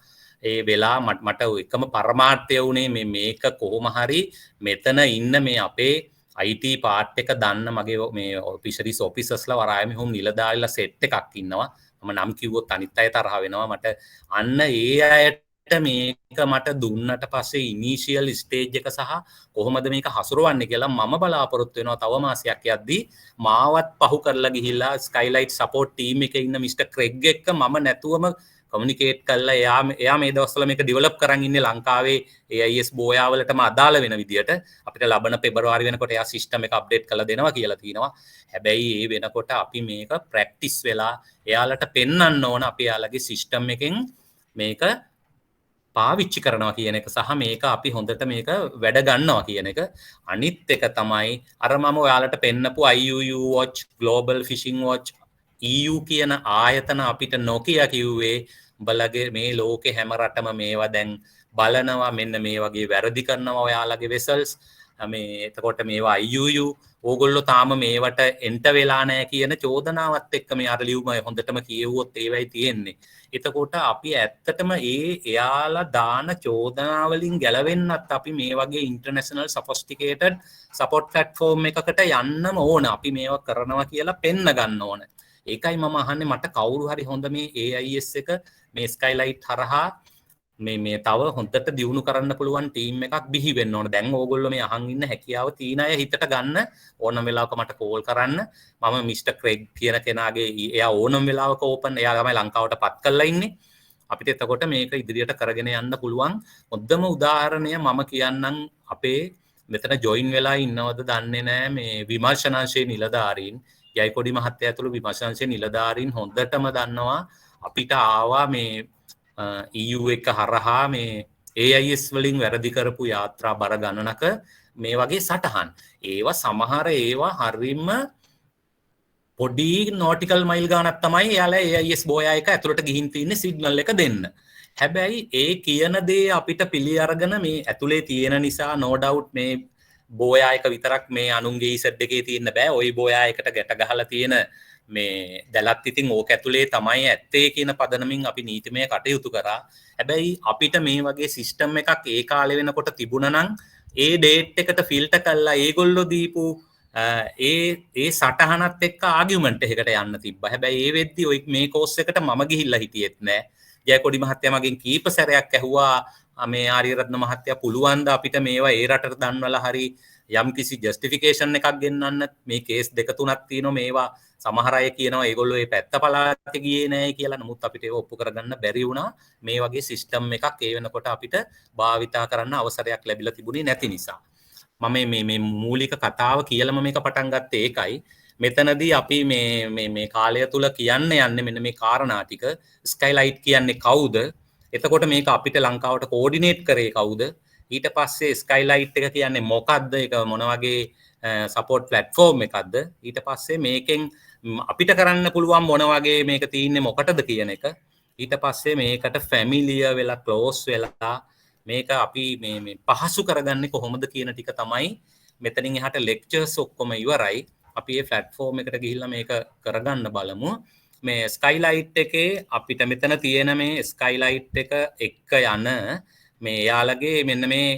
ඒ වෙලා මට එකම පරමාර්ථය වුණේ මේක කොහොම හරි මෙතන ඉන්න මේ අපේ IT පාර්ට් එක දන්න මගේ මේ ෆිෂරිස් ඔෆිසර්ස්ලා වරායම හොම් නිලධාරිලා සෙට් එකක් ඉන්නවා. මම නම් කිව්වොත් අනිත් අය තරහ වෙනවා. මට අන්න ඒ අයට මේක මට දුන්නට පස්සේ ඉනිෂියල් ස්ටේජ් එක සහ කොහොමද මේක හසුරවන්නේ කියලා මම බලාපොරොත්තු වෙනවා. තව මාසයක් යද්දී මාවත් පහු කරලා ගිහිල්ලා ස්කයිලයිට් සපෝට් ටීම් එකේ ඉන්න මිස්ටර් ක්‍රෙග් එක්ක මම නැතුවම කමියුනිකේට් කරලා එයා මේ දවස්වල මේක ඩෙවලොප් කරන් ඉන්නේ ලංකාවේ AIS බෝයා වලටම අදාළ වෙන විදියට. අපිට ලබන පෙබරවාරි වෙනකොට එයා සිස්ටම් එක අප්ඩේට් කරලා දෙනවා කියලා තියෙනවා. හැබැයි ඒ වෙනකොට අපි මේක ප්‍රැක්ටිස් වෙලා එයාලට පෙන්වන්න ඕන අපි එයාලගේ සිස්ටම් එකෙන් මේක පාවිච්චි කරනවා කියන එක සහ මේක අපි හොඳට මේක වැඩ ගන්නවා කියන එක. අනිත් එක තමයි අර මම ඔයාලට පෙන්නපු IUU watch, global fishing watch, EU කියන ආයතන අපිට නොකිය කිව්වේ උඹලගේ මේ ලෝකේ හැම රටම මේවා දැන් බලනවා. මෙන්න මේ වගේ වැරදි කරනවා ඔයාලගේ වෙසල්ස්. මේ එතකොට මේවා IUU ඕගොල්ලෝ තාම මේවට එන්ට වෙලා නැහැ කියන චෝදනාවත් එක්ක මේ අර ලියුම හොඳටම කියෙව්වොත් ඒවයි තියෙන්නේ. එතකොට අපි ඇත්තටම එයාලා දාන චෝදනාවලින් ගැලවෙන්නත් අපි මේ වගේ ඉන්ටර්නැෂනල් සොෆිස්ටිකේටඩ් සපෝට් ප්ලැට්ෆෝම් එකකට යන්නම ඕන. අපි මේවා කරනවා කියලා පෙන්න ගන්න ඕන. ඒකයි මම අහන්නේ මට කවුරු හරි හොඳ මේ AIS එක මේ ස්කයිලයිට් හරහා මේ තව හොඳට දියුණු කරන්න පුළුවන් ටීම් එකක් බිහි වෙන්න ඕන. දැන් ඕගොල්ලෝ මේ අහන් ඉන්න හැකියාව තියෙන අය හිතට ගන්න ඕනම වෙලාවක මට කෝල් කරන්න. මම මිස්ටර් ක්‍රෙග් කියන කෙනාගේ එයා ඕනම වෙලාවක ඕපන් එයා තමයි ලංකාවට පත් කරලා ඉන්නේ. අපිට එතකොට මේක ඉදිරියට කරගෙන යන්න පුළුවන්. හොඳම උදාහරණය මම කියන්නම් අපේ මෙතන ජොයින් වෙලා ඉන්නවද දන්නේ නැහැ මේ විමර්ශනාංශයේ නිලධාරීන් යයිකොඩි මහත්තයා ඇතුළු විමර්ශනාංශයේ නිලධාරීන් හොඳටම දන්නවා අපිට ආවා මේ EU එක හරහා මේ AIS වලින් වැරදි කරපු යාත්‍රා බර ගණනක මේ වගේ සටහන්. ඒවා සමහර ඒවා හරිම පොඩි නෝටිකල් මයිල් ගානක් තමයි යාලා AIS බෝයා එක ඇතුළට ගිහින් තින්නේ සිග්නල් එක දෙන්න. හැබැයි ඒ කියන දේ අපිට පිළි අරගෙන මේ ඇතුලේ තියෙන නිසා no doubt මේ බෝයා එක විතරක් මේ අනුන්ගේ ඉසඩ් එකේ තියෙන්න බෑ. ওই බෝයා එකට ගැට ගහලා තියෙන මේ දැලත් ඉතින් ඕක ඇතුලේ තමයි ඇත්තේ කියන පදනමින් අපි නීතිමය කටයුතු කරා. හැබැයි අපිට මේ වගේ සිස්ටම් එකක් ඒ කාලේ වෙනකොට තිබුණා නම් ඒ ඩේට් එකට ෆිල්ටර් කරලා ඒගොල්ලෝ දීපු ඒ සටහනත් එක්ක ආගියුමන්ට් එකකට යන්න තිබ්බා. හැබැයි ඒ වෙද්දි ඔය මේ කෝස් එකට මම ගිහිල්ලා හිටියෙත් නෑ. ජයකොඩි මහත්තයා මගෙන් කීප සැරයක් ඇහුවා මේ ආරියරත්න මහත්තයා පුළුවන් ද අපිට මේවා ඒ රටට දන්වලා හරි යම් කිසි ජස්ටිෆිකේෂන් එකක් ගෙන්නන්න. මේ කේස් දෙක තුනක් තියෙනවා මේවා සමහර අය කියනවා ඒගොල්ලෝ මේ පැත්ත පළාතේ ගියේ නෑ කියලා. නමුත් අපිට ඒක ඔප්පු කරගන්න බැරි වුණා. මේ වගේ සිස්ටම් එකක් ඒ වෙනකොට අපිට භාවිතා කරන්න අවසරයක් ලැබිලා තිබුණේ නැති නිසා. මම මේ මූලික කතාව කියලාම මේක පටන් ගත්තේ ඒකයි. මෙතනදී අපි මේ කාලය තුල කියන්න යන්නේ මෙන්න මේ කාරණා ටික. ස්කයිලයිට් කියන්නේ කවුද? එතකොට මේක අපිට ලංකාවට කෝඩිනේට් කරේ කවුද? ඊට පස්සේ ස්කයිලයිට් එක කියන්නේ මොකක්ද? ඒක මොන වගේ සපෝට් ප්ලැට්ෆෝම් එකක්ද? ඊට පස්සේ මේකෙන් අපිට කරන්න පුළුවන් මොන වගේ මේක තියෙන්නේ මොකටද කියන එක. ඊට පස්සේ මේකට ෆැමිලියර් වෙලා ක්ලෝස් වෙලා මේක අපි මේ පහසු කරගන්නේ කොහොමද කියන ටික තමයි මෙතනින් එහාට ලෙක්චර්ස් ඔක්කොම ඉවරයි. අපි මේ ප්ලැට්ෆෝම් එකට ගිහිල්ලා මේක කරගන්න බලමු. මේ ස්කයිලයිට් එකේ අපිට මෙතන තියෙන මේ ස්කයිලයිට් එක එක්ක යන මේ යාලගේ මෙන්න මේ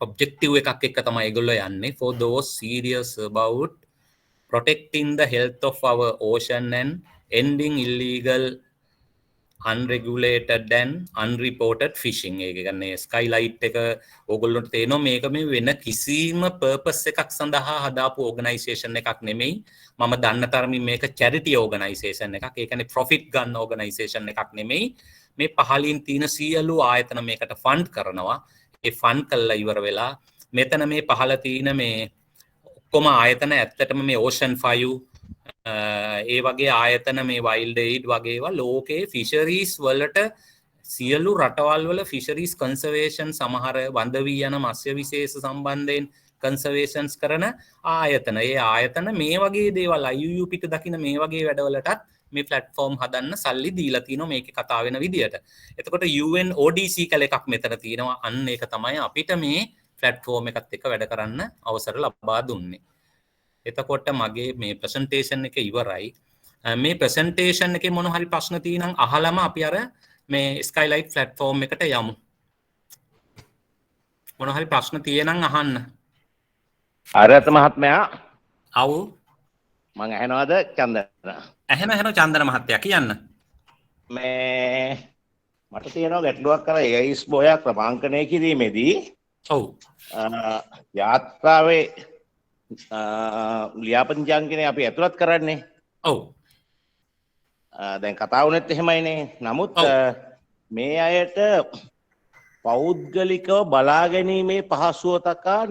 ඔබ්ජෙක්ටිව් එකක් එක්ක තමයි ඒගොල්ලෝ යන්නේ. For those serious about protecting the health of our ocean and ending illegal unregulated and unreported fishing. ඒ කියන්නේ ස්කයිලයිට් එක ඕගොල්ලොන්ට තේරෙනවා මේක මේ වෙන කිසිම පර්පස් එකක් සඳහා හදාපු ඕගනයිසේෂන් එකක් නෙමෙයි. මම දන්න තරමින් මේක චැරිටි ඕගනයිසේෂන් එකක්. ඒ කියන්නේ ප්‍රොෆිට් ගන්න ඕගනයිසේෂන් එකක් නෙමෙයි. මේ පහලින් තියෙන සියලු ආයතන මේකට ෆන්ඩ් කරනවා. ඒ ෆන්ඩ් කළා ඉවර වෙලා මෙතන මේ පහල තියෙන මේ ඔක්කොම ආයතන ඇත්තටම මේ ඕෂන් 5 ඒ වගේ ආයතන මේ වයිල්ඩ් එයිඩ් වගේ ඒවා ලෝකේ ෆිෂරීස් වලට සියලු රටවල් වල ෆිෂරීස් කන්සර්වේෂන් සමහර වඳ වී යන මත්ස්‍ය විශේෂ සම්බන්ධයෙන් කන්සර්වේෂන්ස් කරන ආයතන. ඒ ආයතන මේ වගේ දේවල් IUU පිට දකින මේ වගේ වැඩවලටත් මේ ප්ලැට්ෆෝම් හදන්න සල්ලි දීලා තිනවා මේකේ කතා වෙන විදියට. එතකොට UNODC කියලා එකක් මෙතන තියෙනවා. අන්න ඒක තමයි අපිට මේ ප්ලැට්ෆෝම් එකත් එක්ක වැඩ කරන්න අවසර ලබා දුන්නේ. එතකොට මගේ මේ ප්‍රසන්ටේෂන් එක ඉවරයි. මේ ප්‍රසන්ටේෂන් එකේ මොන හරි ප්‍රශ්න තියෙනම් අහලම අපි අර මේ ස්කයිලයිට් ප්ලැට්ෆෝම් එකට යමු. මොන හරි ප්‍රශ්න තියෙනම් අහන්න. ආරත මහත්මයා අව් මම අහනවාද චන්දන? ඇහෙන චන්දන මහත්තයා කියන්න. මේ මට තියෙනවා ගැටලුවක් අර AIS බෝයා ක්‍රමාංකනය කිරීමේදී. ඔව්. යාත්‍රාවේ ලියාපදිංචි අංකනේ අපි ඇතුළත් කරන්නේ. ඔව්. දැන් කතා වුණෙත් එහෙමයිනේ. නමුත් මේ අයට පෞද්ගලිකව බලා ගැනීමේ පහසුව තකා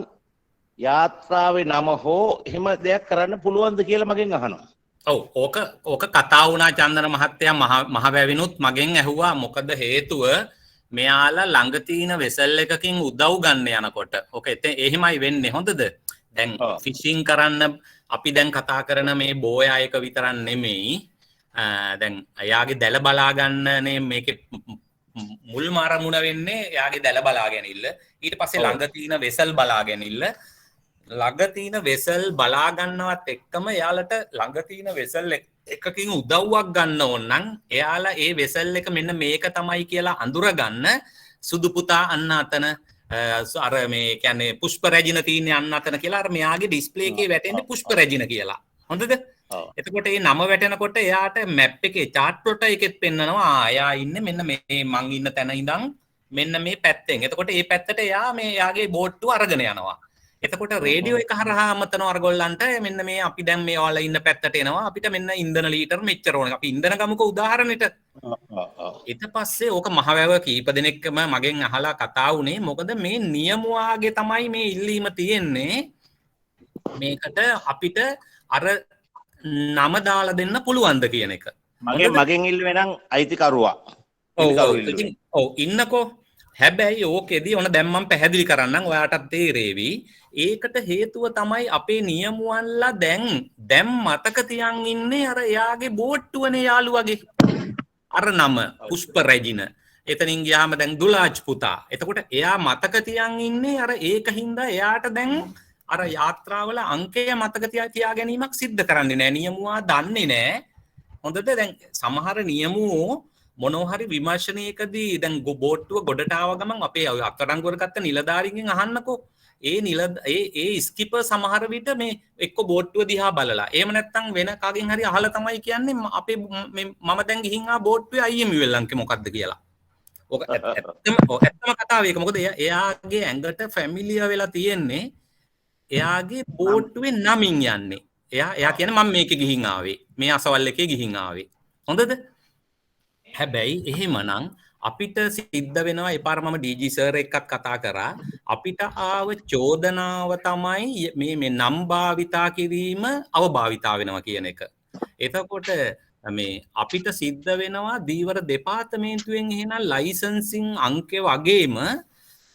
යාත්‍රාවේ නම හෝ එහෙම දෙයක් කරන්න පුළුවන්ද කියලා මගෙන් අහනවා. ඔව් ඕක කතා වුණා චන්දන මහත්තයා මහවැවිනුත් මගෙන් ඇහුවා මොකද හේතුව මෙයාලා ළඟ තියෙන වෙසල් එකකින් උදව් ගන්න යනකොට. ඕක එහෙමයි වෙන්නේ හොඳද? දැන් ෆිෂින් කරන්න අපි දැන් කතා කරන මේ බෝයා එක විතරක් නෙමෙයි. දැන් එයාගේ දැල බලා ගන්නනේ මේකේ මුල් මාරමුණ වෙන්නේ එයාගේ දැල බලා ගැනීම. ඊට පස්සේ ළඟ තියෙන වෙසල් බලා ගැනීම. ළඟ තියෙන වෙසල් බලා ගන්නවත් එක්කම එයාලට ළඟ තියෙන වෙසල් එකකින් උදව්වක් ගන්න ඕන නම් එයාලා ඒ වෙසල් එක මෙන්න මේක තමයි කියලා අඳුරගන්න සුදු පුතා අන්න අතන අර මේ කියන්නේ පුෂ්ප රැජින තියෙන අන්න අතන කියලා අර මෙයාගේ ඩිස්ප්ලේ එකේ වැටෙන්නේ පුෂ්ප රැජින කියලා. හොඳද? එතකොට මේ නම වැටෙනකොට එයාට මැප් එකේ chart plot එකෙත් පෙන්නනවා එයා ඉන්නේ මෙන්න මේ මං ඉන්න තැන ඉඳන් මෙන්න මේ පැත්තෙන්. එතකොට මේ පැත්තට එයා මේ එයාගේ බෝට්ටුව අරගෙන යනවා. එතකොට රේඩියෝ එක හරහා අමතනවා අරගොල්ලන්ට මෙන්න මේ අපි දැන් මේ ඔයාලා ඉන්න පැත්තට එනවා අපිට මෙන්න ඉන්ධන ලීටර් මෙච්චර ඕන. අපි ඉන්ධන ගමුකෝ උදාහරණෙට. ඊට පස්සේ ඕක මහවැව කීප දෙනෙක්ම මගෙන් අහලා කතා වුණේ මොකද මේ නියමුවාගේ තමයි මේ ඉල්ලීම තියෙන්නේ මේකට අපිට අර නම දාලා දෙන්න පුළුවන්ද කියන එක. මගෙන් ඉල්ලුවේ නම් අයිතිකරුවා. ඔව් ඉන්නකෝ. හැබැයි ඕකෙදී ඔන්න දැන් මම පැහැදිලි කරන්නම් ඔයාටත් තේරෙවි. ඒකට හේතුව තමයි අපේ නියමුවන්ලා දැන් මතක තියන් ඉන්නේ අර එයාගේ බෝට්ටුවනේ යාළුවගේ. අර නම පුෂ්ප රැජින. එතනින් ගියාම දැන් දුලාජ් පුතා. එතකොට එයා මතක තියන් ඉන්නේ අර ඒකින්ද එයාට දැන් අර යාත්‍රාවල අංකය මතක තියා ගැනීමක් සිද්ධ කරන්නේ නැහැ. නියමුවා දන්නේ නැහැ. හොඳට දැන් සමහර නියමුවෝ මොනෝහරි විමර්ශනයකදී දැන් බෝට්ටුව ගොඩට ආව ගමන් අපේ අත්අඩංගුවර ගත්ත නිලධාරීන්ගෙන් අහන්නකෝ. ඒ ස්කිපර් සමහර විට මේ එක්ක බෝට්ටුව දිහා බලලා. එහෙම නැත්නම් වෙන කාගෙන් හරි අහලා තමයි කියන්නේ අපේ මම දැන් ගිහින් ආ බෝට්ටුවේ IMU ලංකේ මොකද්ද කියලා. ඔක ඇත්තම කතාව ඒක. මොකද එයාගේ ඇඟට ෆැමිලියර් වෙලා තියෙන්නේ එයාගේ බෝට්ටුවේ නමින් යන්නේ. එයා කියන්නේ මම මේකේ ගිහින් ආවේ. මේ අසවල් එකේ ගිහින් ආවේ. හොඳද? හැබැයි එහෙමනම් අපිට සිද්ධ වෙනවා එපාර මම ඩීජී සර් එක්කත් කතා කරා. අපිට ආව චෝදනාව තමයි මේ නම් භාවිතා කිරීම අවභාවිතා වෙනවා කියන එක. එතකොට මේ අපිට සිද්ධ වෙනවා දීවර දෙපාර්තමේන්තුවෙන් එහෙනම් ලයිසන්සින් අංකය වගේම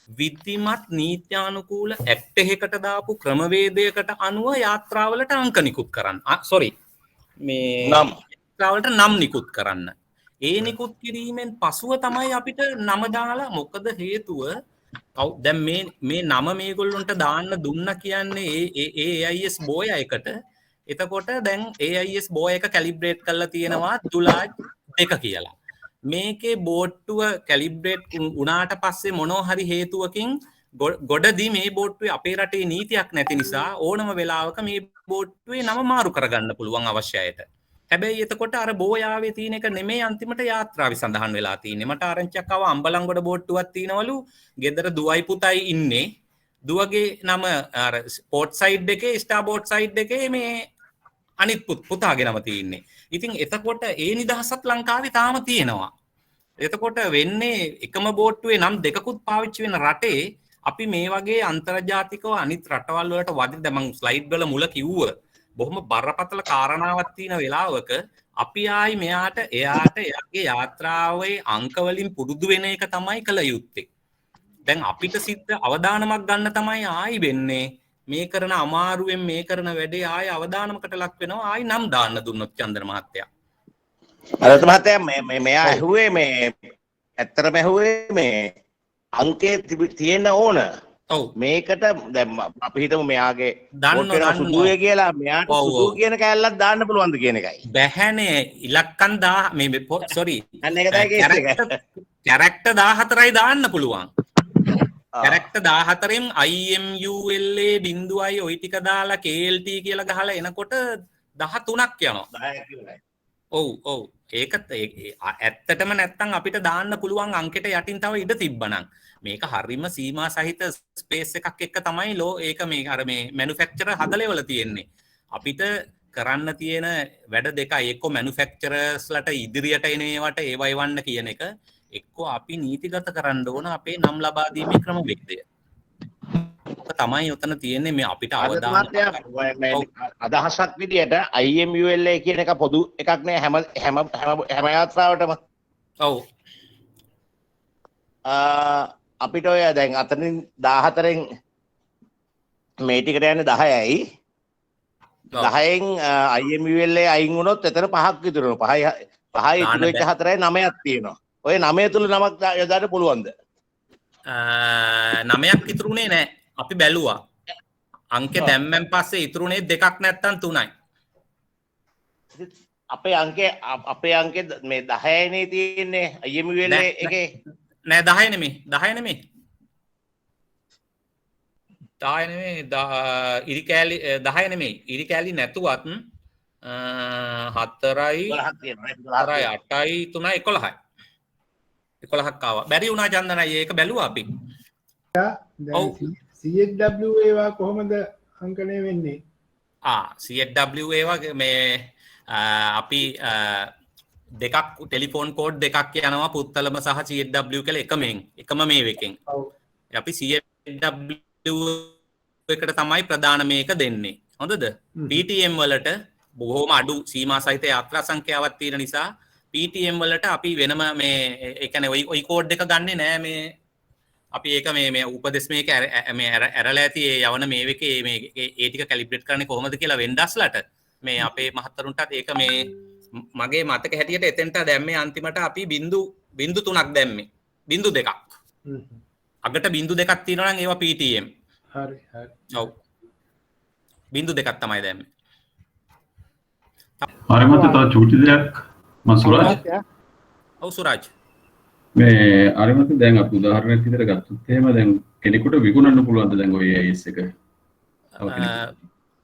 විධිමත් නීත්‍යානුකූල ඇක්ට් එකකට දාපු ක්‍රමවේදයකට අනුව යාත්‍රාවලට අංක නිකුත් කරන්න. සොරි. මේ යාත්‍රාවලට නම් නිකුත් කරන්න. ඒ නිකුත් කිරීමෙන් පසුව තමයි අපිට නම දාලා මොකද හේතුව දැන් මේ නම මේගොල්ලොන්ට දාන්න දුන්න කියන්නේ ඒ AIS බෝය එකට. එතකොට දැන් AIS බෝය එක කැලිබ්‍රේට් කරලා තියෙනවා තුලාජ් 2 කියලා. මේකේ බෝට්ටුව කැලිබ්‍රේට් වුණාට පස්සේ මොනවා හරි හේතුවකින් ගොඩදී මේ බෝට්ටුවේ අපේ රටේ නීතියක් නැති නිසා ඕනම වෙලාවක මේ බෝට්ටුවේ නම මාරු කරගන්න පුළුවන් අවශ්‍යයට. හැබැයි එතකොට අර බෝයාවේ තියෙන එක නෙමෙයි අන්තිමට යාත්‍රාවේ සඳහන් වෙලා තියෙන්නේ. මට ආරංචියක් ආවා අම්බලන්ගොඩ බෝට්ටුවක් තියෙනවලු. ගෙදර දුවයි පුතයි ඉන්නේ. දුවගේ නම අර ස්පෝර්ට් සයිඩ් එකේ ස්ටාර් බෝට් සයිඩ් එකේ මේ අනිත් පුතාගේ නම තියෙන්නේ. ඉතින් එතකොට ඒ නිදහසත් ලංකාවේ තාම තියෙනවා. එතකොට වෙන්නේ එකම බෝට්ටුවේ නම් දෙකකුත් පාවිච්චි වෙන රටේ අපි මේ වගේ අන්තර්ජාතිකව අනිත් රටවල් වලට වදින දැන් මම ස්ලයිඩ් වල මුල කිව්ව බොහොම බරපතල කාරණාවක් තියෙන වෙලාවක අපි ආයි එයාට එයාගේ යාත්‍රාවේ අංක වලින් පුරුදු වෙන එක තමයි කළ යුත්තේ. දැන් අපිට සිද්ධ අවදානමක් ගන්න තමයි ආයි වෙන්නේ. මේ කරන අමාරුවෙන් මේ කරන වැඩේ ආයි අවදානමකට ලක් වෙනවා. ආයි නම් දාන්න දුන්නොත් චන්දන මහත්තයා. අරත මහත්තයා මෙයා ඇහුවේ මේ ඇත්තටම ඇහුවේ මේ අංකේ තියෙන්න ඕන. ඔව් මේකට දැන් අපි හිතමු මෙයාගේ සුදුවේ කියලා මෙයාට සුදු කියන කැලලක් දාන්න පුළුවන්ද කියන එකයි. බැහැනේ ඉලක්කම් 10 මේ සෝරි අන්න ඒක තමයි කේස් එක. කැරක්ටර් 14යි දාන්න පුළුවන්. කැරක්ටර් 14න් IMULA බිඳුවයි ওই ටික දාලා KLT කියලා ගහලා එනකොට 13ක් යනවා. 10ක් කියලා. ඔව් ඒක ඇත්තටම නැත්තම් අපිට දාන්න පුළුවන් අංකෙට යටින් තව ඉඩ තිබ්බනම් මේක හරිම සීමා සහිත ස්පේස් එකක් එක්ක තමයි ඒක මේ අර මේ මැනුෆැක්චරර් හදලෙවල තියෙන්නේ. අපිට කරන්න තියෙන වැඩ දෙකයි. එක්ක මැනුෆැක්චරර්ස්ලට ඉදිරියට එන ඒවට ඒව එවන්න කියන එක. එක්ක අපි නීතිගත කරන්න ඕන අපේ නම් ලබා දීමේ ක්‍රමවේදය. ඔක තමයි උතන තියෙන්නේ මේ අපිට අදහසක් විදියට IMULA කියන එක පොදු එකක් නේ හැම යාත්‍රාවටම. ඔව්. අපිට ඔය දැන් අතනින් 14න් මේ ටිකට යන්නේ 10යි. 10න් IMULA අයින් වුණොත් එතන 5ක් ඉතුරු වෙනවා. 5යි ඉතුරු වෙච්ච 4යි 9ක් තියෙනවා. ඔය 9 තුල නමක් යොදාන්න පුළුවන්ද? 9ක් ඉතුරුනේ නැහැ. අපි බැලුවා. අංක දැම්මෙන් පස්සේ ඉතුරුනේ 2ක් නැත්තම් 3යි. අපේ අංකේ මේ 10යිනේ තියෙන්නේ IMULA එකේ. නෑ 10 නෙමෙයි 10 නෙමෙයි ඉරි කෑලි 10 නෙමෙයි ඉරි කෑලි නැතුවත් 4යි 8යි 3යි 11යි 11ක් ආවා. බැරි වුණා චන්දනයි ඒක බැලුවා අපි. ඔව් CHW ඒවා කොහොමද අංකණය වෙන්නේ? CHW ඒවා මේ අපි දෙකක් ටෙලිෆෝන් කෝඩ් දෙකක් යනවා පුත්තලම සහ CHW කියලා එකම මේ එකෙන්. අපි CHW එකට තමයි ප්‍රධාන මේක දෙන්නේ. හොඳද? PTM වලට බොහොම අඩු සීමා සහිත යාත්‍රා සංඛ්‍යාවක් තියෙන නිසා PTM වලට අපි වෙනම මේ ඒ කියන්නේ ওই කෝඩ් එක ගන්නෙ නෑ මේ අපි ඒක මේ උපදෙස් මේක මේ ඇරලා ඇති ඒ යවන මේකේ මේ ඒ ටික කැලිබ්‍රේට් කරන්නේ කොහොමද කියලා වෙන්ඩස්ලට මේ අපේ මහත්තරුන්ටත් ඒක මේ මගේ මතක හැටියට එතෙන්ට දැම්මේ අන්තිමට අපි බින්දු 3ක් දැම්මේ බින්දු 2ක් අගට බින්දු 2ක් තියෙනවා නම් ඒවා PTM හරි හරි ඔව් බින්දු 2ක් තමයි දැම්මේ හරි මත තව චූටි දෙයක් මම සුරාජ් ඔව් සුරාජ් මේ හරි මත දැන් අපි උදාහරණයක් විදිහට ගත්තොත් එහෙම දැන් කෙනෙකුට විකුණන්න පුළුවන්ද දැන් ඔය AIS එක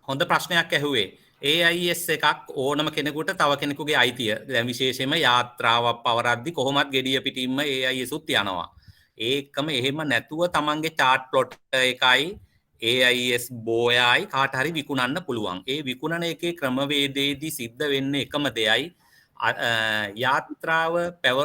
හොඳ ප්‍රශ්නයක් ඇහුවේ AIS එකක් ඕනම කෙනෙකුට තව කෙනෙකුගේ අයිතිය දැන් විශේෂයෙන්ම යාත්‍රාවක් පවරද්දි කොහොමත් gediya පිටින්ම AIS උත් යනවා ඒකම එහෙම නැතුව තමන්ගේ chart plot එකයි AIS බෝයයි කාට හරි විකුණන්න පුළුවන් ඒ විකුණන එකේ ක්‍රමවේදයේදී සිද්ධ වෙන්නේ එකම දෙයයි යාත්‍රාව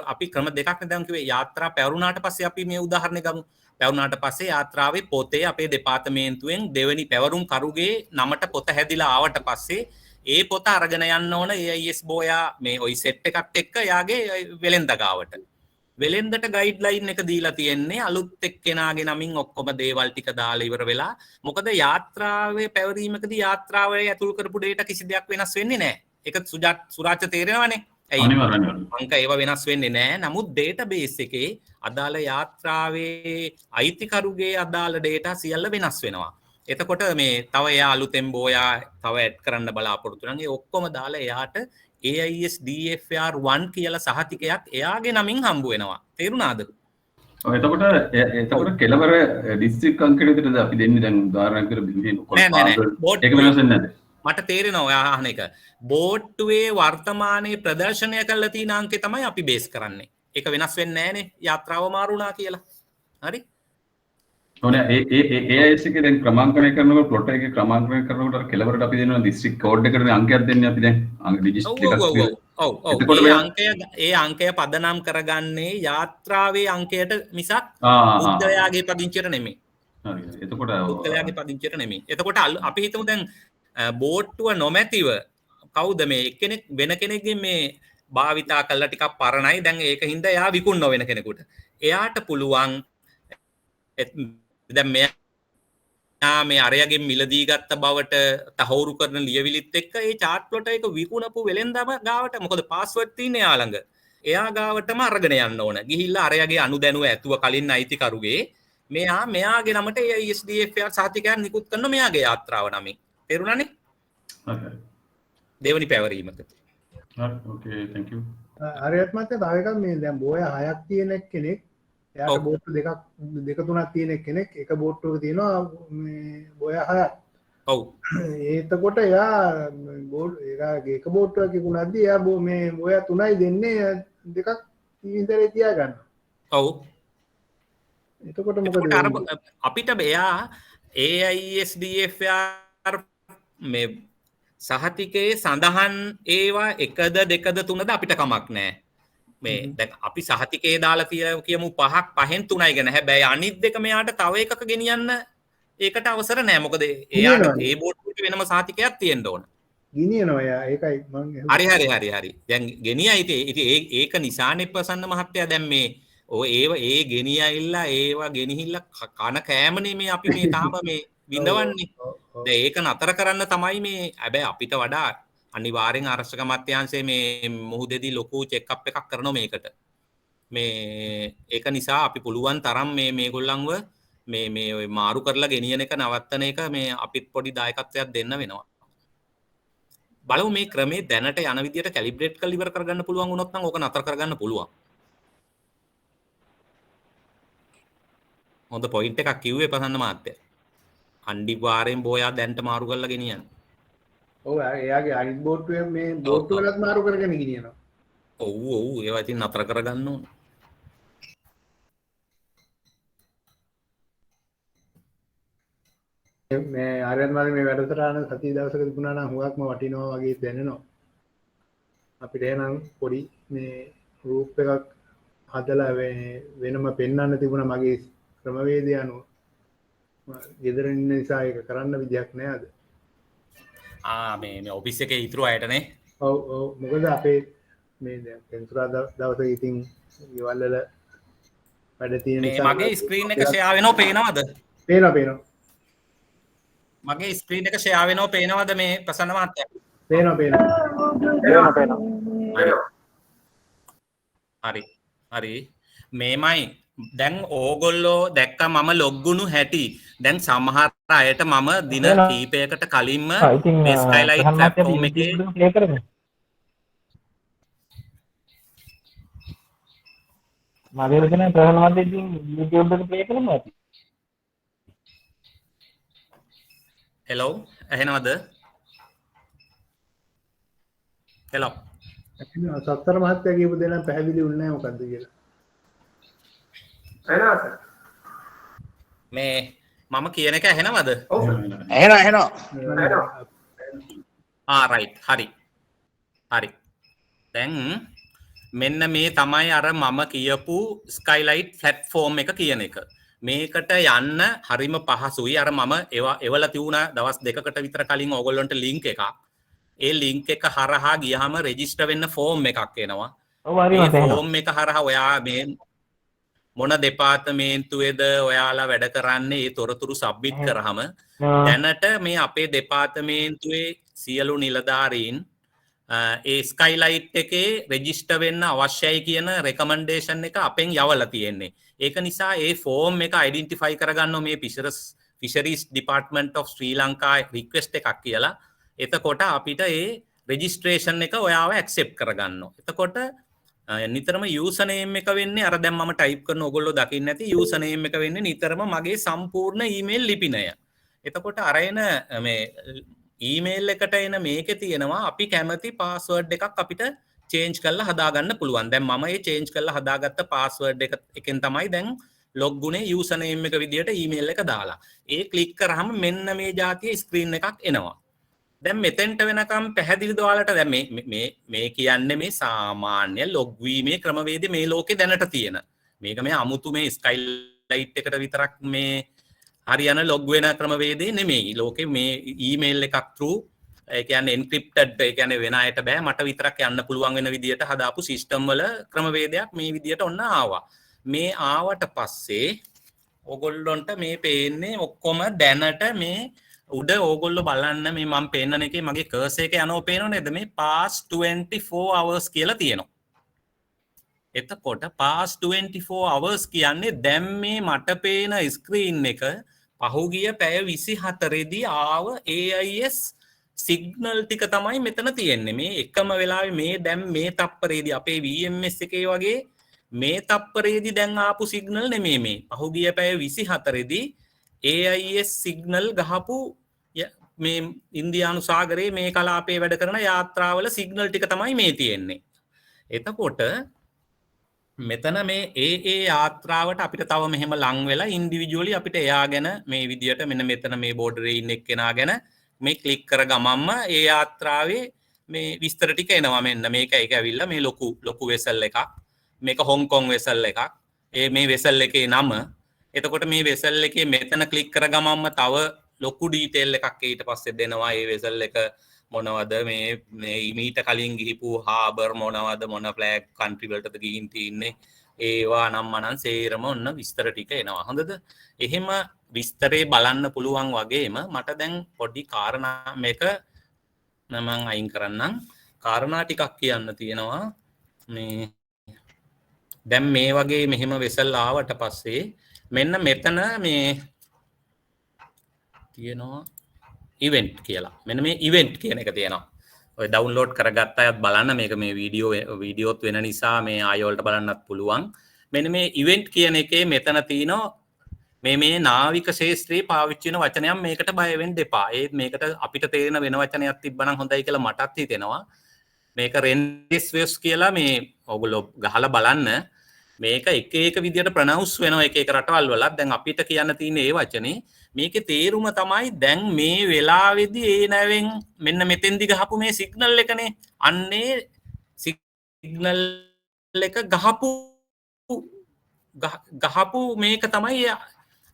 අපි ක්‍රම දෙකක් නේ දැන් කිව්වේ යාත්‍රා පැවරුණාට පස්සේ අපි මේ උදාහරණය ගමු පැවරුණාට පස්සේ යාත්‍රාවේ පොතේ අපේ දෙපාර්තමේන්තුවෙන් දෙවෙනි පැවරුම් කරුගේ නමට පොත හැදිලා ආවට පස්සේ ඒ පොත අරගෙන යන්න ඕන AIS බෝයා මේ ওই සෙට් එකත් එක්ක යාගේ වෙලෙන්ද ගාවට වෙලෙන්දට ගයිඩ්ලයින් එක දීලා තියෙන්නේ අලුත් එක්කෙනාගේ නමින් ඔක්කොම දේවල් ටික දාලා ඉවර වෙලා මොකද යාත්‍රාවේ පැවරීමකදී යාත්‍රාවේ ඇතුල් කරපු data කිසි දෙයක් වෙනස් වෙන්නේ නැහැ ඒක සුරාජ් තේරෙනවනේ ඇයි අංක ඒවා වෙනස් වෙන්නේ නැහැ නමුත් database එකේ අදාළ යාත්‍රාවේ අයිතිකරුගේ අදාළ data සියල්ල වෙනස් වෙනවා එතකොට මේ තව එයා අලුතෙන් බෝයා තව ඇඩ් කරන්න බලාපොරොත්තු නම් ඒ ඔක්කොම දාලා එයාට AIS DFR1 කියලා සහතිකයක් එයාගේ නමින් හම්බ වෙනවා තේරුණාද ඔය එතකොට කෙලවර ඩිස්ට්‍රික්ට් අංකෙට විතරද අපි දෙන්නේ දැන් උදාහරණයක් කරලා ඒක වෙනස් වෙන්නේ නැද්ද මට තේරෙනවා ඔයා අහන එක බෝට්ටුවේ වර්තමානයේ ප්‍රදර්ශනය කරලා තියෙන අංකේ තමයි අපි බේස් කරන්නේ ඒක වෙනස් වෙන්නේ නැහනේ යාත්‍රාව මාරු වුණා කියලා හරි ඕනේ ඒ AIS එකේ දැන් ක්‍රමාංකනය කරනකොට ප්ලොට් එකේ ක්‍රමාංකනය කරනකොට කෙලවරට අපි දෙනවා දිස්ත්‍රික් කෝඩ් එකට අංකයක් දෙන්නේ අපි දැන් ඩිජිට් එකක් ඔව් ඒ අංකය පදනම් කරගන්නේ යාත්‍රාවේ අංකයට මිසක් පුද්ගලයාගේ පදිංචියට නෙමෙයි හරි එතකොට පුද්ගලයාගේ පදිංචියට නෙමෙයි එතකොට අපි හිතමු දැන් බෝට්ටුව නොමැතිව කවුද මේ එක්කෙනෙක් වෙන කෙනෙක්ගෙන් මේ භාවිතා කළා ටිකක් පරණයි දැන් ඒක හින්දා එයා විකුණන වෙන කෙනෙකුට එයාට පුළුවන් දැන් මෙයා මේ අරයගෙන් මිලදී ගත්ත බවට තහවුරු කරන ලියවිලිත් එක්ක ඒ chart plot එක විකුණපු වෙලෙන්දම ගාවට මොකද පාස්වර්ඩ් තියෙන්නේ එයා ළඟ එයා ගාවටම අරගෙන යන්න ඕන ගිහිල්ලා අරයගේ අනුදැනුව ඇතුව කලින් අයිතිකරුගේ මෙයාගේ නමට AIS DFR සහතිකයක් නිකුත් කරන මෙයාගේ යාත්‍රාව නමින් තේරුණානේ දෙවනි පැවරීමක හරි ඕකේ thank you හරියට මතක තව එකක් මේ දැන් බෝය 6ක් තියෙන කෙනෙක් එයාට බෝට්ටු දෙක තුනක් තියෙන කෙනෙක් එක බෝට්ටුවක තියෙනවා මේ බෝය 6ක් ඔව් එතකොට එයා එයාගේ එක බෝට්ටුවක් විකුණද්දී එයා මේ බෝය 3යි දෙන්නේ දෙකක් ඉන්ටරේ තියා ගන්න ඔව් එතකොට මොකද අපිට එයා AIS DFR මේ සහතිකයේ සඳහන් ඒවා එකද දෙකද තුනද අපිට කමක් නෑ මේ දැන් අපි සහතිකයේ දාලා කියමු 5ක් 5න් 3යි ගැන හැබැයි අනිත් දෙක මෙයාට තව එකක ගෙනියන්න ඒකට අවසර නෑ මොකද එයාට ඒ බෝට්ටුවට වෙනම සහතිකයක් තියෙන්න ඕන ගෙනියනවා එයා ඒකයි මම හරි දැන් ගෙනියයි ඉතින් ඒක නිසානේ ප්‍රසන්න මහත්තයා දැන් මේ ඔය ඒ ගෙනියයිලා ඒවා ගෙනිහිල්ලා කන කෑමනේ මේ අපි මේ තාම මේ විඳවන්නේ දැන් ඒක නතර කරන්න තමයි මේ හැබැයි අපිට වඩා අනිවාර්යෙන් ආරක්ෂක අමාත්‍යාංශයේ මේ මුහුදේදී ලොකු චෙක් අප් එකක් කරනවා මේකට මේ ඒක නිසා අපි පුළුවන් තරම් මේගොල්ලන්ව මේ ඔය මාරු කරලා ගෙනියන එක නවත්තන එක මේ අපිත් පොඩි දායකත්වයක් දෙන්න වෙනවා බලමු මේ ක්‍රමේ දැනට යන විදියට කැලිබ්‍රේට් කරලා ඉවර කරගන්න පුළුවන් වුණොත් නම් ඕක නතර කරගන්න පුළුවන් හොඳ පොයින්ට් එකක් කිව්වේ ප්‍රසන්න මහත්තයා අනිවාර්යෙන් බෝයා දැන්ට මාරු කරලා ගෙනියන්න ඔව් එයාගේ අනිත් බෝට්ටුවේ මේ බෝට්ටුව වලත් මාරු කරගෙන ගෙනියනවා ඔව් ඒවා ඉතින් නතර කරගන්න ඕන මේ ආරයන් මාගේ මේ වැඩසටහන සතිය දවසක තිබුණා නම් හුඟක්ම වටිනවා වගේ දැනෙනවා අපිට එහෙනම් පොඩි මේ ගෲප් එකක් හදලා වෙනම පෙන්වන්න තිබුණා මගේ ක්‍රමවේදය අනුව ගෙදර ඉන්න නිසා ඒක කරන්න විදියක් නෑ අද මේ ඔෆිස් එකේ ඉතුරු අයටනේ ඔව් මොකද අපේ මේ දැන් පෙන්සුරාදා දවසේ ඉතින් ගෙවල් වල වැඩ තියෙන මේ නිසා මගේ ස්ක්‍රීන් එක ෂෙයා වෙනව පේනවද? පේනවා මගේ ස්ක්‍රීන් එක ෂෙයා වෙනව පේනවද මේ ප්‍රසන්න මහත්තයා? හරි. හරි. මේමයි දැන් ඕගොල්ලෝ දැක්ක මම ලොග්ගුණු හැටි. දැන් සමහර අයට මම දින කීපයකට කලින්ම මේ ස්කයිලයිට් ප්ලැට්ෆෝම් එකේ මගේ විදිහට ප්‍රහලවන්ත ඉතින් YouTube එක ප්ලේ කරනවා ඇති. හෙලෝ ඇහෙනවද? හෙලෝ සත්තර මහත්තයා කියපු දේ නම් පැහැදිලි වුණේ නැහැ මොකද්ද කියලා. මේ මම කියන එක ඇහෙනවද? ඇහෙනවා රයිට් හරි. හරි. දැන් මෙන්න මේ තමයි අර මම කියපු ස්කයිලයිට් ප්ලැට්ෆෝම් එක කියන එක. මේකට යන්න හරිම පහසුයි. අර මම එවලා තියුණ දවස් දෙකකට විතර කලින් ඕගොල්ලන්ට ලින්ක් එකක්. ඒ ලින්ක් එක හරහා ගියහම රෙජිස්ටර් වෙන්න ෆෝම් එකක් එනවා. ඒ ෆෝම් එක හරහා ඔයා මේ මොන දෙපාර්තමේන්තුවේද ඔයාලා වැඩ කරන්නේ ඒ තොරතුරු සබ්මිට් කරාම දැනට මේ අපේ දෙපාර්තමේන්තුවේ සියලු නිලධාරීන් ඒ ස්කයිලයිට් එකේ රෙජිස්ටර් වෙන්න අවශ්‍යයි කියන රෙකමන්ඩේෂන් එක අපෙන් යවලා තියෙන්නේ. ඒක නිසා ඒ ෆෝම් එක අයිඩෙන්ටිෆයි කරගන්න මේ fisheries department of Sri Lanka request එකක් කියලා. එතකොට අපිට ඒ රෙජිස්ට්‍රේෂන් එක ඔයාව ඇක්සෙප්ට් කරගන්නවා. එතකොට නිතරම යූසර් නේම් එක වෙන්නේ අර දැන් මම ටයිප් කරන ඔයගොල්ලෝ දකින්න ඇති යූසර් නේම් එක වෙන්නේ නිතරම මගේ සම්පූර්ණ ඊමේල් ලිපිනය. එතකොට අර එන මේ ඊමේල් එකට එන මේකේ තියෙනවා අපි කැමති පාස්වර්ඩ් එකක් අපිට චේන්ජ් කරලා හදාගන්න පුළුවන්. දැන් මම මේ චේන්ජ් කරලා හදාගත්ත පාස්වර්ඩ් එකෙන් තමයි දැන් ලොග් ගුනේ යූසර් නේම් එක විදියට ඊමේල් එක දාලා. ඒ ක්ලික් කරාම මෙන්න මේ જાතිය ස්ක්‍රීන් එකක් එනවා. දැන් මෙතෙන්ට වෙනකම් පැහැදිලිද ඔයාලට? දැන් මේ කියන්නේ මේ සාමාන්‍ය ලොග් වීමේ ක්‍රමවේදය මේ ලෝකේ දැනට තියෙන. මේක මේ අමුතු මේ ස්කයිලයිට් එකට විතරක් මේ හරියන ලොග් වෙන ක්‍රමවේදේ නෙමෙයි. ලෝකේ මේ ඊමේල් එකක් through ඒ කියන්නේ එන්ක්‍රිප්ටඩ් ඒ කියන්නේ වෙන අයට බෑ මට විතරක් යන්න පුළුවන් වෙන විදියට හදාපු සිස්ටම් වල ක්‍රමවේදයක් මේ විදියට ඔන්න ආවා. මේ ආවට පස්සේ ඕගොල්ලොන්ට මේ පේන්නේ ඔක්කොම දැනට මේ උඩ ඕගොල්ලෝ බලන්න මේ මම පෙන්නන එකේ මගේ කර්සර් එක යනව පේනව නේද? මේ past 24 hours කියලා තියෙනවා. එතකොට past 24 hours කියන්නේ දැන් මේ මට පේන ස්ක්‍රීන් එක පහුගිය පැය 24 දී ආව AIS සිග්නල් ටික තමයි මෙතන තියෙන්නේ. මේ එකම වෙලාවේ මේ දැන් මේ තප්පරේදී අපේ VMS එකේ වගේ මේ තප්පරේදී දැන් ආපු සිග්නල් නෙමෙයි මේ. පහුගිය පැය 24 දී AIS සිග්නල් ගහපු මේ ඉන්දියානු සාගරයේ මේ කලාපයේ වැඩ කරන යාත්‍රාවල සිග්නල් ටික තමයි මේ තියෙන්නේ. එතකොට මෙතන මේ ඒ යාත්‍රාවට අපිට තව මෙහෙම ලං වෙලා ඉන්ඩිවිජුවලි අපිට එයා ගැන මේ විදියට මෙන්න මෙතන මේ බෝඩරේ ඉන්න එක්කෙනා ගැන මේ ක්ලික් කර ගමම්ම ඒ යාත්‍රාවේ මේ විස්තර ටික එනවා. මෙන්න මේක ඒක ඇවිල්ලා මේ ලොකු වෙසල් එකක්. මේක හොංකොං වෙසල් එකක්. මේ වෙසල් එකේ නම. එතකොට මේ වෙසල් එකේ මෙතන ක්ලික් කර ගමම්ම තව ලොකු ඩීටේල් එකක් ඊට පස්සේ දෙනවා. ඒ වෙසල් එක මොනවද මේ ඊමීට කලින් ගිහිපු හාබර් මොනවද මොන ෆ්ලැග් කන්ට්‍රි වලටද ගිහින් තින්නේ ඒවා නම් මනන් සේරම ඔන්න විස්තර ටික එනවා. හොඳද? එහෙම විස්තරේ බලන්න පුළුවන් වගේම මට දැන් පොඩි කාරණා මේක මම අයින් කරන්නම්. කාරණා ටිකක් කියන්න තියෙනවා. මේ දැන් මේ වගේ මෙහෙම වෙසල් ආවට පස්සේ මෙන්න මෙතන මේ තියෙනවා ඉවෙන්ට් කියලා. මෙන්න මේ ඉවෙන්ට් කියන එක තියෙනවා. ඔය ඩවුන්ලෝඩ් කරගත්ත අයත් බලන්න මේක මේ වීඩියෝත් වෙන නිසා මේ ආයෙ වලට බලන්නත් පුළුවන්. මෙන්න මේ ඉවෙන්ට් කියන එකේ මෙතන තියෙනවා මේ නාවික ශාස්ත්‍රයේ පාවිච්චි වෙන වචනයක්. මේකට බය වෙන්න එපා. මේකට අපිට තේරෙන වෙන වචනයක් තිබ්බනම් හොඳයි කියලා මටත් හිතෙනවා. මේක රෙන්ඩිස් වෙස් කියලා මේ ඔයගොල්ලෝ ගහලා බලන්න. මේක එක විදියට ප්‍රනවුන්ස් වෙනවා එක රටවල් වල. දැන් අපිට කියන්න තියෙන ඒ වචනේ මේකේ තේරුම තමයි දැන් මේ වෙලාවේදී ඒ නැවෙන් මෙන්න මෙතෙන්දි ගහපු මේ සිග්නල් එකනේ. අන්නේ සිග්නල් එක ගහපු මේක තමයි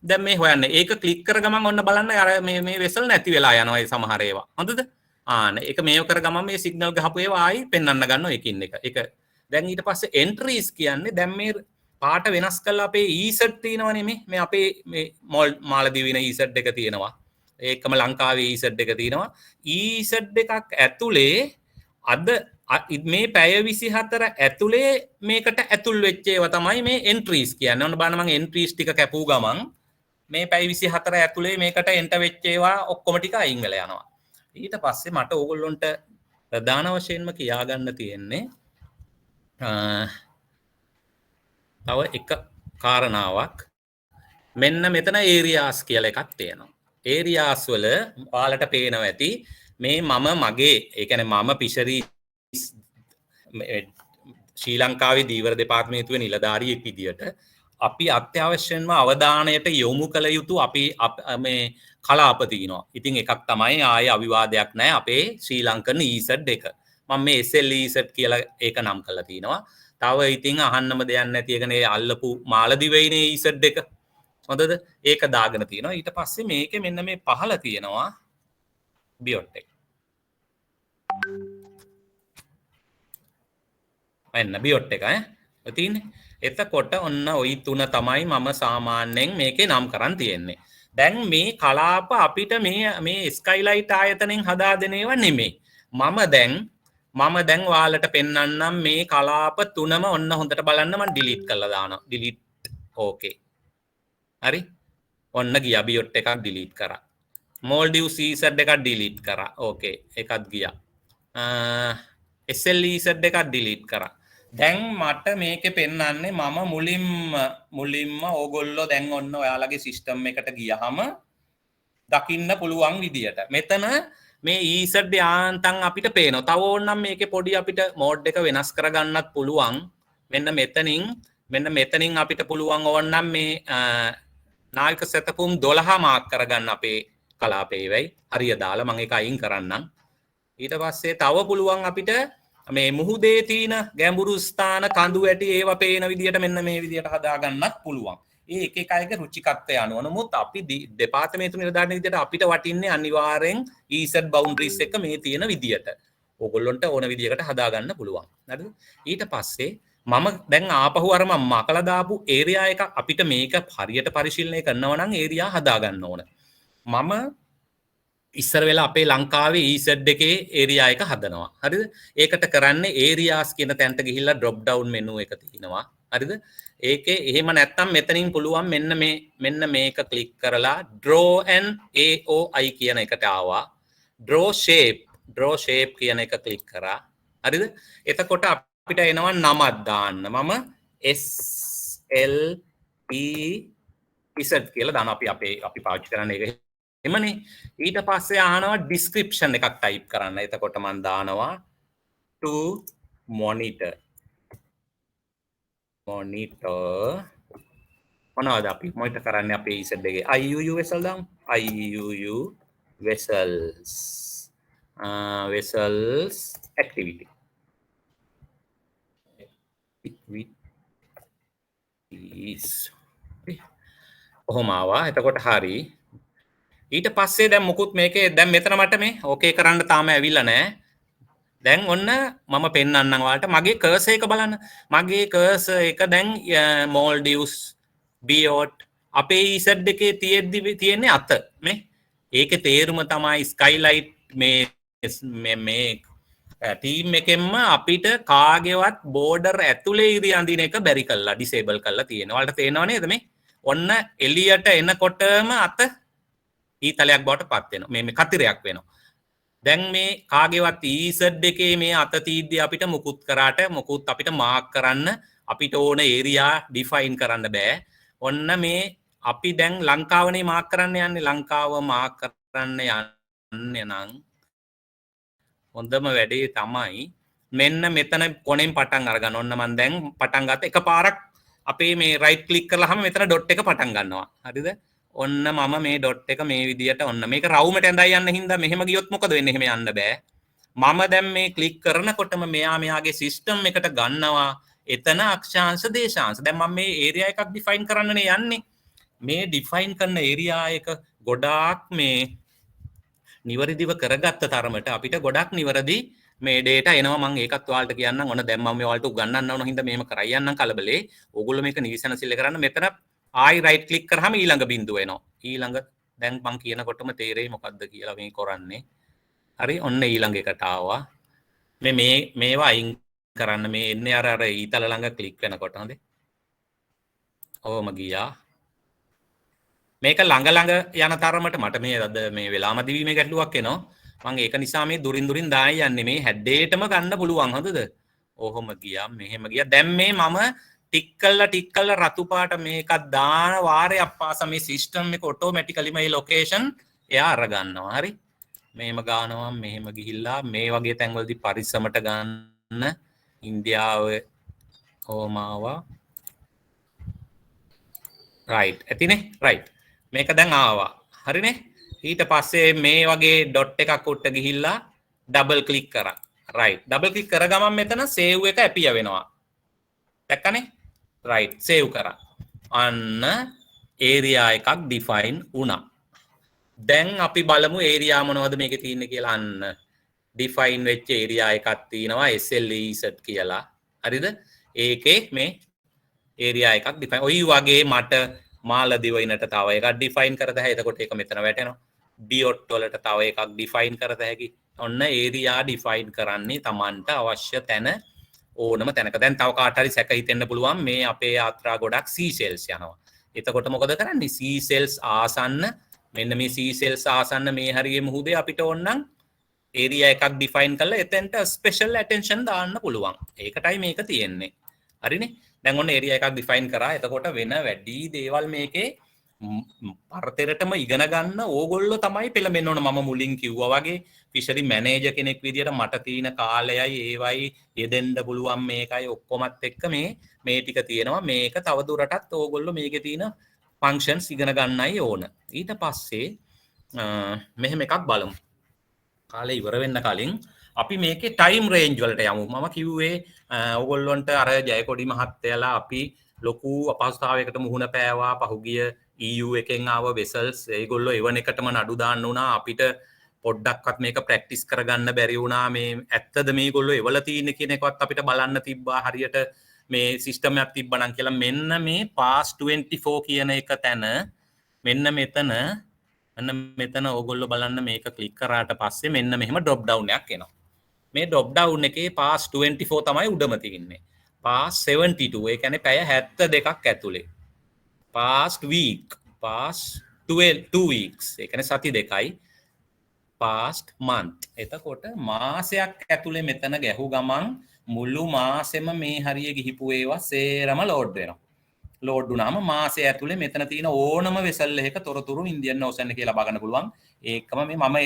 දැන් මේ හොයන්නේ. ඒක ක්ලික් කර ගමන් ඔන්න බලන්න අර මේ වෙසල් නැති වෙලා යනවා ඒ සමහර ඒවා. හොඳද? ඒක මේව කර ගමන් මේ සිග්නල් ගහපු ඒවා ආයි පෙන්වන්න ගන්නවා එකින් එක. ඒක දැන් ඊට පස්සේ එන්ට්‍රීස් කියන්නේ දැන් පාට වෙනස් කරලා අපේ ඊසට් තියෙනවනේ මේ අපේ මේ මාලදිවින ඊසට් එක තියෙනවා. ඒකම ලංකාවේ ඊසට් එක තියෙනවා. ඊසට් එකක් ඇතුලේ අද මේ පැය 24 ඇතුලේ මේකට ඇතුල් වෙච්ච ඒවා තමයි මේ එන්ට්‍රීස් කියන්නේ. ඔන්න බලන්න මම එන්ට්‍රීස් ටික කැපුව ගමන් මේ පැය 24 ඇතුලේ මේකට එන්ටර් වෙච්ච ඒවා ඔක්කොම ටික අයින් වෙලා යනවා. ඊට පස්සේ මට ඕගොල්ලොන්ට ප්‍රධාන වශයෙන්ම කියා ගන්න තියෙන්නේ තව එක කාරණාවක්. මෙන්න මෙතන ඒරියාස් කියලා එකක් තියෙනවා. ඒරියාස් වල ඔයාලට පේනවා ඇති මේ මගේ ඒ කියන්නේ මම ෆිෂරි ශ්‍රී ලංකාවේ දීවර දෙපාර්තමේන්තුවේ නිලධාරියෙක් විදියට අපි අත්‍යවශ්‍යයෙන්ම අවධානයට යොමු කළ යුතු අපි මේ කලාප තියෙනවා. ඉතින් එකක් තමයි ආයේ අවිවාදයක් නැහැ අපේ ශ්‍රී ලංකන් ඊසට් එක. මම මේ SL ඊසට් කියලා ඒක නම් කරලා තිනවා. තව ඉතින් අහන්නම දෙයක් නැති එකනේ අල්ලපු මාලදිවයිනේ ඊසට් එක. හොඳද? ඒක දාගෙන තිනවා. ඊට පස්සේ මේකේ මෙන්න මේ පහළ තියෙනවා බියොට් එක. මෙන්න බියොට් එක ඈ තියෙන්නේ. එතකොට ඔන්න ওই තුන තමයි මම සාමාන්‍යයෙන් මේකේ නම් කරන් තියෙන්නේ. දැන් මේ කලාප අපිට මේ ස්කයිලයිට් ආයතනෙන් හදා දෙන ඒවා නෙමෙයි. මම දැන් ඔයාලට පෙන්වන්නම් මේ කලාප තුනම ඔන්න හොඳට බලන්න මම ඩිලීට් කරලා දානවා. ඩිලීට් ඕකේ. හරි. ඔන්න ගියා බියොට් එකක් ඩිලීට් කරා. මෝල්ඩිව්ස් ඊසට් එකක් ඩිලීට් කරා. ඕකේ. එකක් ගියා. SL ඊසට් එකක් ඩිලීට් කරා. දැන් මට මේකේ පෙන්වන්නේ මම මුලින්ම ඕගොල්ලෝ දැන් ඔන්න ඔයාලගේ සිස්ටම් එකට ගියහම දකින්න පුළුවන් විදියට. මෙතන මේ ඊසට් යාන්තම් අපිට පේනවා. තව ඕනනම් මේකේ පොඩි අපිට මෝඩ් එක වෙනස් කරගන්නත් පුළුවන්. මෙන්න මෙතනින් අපිට පුළුවන් ඕනනම් මේ නායක සැතපුම් 12 මාක් කරගන්න අපේ කලාපේ වෙයි. හරිය දාලා මම ඒක අයින් කරන්නම්. ඊට පස්සේ තව පුළුවන් අපිට මේ මුහුදේ තියෙන ගැඹුරු ස්ථාන කඳු ඇටි ඒවා පේන විදියට මෙන්න මේ විදියට හදාගන්නත් පුළුවන්. ඒ එක අයගේ රුචිකත්වය අනුව. නමුත් අපි දෙපාර්තමේන්තු නිලධාරීන් විදියට අපිට වටින්නේ අනිවාර්යෙන් ඊසට් බවුන්ඩරිස් එක මේ තියෙන විදියට. ඕගොල්ලොන්ට ඕන විදියකට හදාගන්න පුළුවන්. හරිද? ඊට පස්සේ මම දැන් ආපහු අර මම මකලා දාපු ඒරියා එක අපිට මේක හරියට පරිශීලනය කරනවා නම් ඒරියා හදාගන්න ඕන. මම ඉස්සර වෙලා අපේ ලංකාවේ ඊසට් එකේ ඒරියා එක හදනවා. හරිද? ඒකට කරන්නේ ඒරියාස් කියන තැනට ගිහිල්ලා drop down menu එක තියෙනවා. හරිද? ඒකේ එහෙම නැත්තම් මෙතනින් පුළුවන් මෙන්න මේක ක්ලික් කරලා draw and AOI කියන එකට ආවා. draw shape කියන එක ක්ලික් කරා. හරිද? එතකොට අපිට එනවා නමක් දාන්න. මම SLE ඊසට් කියලා දාන අපි පාවිච්චි කරන්නේ ඒක. එමනේ. ඊට පස්සේ අහනවා description එකක් type කරන්න. එතකොට මම දානවා to monitor මොනවද අපි මොනිටර් කරන්නේ අපේ ඊසට් එකේ IUU vessel දාමු. IUU vessels activity කොහොම ආවා. එතකොට හරි. ඊට පස්සේ දැන් මුකුත් මේකේ දැන් මෙතන මට මේ ඕකේ කරන්න තාම ඇවිල්ලා නැහැ. දැන් ඔන්න මම පෙන්වන්නම් ඔයාලට මගේ කර්සර් එක බලන්න. මගේ කර්සර් එක දැන් මෝල්ඩිව්ස් බියොට් අපේ ඊසට් එකේ තියෙන්නේ අත මේ. ඒකේ තේරුම තමයි ස්කයිලයිට් මේ ටීම් එකෙන්ම අපිට කාගේවත් බෝඩර් ඇතුලේ ඉරි අඳින එක බැරි කළා ඩිසේබල් කරලා තියෙනවා. ඔයාලට තේරෙනව නේද මේ? ඔන්න එළියට එනකොටම අත ඊතලයක් බවට පත් වෙනවා. මේ කතිරයක් වෙනවා. දැන් මේ කාගේවත් ඊසට් එකේ මේ අත තීද්දී අපිට මුකුත් අපිට මාක් කරන්න අපිට ඕන ඒරියා ඩිෆයින් කරන්න බෑ. ඔන්න මේ අපි දැන් ලංකාවනේ මාක් කරන්න යන්නේ. ලංකාව මාක් කරන්න යන්නේ නම් හොඳම වැඩේ තමයි මෙන්න මෙතන කොනෙන් පටන් අරගන්න. ඔන්න මම දැන් පටන් ගත්ත එකපාරක් අපේ මේ රයිට් ක්ලික් කරලාම මෙතන ඩොට් එක පටන් ගන්නවා. හරිද? ඔන්න මම මේ ඩොට් එක මේ විදියට ඔන්න මේක රවුමට ඇඳයි යන්න හින්දා මෙහෙම ගියොත් මොකද වෙන්නේ? එහෙම යන්න බෑ. මම දැන් මේ ක්ලික් කරනකොටම මෙයාගේ සිස්ටම් එකට ගන්නවා එතන අක්ෂාංශ දේශාංශ. දැන් මම මේ ඒරියා එකක් ඩිෆයින් කරන්නනේ යන්නේ. මේ ඩිෆයින් කරන ඒරියා එක ගොඩාක් මේ නිවැරදිව කරගත්ත තරමට අපිට ගොඩක් නිවැරදි මේ data එනවා. මම ඒකත් ඔයාලට කියන්නම්. ඔන්න දැන් මම ඔයාලට උගන්වන්න ඕන හින්දා මේම කරයි යන්නම් කලබලේ. ඕගොල්ලෝ මේක නිවිසනසිල්ල කරන්න. මෙතන ආයි රයිට් ක්ලික් කරාම ඊළඟ බිඳුව එනවා. ඊළඟ දැන් මම කියනකොටම තේරෙයි මොකද්ද කියලා මේ කරන්නේ. හරි ඔන්න ඊළඟ එකට ආවා. මේවා අයින් කරන්න මේ එන්නේ අර ඊතල ළඟ ක්ලික් වෙනකොට හොඳේ. ඕම ගියා. මේක ළඟ යන තරමට මට මේ අද මේ වෙලාම දිවීමේ ගැටලුවක් එනවා. මම ඒක නිසා මේ දුරින් දායි යන්නේ මේ හැඩේටම ගන්න පුළුවන් හොඳද? ඔහොම ගියා මෙහෙම ගියා. දැන් මේ මම ටික් කළා රතු පාට මේකක් දාන වාරයක් පාසා මේ සිස්ටම් එක ඔටෝමැටිකලි මේ ලොකේෂන් එයා අර ගන්නවා. හරි. මෙහෙම ගන්නවා මෙහෙම ගිහිල්ලා මේ වගේ තැන්වලදී පරිස්සමට ගන්න. ඉන්දියාවේ ඕමාවා රයිට් ඇතිනේ රයිට් මේක දැන් ආවා හරිනේ ඊට පස්සේ මේ වගේ ඩොට් එකක් උඩට ගිහිල්ලා ඩබල් ක්ලික් කරා රයිට් ඩබල් ක්ලික් කර ගමන් මෙතන සේව් එක ඇපිය වෙනවා දැක්කනේ රයිට් සේව් කරා අන්න ඒරියා එකක් ඩිෆයින් වුණා දැන් අපි බලමු ඒරියා මොනවද මේකේ තියෙන්නේ කියලා අන්න ඩිෆයින් වෙච්ච ඒරියා එකක් තියෙනවා SLEZ කියලා හරිද ඒකේ මේ ඒරියා එකක් ඩිෆයින් ඔය වගේ මට මාලදිවයිනට තව එකක් ඩිෆයින් කරත හැකියි එතකොට ඒක මෙතන වැටෙනවා ඩියොට් වලට තව එකක් ඩිෆයින් කරත හැකියි ඔන්න ඒරියා ඩිෆයින් කරන්නේ Tamanට අවශ්‍ය තැන ඕනම තැනක දැන් තව කාට හරි සැක හිතෙන්න පුළුවන් මේ අපේ යාත්‍රා ගොඩක් C-cells යනවා එතකොට මොකද කරන්නේ C-cells ආසන්න මෙන්න මේ C-cells ආසන්න මේ හරියේ මුහුදේ අපිට ඕනනම් ඒරියා එකක් ඩිෆයින් කරලා එතෙන්ට ස්පෙෂල් ඇටෙන්ෂන් දාන්න පුළුවන් ඒකටයි මේක තියෙන්නේ හරිනේ දැන් ඔන්න ඒරියා එකක් ඩිෆයින් කරා එතකොට වෙන වැඩි දේවල් මේකේ පරතරටම ඉගෙන ගන්න ඕගොල්ලෝ තමයි පෙළඹෙන්න ඕන මම මුලින් කිව්වා වගේ ෆිෂරි මැනේජර් කෙනෙක් විදියට මට තියෙන කාලයයි ඒවයි යෙදෙන්න පුළුවන් මේකයි ඔක්කොමත් එක්ක මේ ටික තියෙනවා මේක තව දුරටත් ඕගොල්ලෝ මේකේ තියෙන ෆන්ක්ෂන්ස් ඉගෙන ගන්නයි ඕන ඊට පස්සේ මෙහෙම එකක් බලමු කාලේ ඉවර වෙන්න කලින් අපි මේකේ ටයිම් රේන්ජ් වලට යමු මම කිව්වේ ඕගොල්ලන්ට අර ජයකොඩි මහත්තයලා අපි ලොකු අපහසුතාවයකට මුහුණ පෑවා පහුගිය EU එකෙන් ආව වෙසල්ස් ඒගොල්ලෝ එවන එකටම නඩු දාන්න උනා අපිට පොඩ්ඩක්වත් මේක ප්‍රැක්ටිස් කරගන්න බැරි වුණා මේ ඇත්තද මේගොල්ලෝ එවලා තියෙන්නේ කියන එකවත් අපිට බලන්න තිබ්බා හරියට මේ සිස්ටම් එකක් තිබ්බනම් කියලා මෙන්න මේ pass 24 කියන එක තැන මෙන්න මෙතන ඕගොල්ලෝ බලන්න මේක ක්ලික් කරාට පස්සේ මෙන්න මෙහෙම ඩ්‍රොප් ඩවුන් එකක් එනවා මේ ඩ්‍රොප් ඩවුන් එකේ pass 24 තමයි උඩම තියෙන්නේ pass 72 ඒ කියන්නේ පැය 72ක් ඇතුලේ past week past 2 weeks ඒ කියන්නේ සති දෙකයි past month එතකොට මාසයක් ඇතුලේ මෙතන ගැහුව ගමන් මුළු මාසෙම මේ හරිය ගිහිපු ඒවා සේරම ලෝඩ් වෙනවා ලෝඩ් වුණාම මාසය ඇතුලේ මෙතන තියෙන ඕනම වෙසල් එකක තොරතුරු ඉන්දියන් ඕෂන් කියලා බලන්න පුළුවන් ඒකම මම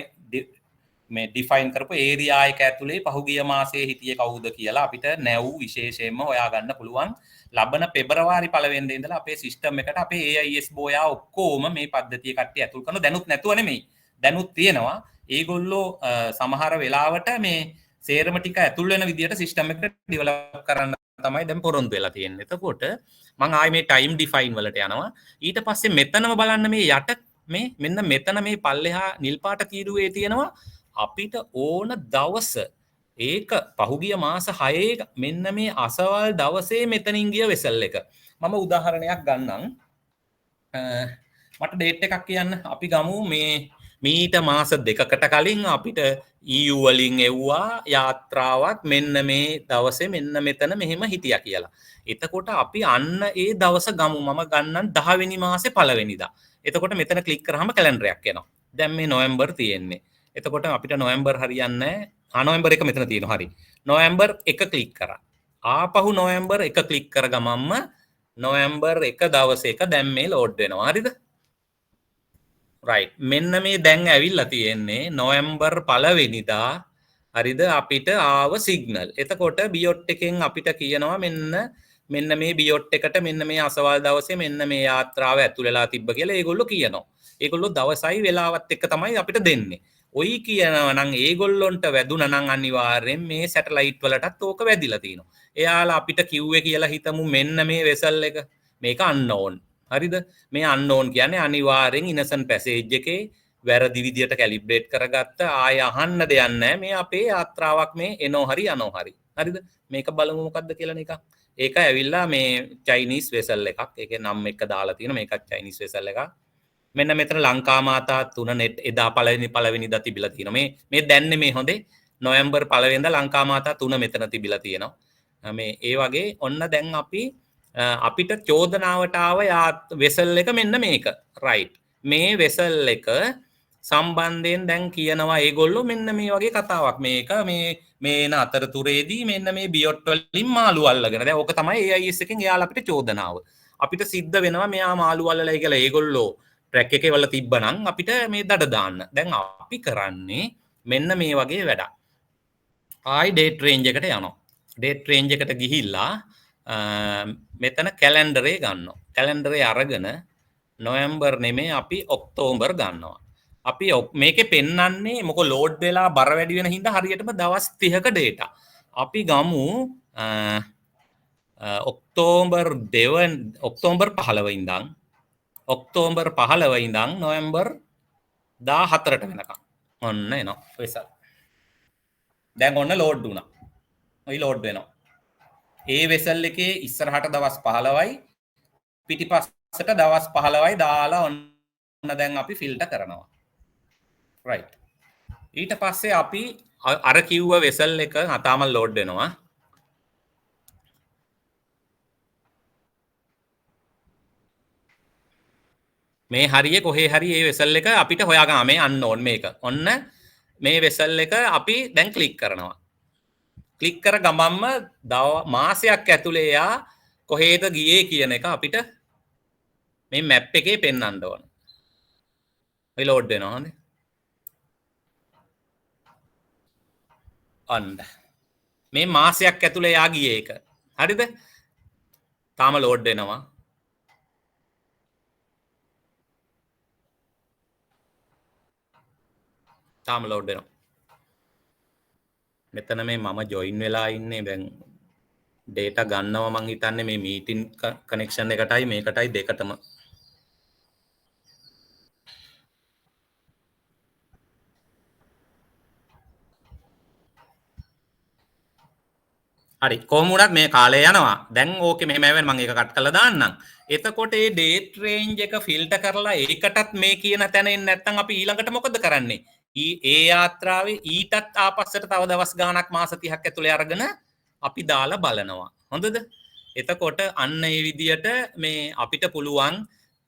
මේ ඩිෆයින් කරපු ඒරියා එක ඇතුලේ පහුගිය මාසයේ හිටියේ කවුද කියලා අපිට නැව් විශේෂයෙන්ම හොයාගන්න පුළුවන් ලබන පෙබරවාරි 1 වෙනිදා ඉඳලා අපේ සිස්ටම් එකට අපේ AIS බෝයා ඔක්කොම මේ පද්ධතිය කට්ටිය ඇතුල් කරන දැනුත් නැතුව නෙමෙයි දැනුත් තියෙනවා ඒගොල්ලෝ සමහර වෙලාවට මේ සේරම ටික ඇතුල් වෙන විදියට සිස්ටම් එකට ඩෙවලොප් කරන්න තමයි දැන් පොරොන්දු වෙලා තියෙන්නේ. එතකොට මම ආයේ මේ ටයිම් ඩිෆයින් වලට යනවා. ඊට පස්සේ මෙතනම බලන්න මේ යට මේ මෙන්න මෙතන මේ පල්ලෙහා නිල් පාට තීරුවේ තියෙනවා අපිට ඕන දවස ඒක පහුගිය මාස 6 මෙන්න මේ අසවල් දවසේ මෙතනින් ගිය වෙසල් එක. මම උදාහරණයක් ගන්නම්. මට ඩේට් එකක් කියන්න. අපි ගමු මේ මීට මාස 2කට කලින් අපිට EU වලින් එව්වා යාත්‍රාවක් මෙන්න මේ දවසේ මෙන්න මෙතන මෙහෙම හිටියා කියලා. එතකොට අපි අන්න ඒ දවස ගමු. මම ගන්නම් 10 වෙනි මාසේ 1 වෙනිදා. එතකොට මෙතන ක්ලික් කරාම කැලෙන්ඩරයක් එනවා. දැන් මේ නොවැම්බර් තියෙන්නේ. එතකොට අපිට නොවැම්බර් හරියන්නේ නොවැම්බර් 1 මෙතන තියෙනවා හරි. නොවැම්බර් 1 ක්ලික් කරා. ආපහු නොවැම්බර් 1 ක්ලික් කර ගමන්ම නොවැම්බර් 1 දවසේක දැන් මේ ලෝඩ් වෙනවා. හරිද? right මෙන්න මේ දැන් ඇවිල්ලා තියෙන්නේ නොවැම්බර් 1 වෙනිදා හරිද අපිට ආව සිග්නල්. එතකොට බියොට් එකෙන් අපිට කියනවා මෙන්න මේ බියොට් එකට මෙන්න මේ අසවල් දවසේ මෙන්න මේ යාත්‍රාව ඇතුල් වෙලා තිබ්බ කියලා ඒගොල්ලෝ කියනවා. ඒගොල්ලෝ දවසයි වෙලාවත් එක්ක තමයි අපිට දෙන්නේ. ඔයි කියනවා නම් ඒගොල්ලොන්ට වැදුනා නම් අනිවාර්යෙන් මේ සැටලයිට් වලටත් ඕක වැදිලා තියෙනවා. එයාලා අපිට කිව්වේ කියලා හිතමු මෙන්න මේ වෙසල් එක මේක unknown. හරිද? මේ unknown කියන්නේ අනිවාර්යෙන් ඉනසන් පැසේජ් එකේ වැරදි විදියට කැලිබ්‍රේට් කරගත්ත ආය අහන්න දෙයක් නැහැ මේ අපේ යාත්‍රාවක් මේ එනෝ හරි යනෝ හරි හරිද මේක බලමු මොකද්ද කියලා නිකන් ඒක ඇවිල්ලා මේ චයිනීස් වෙසල් එකක් ඒකේ නම් එක දාලා තියෙන මේකත් චයිනීස් වෙසල් එකක් මෙන්න මෙතන ලංකා මාතා 3 net එදා පළවෙනිදා තිබිලා තියෙනවා මේ දැන්නේ මේ හොඳේ නොවැම්බර් 1 වෙනිදා ලංකා මාතා 3 මෙතන තිබිලා තියෙනවා මේ ඒ වගේ ඔන්න දැන් අපිට චෝදනාවට ආව වෙසල් එක මෙන්න මේක රයිට් මේ වෙසල් එක සම්බන්ධයෙන් දැන් කියනවා ඒගොල්ලෝ මෙන්න මේ වගේ කතාවක් මේක මේ එන අතරතුරේදී මෙන්න මේ බියොට් වලින් මාළු අල්ලගෙන දැන් ඕක තමයි AIS එකෙන් එයාලා අපිට චෝදනාව අපිට සිද්ධ වෙනවා මෙයා මාළු අල්ලලා කියලා ඒගොල්ලෝ ට්‍රැක් එකේ වල තිබ්බනම් අපිට මේ දඩ දාන්න දැන් අපි කරන්නේ මෙන්න මේ වගේ වැඩක් ආයි ඩේට් රේන්ජ් එකට යනවා ඩේට් රේන්ජ් එකට ගිහිල්ලා මෙතන කැලෙන්ඩරේ ගන්නවා කැලෙන්ඩරේ අරගෙන නොවැම්බර් නෙමේ අපි ඔක්තෝබර් ගන්නවා අපි මේකේ පෙන්වන්නේ මොකෝ ලෝඩ් වෙලා බර වැඩි වෙන හින්දා හරියටම දවස් 30ක data අපි ගමු ඔක්තෝබර් 15 ඉඳන් ඔක්තෝබර් 15 ඉඳන් නොවැම්බර් 14ට වෙනකම් ඔන්න එනවා වෙසල් දැන් ඔන්න ලෝඩ් වුණා ඔයි ලෝඩ් වෙනවා ඒ වෙසල් එකේ ඉස්සරහට දවස් 15යි පිටිපස්සට දවස් 15යි දාලා ඔන්න දැන් අපි ෆිල්ටර් කරනවා රයිට් ඊට පස්සේ අපි අර කිව්ව වෙසල් එක තාම ලෝඩ් වෙනවා මේ හරිය කොහේ හරි මේ වෙසල් එක අපිට හොයාගන්න මේ unknown මේක ඔන්න මේ වෙසල් එක අපි දැන් ක්ලික් කරනවා ක්ලික් කර ගමන්ම මාසයක් ඇතුලේ යා කොහෙද ගියේ කියන එක අපිට මේ මැප් එකේ පෙන්වන්න ඕන. ඔය ලෝඩ් වෙනවා හොඳේ. අන්න. මේ මාසයක් ඇතුලේ යා ගියේ එක. හරිද? තාම ලෝඩ් වෙනවා. තාම ලෝඩ් වෙනවා. මෙතන මේ මම ජොයින් වෙලා ඉන්නේ දැන් ඩේටා ගන්නවා මං හිතන්නේ මේ මීටින් කනෙක්ෂන් එකටයි මේකටයි දෙකටම හරි කොහොම වුණත් මේ කාලය යනවා දැන් ඕකේ මෙහෙම වෙන මම ඒක කට් කරලා දාන්නම් එතකොට මේ ඩේට් රේන්ජ් එක ෆිල්ටර් කරලා ඒකටත් මේ කියන තැන එන්නේ නැත්නම් අපි ඊළඟට මොකද කරන්නේ ඒ යාත්‍රාවේ ඊටත් ආපස්සට තව දවස් ගාණක් මාස 30ක් ඇතුලේ අරගෙන අපි දාලා බලනවා හොඳද එතකොට අන්න ඒ විදියට මේ අපිට පුළුවන්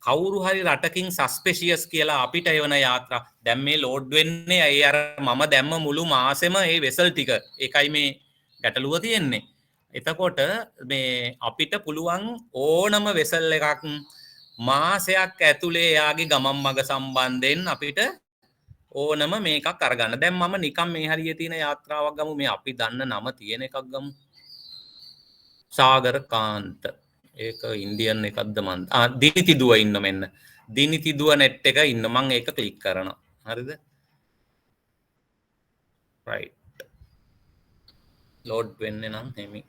කවුරු හරි රටකින් සස්පෙෂියස් කියලා අපිට එවන යාත්‍රා දැන් මේ ලෝඩ් වෙන්නේ අය අර මම දැම්ම මුළු මාසෙම මේ වෙසල් ටික ඒකයි මේ ගැටලුව තියෙන්නේ එතකොට මේ අපිට පුළුවන් ඕනම වෙසල් එකක් මාසයක් ඇතුලේ යාගේ ගමන් මඟ සම්බන්ධයෙන් අපිට ඕනම මේකක් අරගන්න දැන් මම නිකන් මේ හරිය තියෙන යාත්‍රාවක් ගමු මේ අපි දන්න නම තියෙන එකක් ගමු සාගරකාන්ත ඒක ඉන්දියන් එකක්ද මන් දිනිතිදුව ඉන්න මෙන්න දිනිතිදුව net එක ඉන්න මම ඒක ක්ලික් කරනවා හරිද right load වෙන්නේ නම් එමි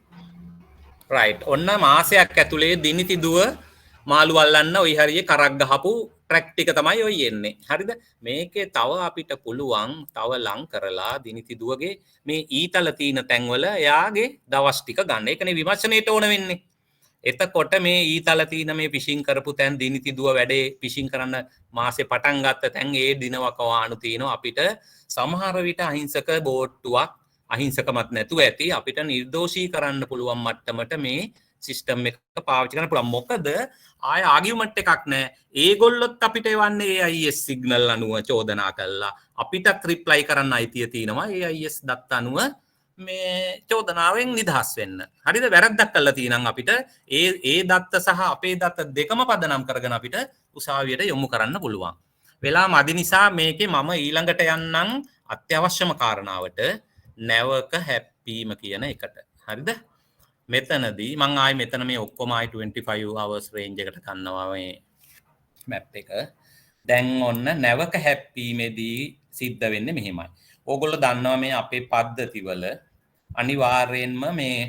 right ඔන්න මාසයක් ඇතුලේ දිනිතිදුව මාළු අල්ලන්න ওই හරිය කරක් ගහපු ට්‍රැක් ටික තමයි ඔය එන්නේ හරිද මේකේ තව අපිට පුළුවන් තව ලං කරලා දිනිතිදුවගේ මේ ඊතල තීන තැන්වල එයාගේ දවස් ටික ගන්න ඒකනේ විමර්ශනයේට ඕන වෙන්නේ එතකොට මේ ඊතල තීන මේ ෆිෂින් කරපු තැන් දිනිතිදුව වැඩේ ෆිෂින් කරන්න මාසේ පටන් ගත්ත තැන් ඒ දිනවක වාණු තියෙනවා අපිට සමහර විට අහිංසක බෝට්ටුවක් අහිංසකමත් නැතුව ඇති අපිට නිර්දෝෂී කරන්න පුළුවන් මට්ටමට මේ සිස්ටම් එක පාවිච්චි කරන්න පුළුවන් මොකද ආය ආගියුමන්ට් එකක් නැහැ ඒගොල්ලොත් අපිට එවන්නේ AIS සිග්නල් අනුව චෝදනා කළා අපිටත් රිප්ලයි කරන්න අයිතිය තියෙනවා AIS දත්ත අනුව මේ චෝදනාවෙන් නිදහස් වෙන්න හරිද වැරද්දක් කළා තියෙනම් අපිට ඒ දත්ත සහ අපේ දත්ත දෙකම පදනම් කරගෙන අපිට උසාවියට යොමු කරන්න පුළුවන් වෙලා මදි නිසා මේකේ මම ඊළඟට යන්නම් අත්‍යවශ්‍යම කාරණාවට නැවක හැප්පීම කියන එකට හරිද මෙතනදී මං ආයි මෙතන මේ ඔක්කොම ආයි 25 hours range එකට ගන්නවා මේ map එක දැන් ඔන්න නැවක හැප්පීමේදී සිද්ධ වෙන්නේ මෙහෙමයි ඕගොල්ලෝ දන්නවා මේ අපේ පද්ධතිවල අනිවාර්යෙන්ම මේ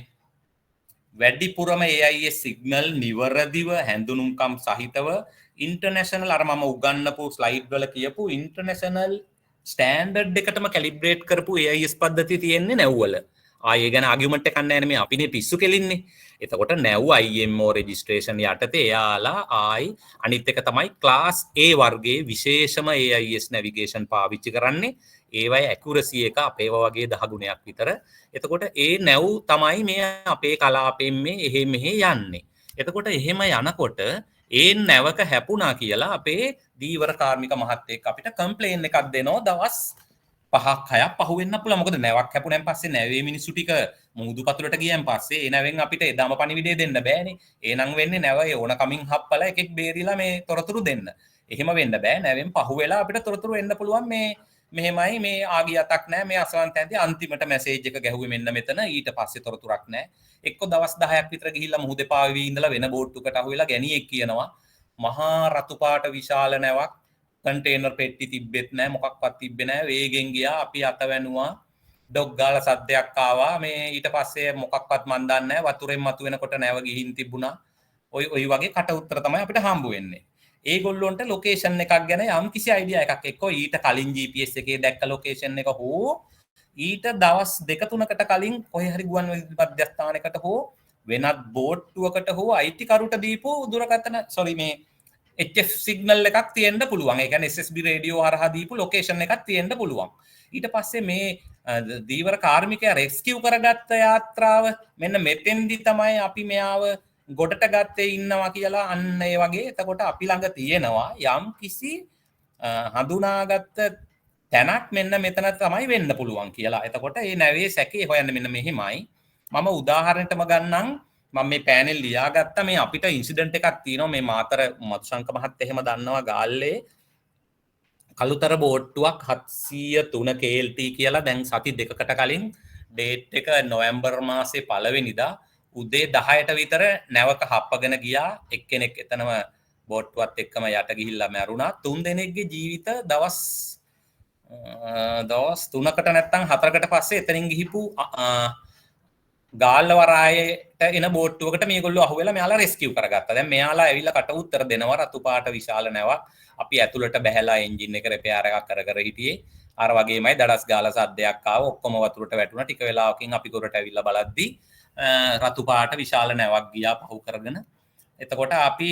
වැඩිපුරම AIS සිග්නල් නිවරදිව හැඳුනුම්කම් සහිතව ඉන්ටර්නැෂනල් අර මම උගන්වපු ස්ලයිඩ් වල කියපු ඉන්ටර්නැෂනල් ස්ටෑන්ඩඩ් එකටම කැලිබ්‍රේට් කරපු AIS පද්ධතිය තියෙන්නේ නැව්වල. ආයේ ගැන ආගියුමන්ට් එකක් නැහැ නේ මේ අපිනේ පිස්සු කෙලින්නේ. එතකොට නැව් IMO රෙජිස්ට්‍රේෂන් යටතේ එයාලා ආයි අනිත් එක තමයි ක්ලාස් A වර්ගයේ විශේෂම AIS නැවිගේෂන් පාවිච්චි කරන්නේ. ඒවයි ඇකියුරසි එක අපේව වගේ 10 ගුණයක් විතර. එතකොට ඒ නැව් තමයි මේ අපේ කලාපයෙන් මේ එහෙ මෙහෙ යන්නේ. එතකොට එහෙම යනකොට ඒ නැවක හැපුණා කියලා අපේ දීවර කාර්මික මහත්තයෙක් අපිට කම්ප්ලේන් එකක් දෙනවා දවස් 5ක් 6ක් පහුවෙන්න පුළුවන්. මොකද නැවක් හැපුණෙන් පස්සේ නැවේ මිනිස්සු ටික මුහුදු පතුලට ගියන් පස්සේ ඒ නැවෙන් අපිට එදාම පණිවිඩය දෙන්න බෑනේ. ඒනම් වෙන්නේ නැව ඕන කමින් හප්පලා එකෙක් බේරිලා මේ තොරතුරු දෙන්න. එහෙම වෙන්න බෑ. නැවෙන් පහුවෙලා අපිට තොරතුරු එන්න පුළුවන් මේ මෙහෙමයි මේ ආගියතක් නැහැ මේ අසවන්ත ඇද්දි අන්තිමට මැසේජ් එක ගැහුවේ මෙන්න මෙතන ඊට පස්සේ තොරතුරක් නැහැ. එක්ක දවස් 10ක් විතර ගිහිල්ලා මුහුදේ පාවෙවි ඉඳලා වෙන බෝට්ටුකට අහුවෙලා ගැණියෙක් කියනවා මහා රතු පාට විශාල නැවක් කන්ටේනර් පෙට්ටි තිබ්බෙත් නැහැ මොකක්වත් තිබ්බේ නැහැ වේගෙන් ගියා අපි අත වැනුවා ඩොග් ගාලා සද්දයක් ආවා මේ ඊට පස්සේ මොකක්වත් මන් දන්නේ නැහැ වතුරෙන් මතුවෙනකොට නැව ගිහින් තිබුණා ඔය වගේ කට උත්තර තමයි අපිට හම්බ වෙන්නේ. ඒගොල්ලොන්ට ලොකේෂන් එකක් ගැන යම් කිසි අයිඩියා එකක් එක්කෝ ඊට කලින් GPS එකේ දැක්ක ලොකේෂන් එක හෝ ඊට දවස් 2-3කට කලින් කොහේ හරි ගුවන් විදුලි මධ්‍යස්ථානයකට හෝ වෙනත් බෝට්ටුවකට හෝ අයිති කරුට දීපු දුරකථන මේ HF සිග්නල් එකක් තියෙන්න පුළුවන්. ඒ කියන්නේ SSB රේඩියෝ හරහා දීපු ලොකේෂන් එකක් තියෙන්න පුළුවන්. ඊට පස්සේ මේ දීවර කාර්මිකයා රෙස්කියු කරගත්ත යාත්‍රාව මෙන්න මෙතෙන්දි තමයි අපි මෙයාව ගොඩට ගත්තේ ඉන්නවා කියලා අන්න ඒ වගේ. එතකොට අපි ළඟ තියෙනවා යම් කිසි හඳුනාගත්ත තැනක් මෙන්න මෙතන තමයි වෙන්න පුළුවන් කියලා. එතකොට මේ නැවේ සැකේ හොයන්න මෙන්න මෙහිමයි. මම උදාහරණයටම ගන්නම්. මම මේ පෑනෙල් ලියාගත්තා මේ අපිට ඉන්සිඩන්ට් එකක් තියෙනවා මේ මාතර මදුශංක මහත්තයා එහෙම දන්නවා ගාල්ලේ කළුතර බෝට්ටුවක් 703 KLT කියලා දැන් සති දෙකකට කලින් ඩේට් එක නොවැම්බර් මාසේ 1 වෙනිදා උදේ 10ට විතර නැවක හප්පගෙන ගියා එක්කෙනෙක් එතනම බෝට්ටුවත් එක්කම යට ගිහිල්ලා මැරුණා. 3 දෙනෙක්ගේ ජීවිත දවස් 3කට නැත්තම් 4කට පස්සේ එතනින් ගිහිපු ගාල්ල වරායට එන බෝට්ටුවකට මේගොල්ලෝ අහුවෙලා මෙයාලා රෙස්කියු කරගත්තා. දැන් මෙයාලා ඇවිල්ලා කට උත්තර දෙනවා රතු පාට විශාල නැවක්. අපි ඇතුළට බැහැලා එන්ජින් එක රිපෙයාර් එකක් කර හිටියේ. අර වගේමයි දඩස් ගාලා සද්දයක් ආවා. ඔක්කොම වතුරට වැටුණා. ටික වෙලාවකින් අපි ගොරට ඇවිල්ලා බලද්දි රතු පාට විශාල නැවක් ගියා පහු කරගෙන. එතකොට අපි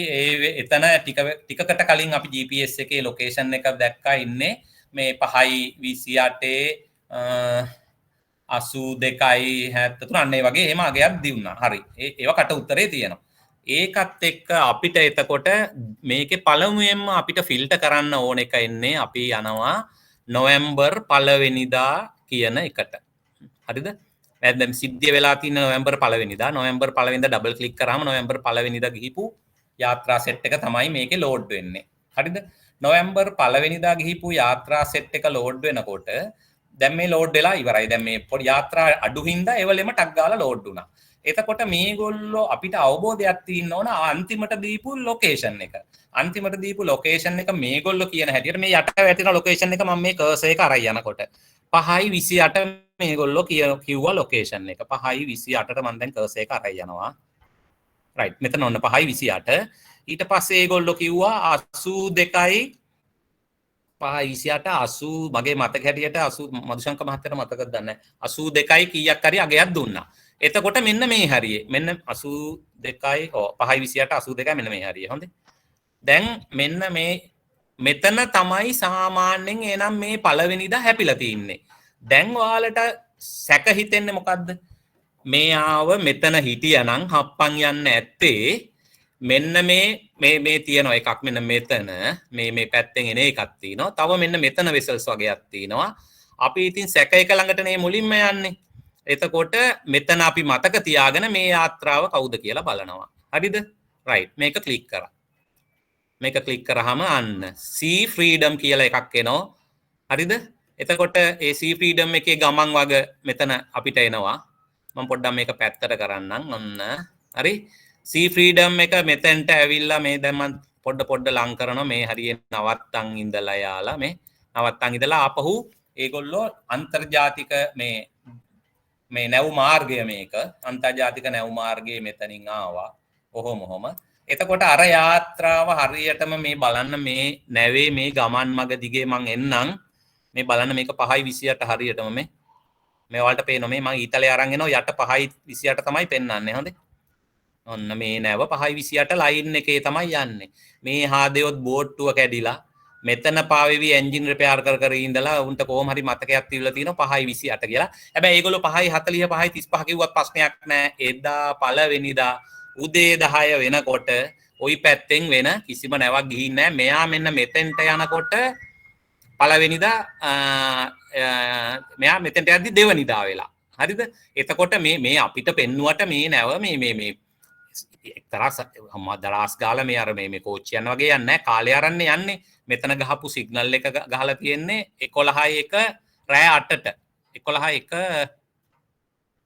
එතන ටිකකට කලින් අපි GPS එකේ ලොකේෂන් එක දැක්කා ඉන්නේ මේ 5:28 82.73 අන්න ඒ වගේ එහෙම අගයක් දිනුනා. හරි. ඒව කට උත්තරේ තියෙනවා. ඒකත් එක්ක අපිට එතකොට මේකේ පළමුවෙන්ම අපිට ෆිල්ටර් කරන්න ඕන එක එන්නේ අපි යනවා නොවැම්බර් 1 වෙනිදා කියන එකට. හරිද? දැන් සිද්ධිය වෙලා තියෙන නොවැම්බර් 1 වෙනිදා. නොවැම්බර් 1 වෙනිදා ඩබල් ක්ලික් කරාම නොවැම්බර් 1 වෙනිදා ගිහිපු යාත්‍රා සෙට් එක තමයි මේකේ ලෝඩ් වෙන්නේ. හරිද? නොවැම්බර් 1 වෙනිදා ගිහිපු යාත්‍රා සෙට් එක ලෝඩ් වෙනකොට දැන් මේ ලෝඩ් වෙලා ඉවරයි. දැන් මේ පොඩි යාත්‍රා අඩු හින්දා ඒවලෙම ටක් ගාලා ලෝඩ් වුණා. එතකොට මේගොල්ලෝ අපිට අවබෝධයක් තියෙන්න ඕන අන්තිමට දීපු ලොකේෂන් එක. අන්තිමට දීපු ලොකේෂන් එක මේගොල්ලෝ කියන හැටියට මේ යට වැටෙන ලොකේෂන් එක මම මේ කර්සර් එක අරන් යනකොට 5:28 මේගොල්ලෝ කිව්වා ලොකේෂන් එක. 5:28ට මම දැන් කර්සර් එක අරන් යනවා. රයිට්. මෙතන ඔන්න 5:28. ඊට පස්සේ ඒගොල්ලෝ කිව්වා 82යි 5:28 මගේ මතක හැටියට 80 මදුශංක මහත්තයාට මතකද දන්නේ නැහැ 82යි කීයක් හරි අගයක් දුන්නා. එතකොට මෙන්න මේ හරියේ මෙන්න 82යි 5:28 82යි මෙන්න මේ හරියේ හොඳේ. දැන් මෙන්න මේ මෙතන තමයි සාමාන්‍යයෙන් එනම් මේ පළවෙනිදා හැපිලා තින්නේ. දැන් ඔයාලට සැක හිතෙන්නේ මොකද්ද? මේ ආව මෙතන හිටියානම් හප්පන් යන්න ඇත්තේ මෙන්න මේ තියෙන එකක් මෙන්න මෙතන මේ පැත්තෙන් එන එකක් තියෙනවා. තව මෙන්න මෙතන වෙසල්ස් වගේක් තියෙනවා. අපි ඉතින් සැක එක ළඟට නේ මුලින්ම යන්නේ. එතකොට මෙතන අපි මතක තියාගෙන මේ යාත්‍රාව කවුද කියලා බලනවා. හරිද? රයිට්. මේක ක්ලික් කරා. මේක ක්ලික් කරාම අන්න Sea Freedom කියලා එකක් එනවා. හරිද? එතකොට ඒ Sea Freedom එකේ ගමන් වග මෙතන අපිට එනවා. මම පොඩ්ඩක් මේක පැත්තට කරන්නම්. ඔන්න. හරි. Sea Freedom එක මෙතෙන්ට ඇවිල්ලා මේ දැන් මම පොඩ්ඩ ලං කරනවා මේ හරියට නවත්තන් ඉඳලා යාලා මේ නවත්තන් ඉඳලා ආපහු ඒගොල්ලෝ අන්තර්ජාතික මේ නැව් මාර්ගය මේක අන්තර්ජාතික නැව් මාර්ගයේ මෙතනින් ආවා. ඔහොම එතකොට අර යාත්‍රාව හරියටම මේ බලන්න මේ නැවේ මේ ගමන් මග දිගේ මං එන්නම් මේ බලන්න මේක 5:28 හරියටම මේ වලට පේනවා මේ මං ඊතලේ අරන් එනවා යට 5:28 තමයි පෙන්වන්නේ හොඳේ ඔන්න මේ නැව 5:28 ලයින් එකේ තමයි යන්නේ මේ හාදේවත් බෝට්ටුව කැඩිලා මෙතන පාවෙවි එන්ජින් රිපෙයාර් කර ඉඳලා උන්ට කොහොම හරි මතකයක් තියලා තියෙනවා 5:28 කියලා හැබැයි ඒගොල්ලෝ 5:40 5:35 කිව්වත් ප්‍රශ්නයක් නැහැ එදා පළවෙනිදා උදේ 10 වෙනකොට ওই පැත්තෙන් වෙන කිසිම නැවක් ගිහින් නැහැ. මෙයා මෙන්න මෙතෙන්ට යනකොට පළවෙනිදා මෙයා මෙතෙන්ට යද්දි දෙවනිදා වෙලා. හරිද? එතකොට මේ අපිට පෙන්නුවට මේ නැව මේ එක්තරා දරාස් ගාලා මේ අර මේ කෝච්චියන් වගේ යන්නේ නැහැ. කාලේ අරන් යන්නේ. මෙතන ගහපු සිග්නල් එක ගහලා තියෙන්නේ 11:01 රෑ 8ට. 11:01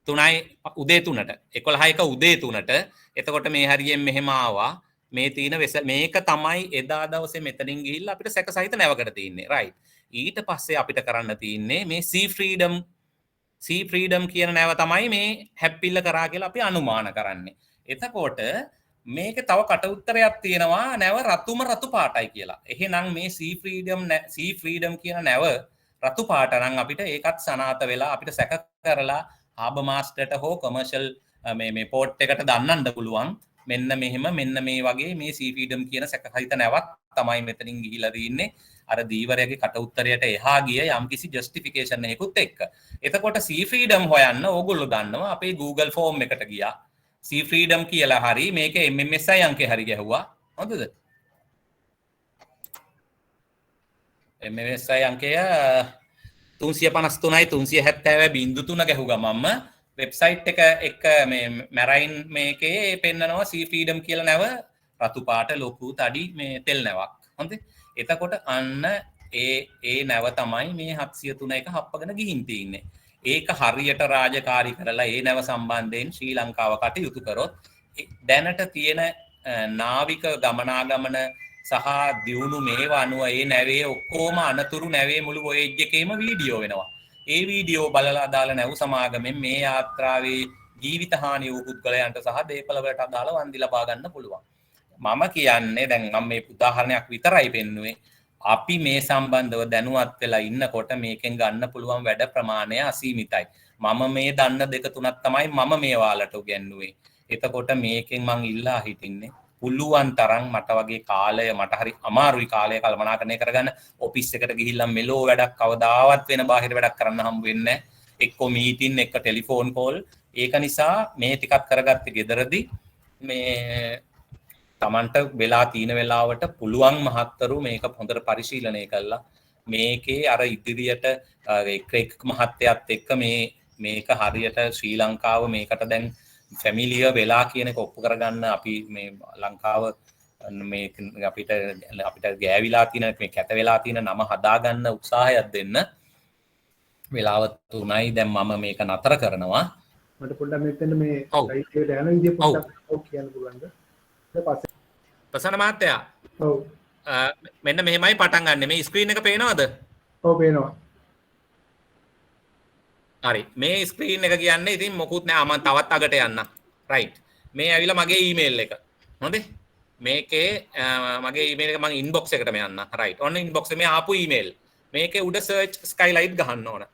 3යි උදේ 3ට 11:01 උදේ 3ට එතකොට මේ හරියෙන් මෙහෙම ආවා මේ තියෙන මේක තමයි එදා දවසේ මෙතනින් ගිහිල්ලා අපිට සැක සහිත නැවකට තියෙන්නේ රයිට් ඊට පස්සේ අපිට කරන්න තියෙන්නේ මේ sea freedom කියන නැව තමයි මේ හැප්පිල්ල කරා කියලා අපි අනුමාන කරන්නේ එතකොට මේක තව කට උත්තරයක් තියෙනවා නැව රතු පාටයි කියලා එහෙනම් මේ sea freedom කියන නැව රතු පාට නම් අපිට ඒකත් සනාත වෙලා අපිට සැක කරලා හාබර් මාස්ටර්ට හෝ කමර්ෂල් මේ පෝට් එකට දන්නන්න පුළුවන් මෙන්න මෙහෙම මෙන්න මේ වගේ මේ sea freedom කියන සැකහිත නැවක් තමයි මෙතනින් ගිහිලා තින්නේ අර දීවරයාගේ කට උත්තරයට එහා ගිය යම්කිසි ජස්ටිෆිකේෂන් එකකුත් එක්ක. එතකොට sea freedom හොයන්න ඕගොල්ලෝ දන්නවා අපේ Google form එකට ගියා. sea freedom කියලා හරි මේක MMSI අංකේ හරි ගැහුවා. හොඳද? MMSI අංකය 353යි 370.3 ගැහුව ගමන්ම වෙබ්සයිට් එක මේ මැරයින් මේකේ පෙන්නනවා sea freedom කියලා නැව රතු පාට ලොකු තඩි මේ තෙල් නැවක්. හොඳේ. එතකොට අන්න ඒ නැව තමයි මේ 703 එක හප්පගෙන ගිහින් තින්නේ. ඒක හරියට රාජකාරී කරලා ඒ නැව සම්බන්ධයෙන් ශ්‍රී ලංකාව කටයුතු කරොත් දැනට තියෙන නාවික ගමනාගමන සහ දියුණු මේවා අනුව ඒ නැවේ ඔක්කොම අනතුරු නැවේ මුළු වොයේජ් එකේම වීඩියෝ වෙනවා. ඒ වීඩියෝ බලලා අදාළ නැව් සමාගමෙන් මේ යාත්‍රාවේ ජීවිත හානි වූ පුද්ගලයන්ට සහ දේපල වලට අදාළ වන්දි ලබා ගන්න පුළුවන්. මම කියන්නේ දැන් මම මේ උදාහරණයක් විතරයි පෙන්නුවේ. අපි මේ සම්බන්ධව දැනුවත් වෙලා ඉන්නකොට මේකෙන් ගන්න පුළුවන් වැඩ ප්‍රමාණය අසීමිතයි. මම මේ දන්න දෙක තුනක් තමයි මම මේ ඔයාලට උගන්වුවේ. එතකොට මේකෙන් මං ඉල්ලා හිටින්නේ පුළුවන් තරම් මට වගේ කාලය මට හරි අමාරුයි කාලය කළමනාකරණය කරගන්න ඔෆිස් එකට ගිහිල්ලා මෙලෝ වැඩක් කවදාවත් වෙන බාහිර වැඩක් කරන්න හම්බ වෙන්නේ නැහැ එක්ක මීටින් එක්ක ටෙලිෆෝන් කෝල් ඒක නිසා මේ ටිකක් කරගත්තේ ගෙදරදී මේ Tamanට වෙලා තියෙන වෙලාවට පුළුවන් මහත්තරු මේක හොඳට පරිශීලනය කළා මේකේ අර ඉදිරියට එක් මහත්තයත් එක්ක මේක හරියට ශ්‍රී ලංකාව මේකට දැන් ෆැමිලිය වෙලා කියන එක ඔප්පු කරගන්න අපි මේ ලංකාව මේ අපිට ගෑවිලා තියෙන මේ කැත වෙලා තියෙන නම හදාගන්න උත්සාහයක් දෙන්න වෙලාව තුනයි දැන් මම මේක නතර කරනවා මට පොඩ්ඩක් මෙතන මේ සයිට් එකට යන විදිය පොඩ්ඩක් කියන්න පුළුවන්ද ඊට පස්සේ ප්‍රසන්න මහත්තයා ඔව් මෙන්න මෙහෙමයි පටන් ගන්න මේ ස්ක්‍රීන් එක පේනවද ඔව් පේනවා හරි මේ ස්ක්‍රීන් එක කියන්නේ ඉතින් මොකුත් නෑ මම තවත් අගට යන්න රයිට් මේ ඇවිල්ලා මගේ ඊමේල් එක හොඳේ මේකේ මගේ ඊමේල් එක මම ඉන්බොක්ස් එකටම යන්න රයිට් ඔන්න ඉන්බොක්ස් එකේ මේ ආපු ඊමේල් මේකේ උඩ සර්ච් ස්කයිලයිට් ගහන්න ඕන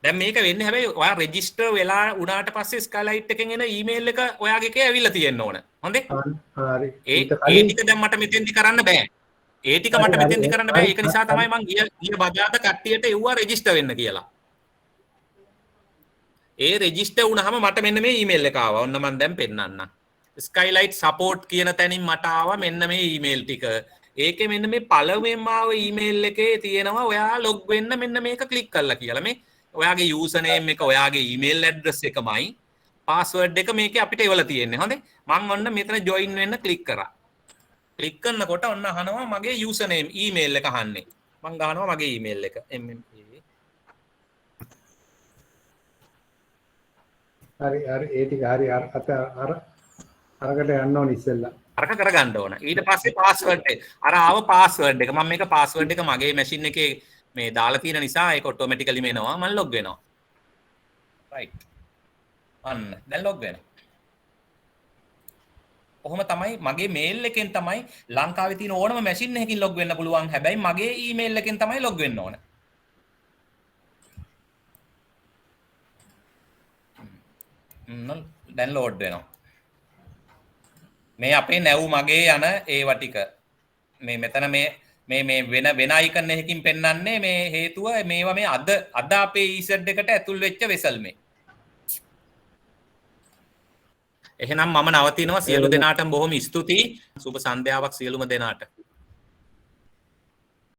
දැන් මේක වෙන්නේ හැබැයි ඔයා රෙජිස්ටර් වෙලා උනාට පස්සේ ස්කයිලයිට් එකෙන් එන ඊමේල් එක ඔයාගේ එකේ ඇවිල්ලා තියෙන්න ඕන හොඳේ හරි ඒ ටික දැන් මට මෙතෙන්දි කරන්න බෑ ඒ ටික මට මෙතෙන්දි කරන්න බෑ ඒක නිසා තමයි මම ගිය බදාද කට්ටියට එව්වා රෙජිස්ටර් වෙන්න කියලා ඒ රෙජිස්ටර් වුණාම මට මෙන්න මේ ඊමේල් එක ආවා. ඔන්න මම දැන් පෙන්නන්න. Skylight support කියන තැනින් මට ආවා මෙන්න මේ ඊමේල් ටික. ඒකේ මෙන්න මේ පළවෙනිම ආව ඊමේල් එකේ තියෙනවා ඔයා ලොග් වෙන්න මෙන්න මේක ක්ලික් කරලා කියලා. මේ ඔයාගේ යූසර් නේම් එක ඔයාගේ ඊමේල් ඇඩ්‍රස් එකමයි. පාස්වර්ඩ් එක මේකේ අපිට එවලා තියෙන්නේ. හොඳේ. මම ඔන්න මෙතන ජොයින් වෙන්න ක්ලික් කරා. ක්ලික් කරනකොට ඔන්න අහනවා මගේ යූසර් නේම් ඊමේල් එක අහන්නේ. මම ගහනවා මගේ ඊමේල් එක MMA හරි ඒ ටික හරි අරකට යන්න ඕන ඉස්සෙල්ලා අරක කරගන්න ඕන ඊට පස්සේ පාස්වර්ඩ් එක අර ආව පාස්වර්ඩ් එක මම මේක පාස්වර්ඩ් එක මගේ මැෂින් එකේ මේ දාලා තියෙන නිසා ඒක ඔටෝමැටිකලි මෙනවා මම ලොග් වෙනවා රයිට් අන්න දැන් ලොග් වෙනවා ඔහොම තමයි මගේ මේල් එකෙන් තමයි ලංකාවේ තියෙන ඕනම මැෂින් එකකින් ලොග් වෙන්න පුළුවන්. හැබැයි මගේ ඊමේල් එකෙන් තමයි ලොග් වෙන්න ඕන. දැන් ලෝඩ් වෙනවා. මේ අපේ නැව් මගේ යන ඒවා ටික. මේ මෙතන මේ වෙන අයිකන් එකකින් පෙන්වන්නේ මේ හේතුව මේවා මේ අද අපේ EZ එකට ඇතුල් වෙච්ච වෙසල් මේ. එහෙනම් මම නවතිනවා. සියලු දෙනාටම බොහොම ස්තුතියි. සුබ සන්ධ්‍යාවක් සියලුම දෙනාට.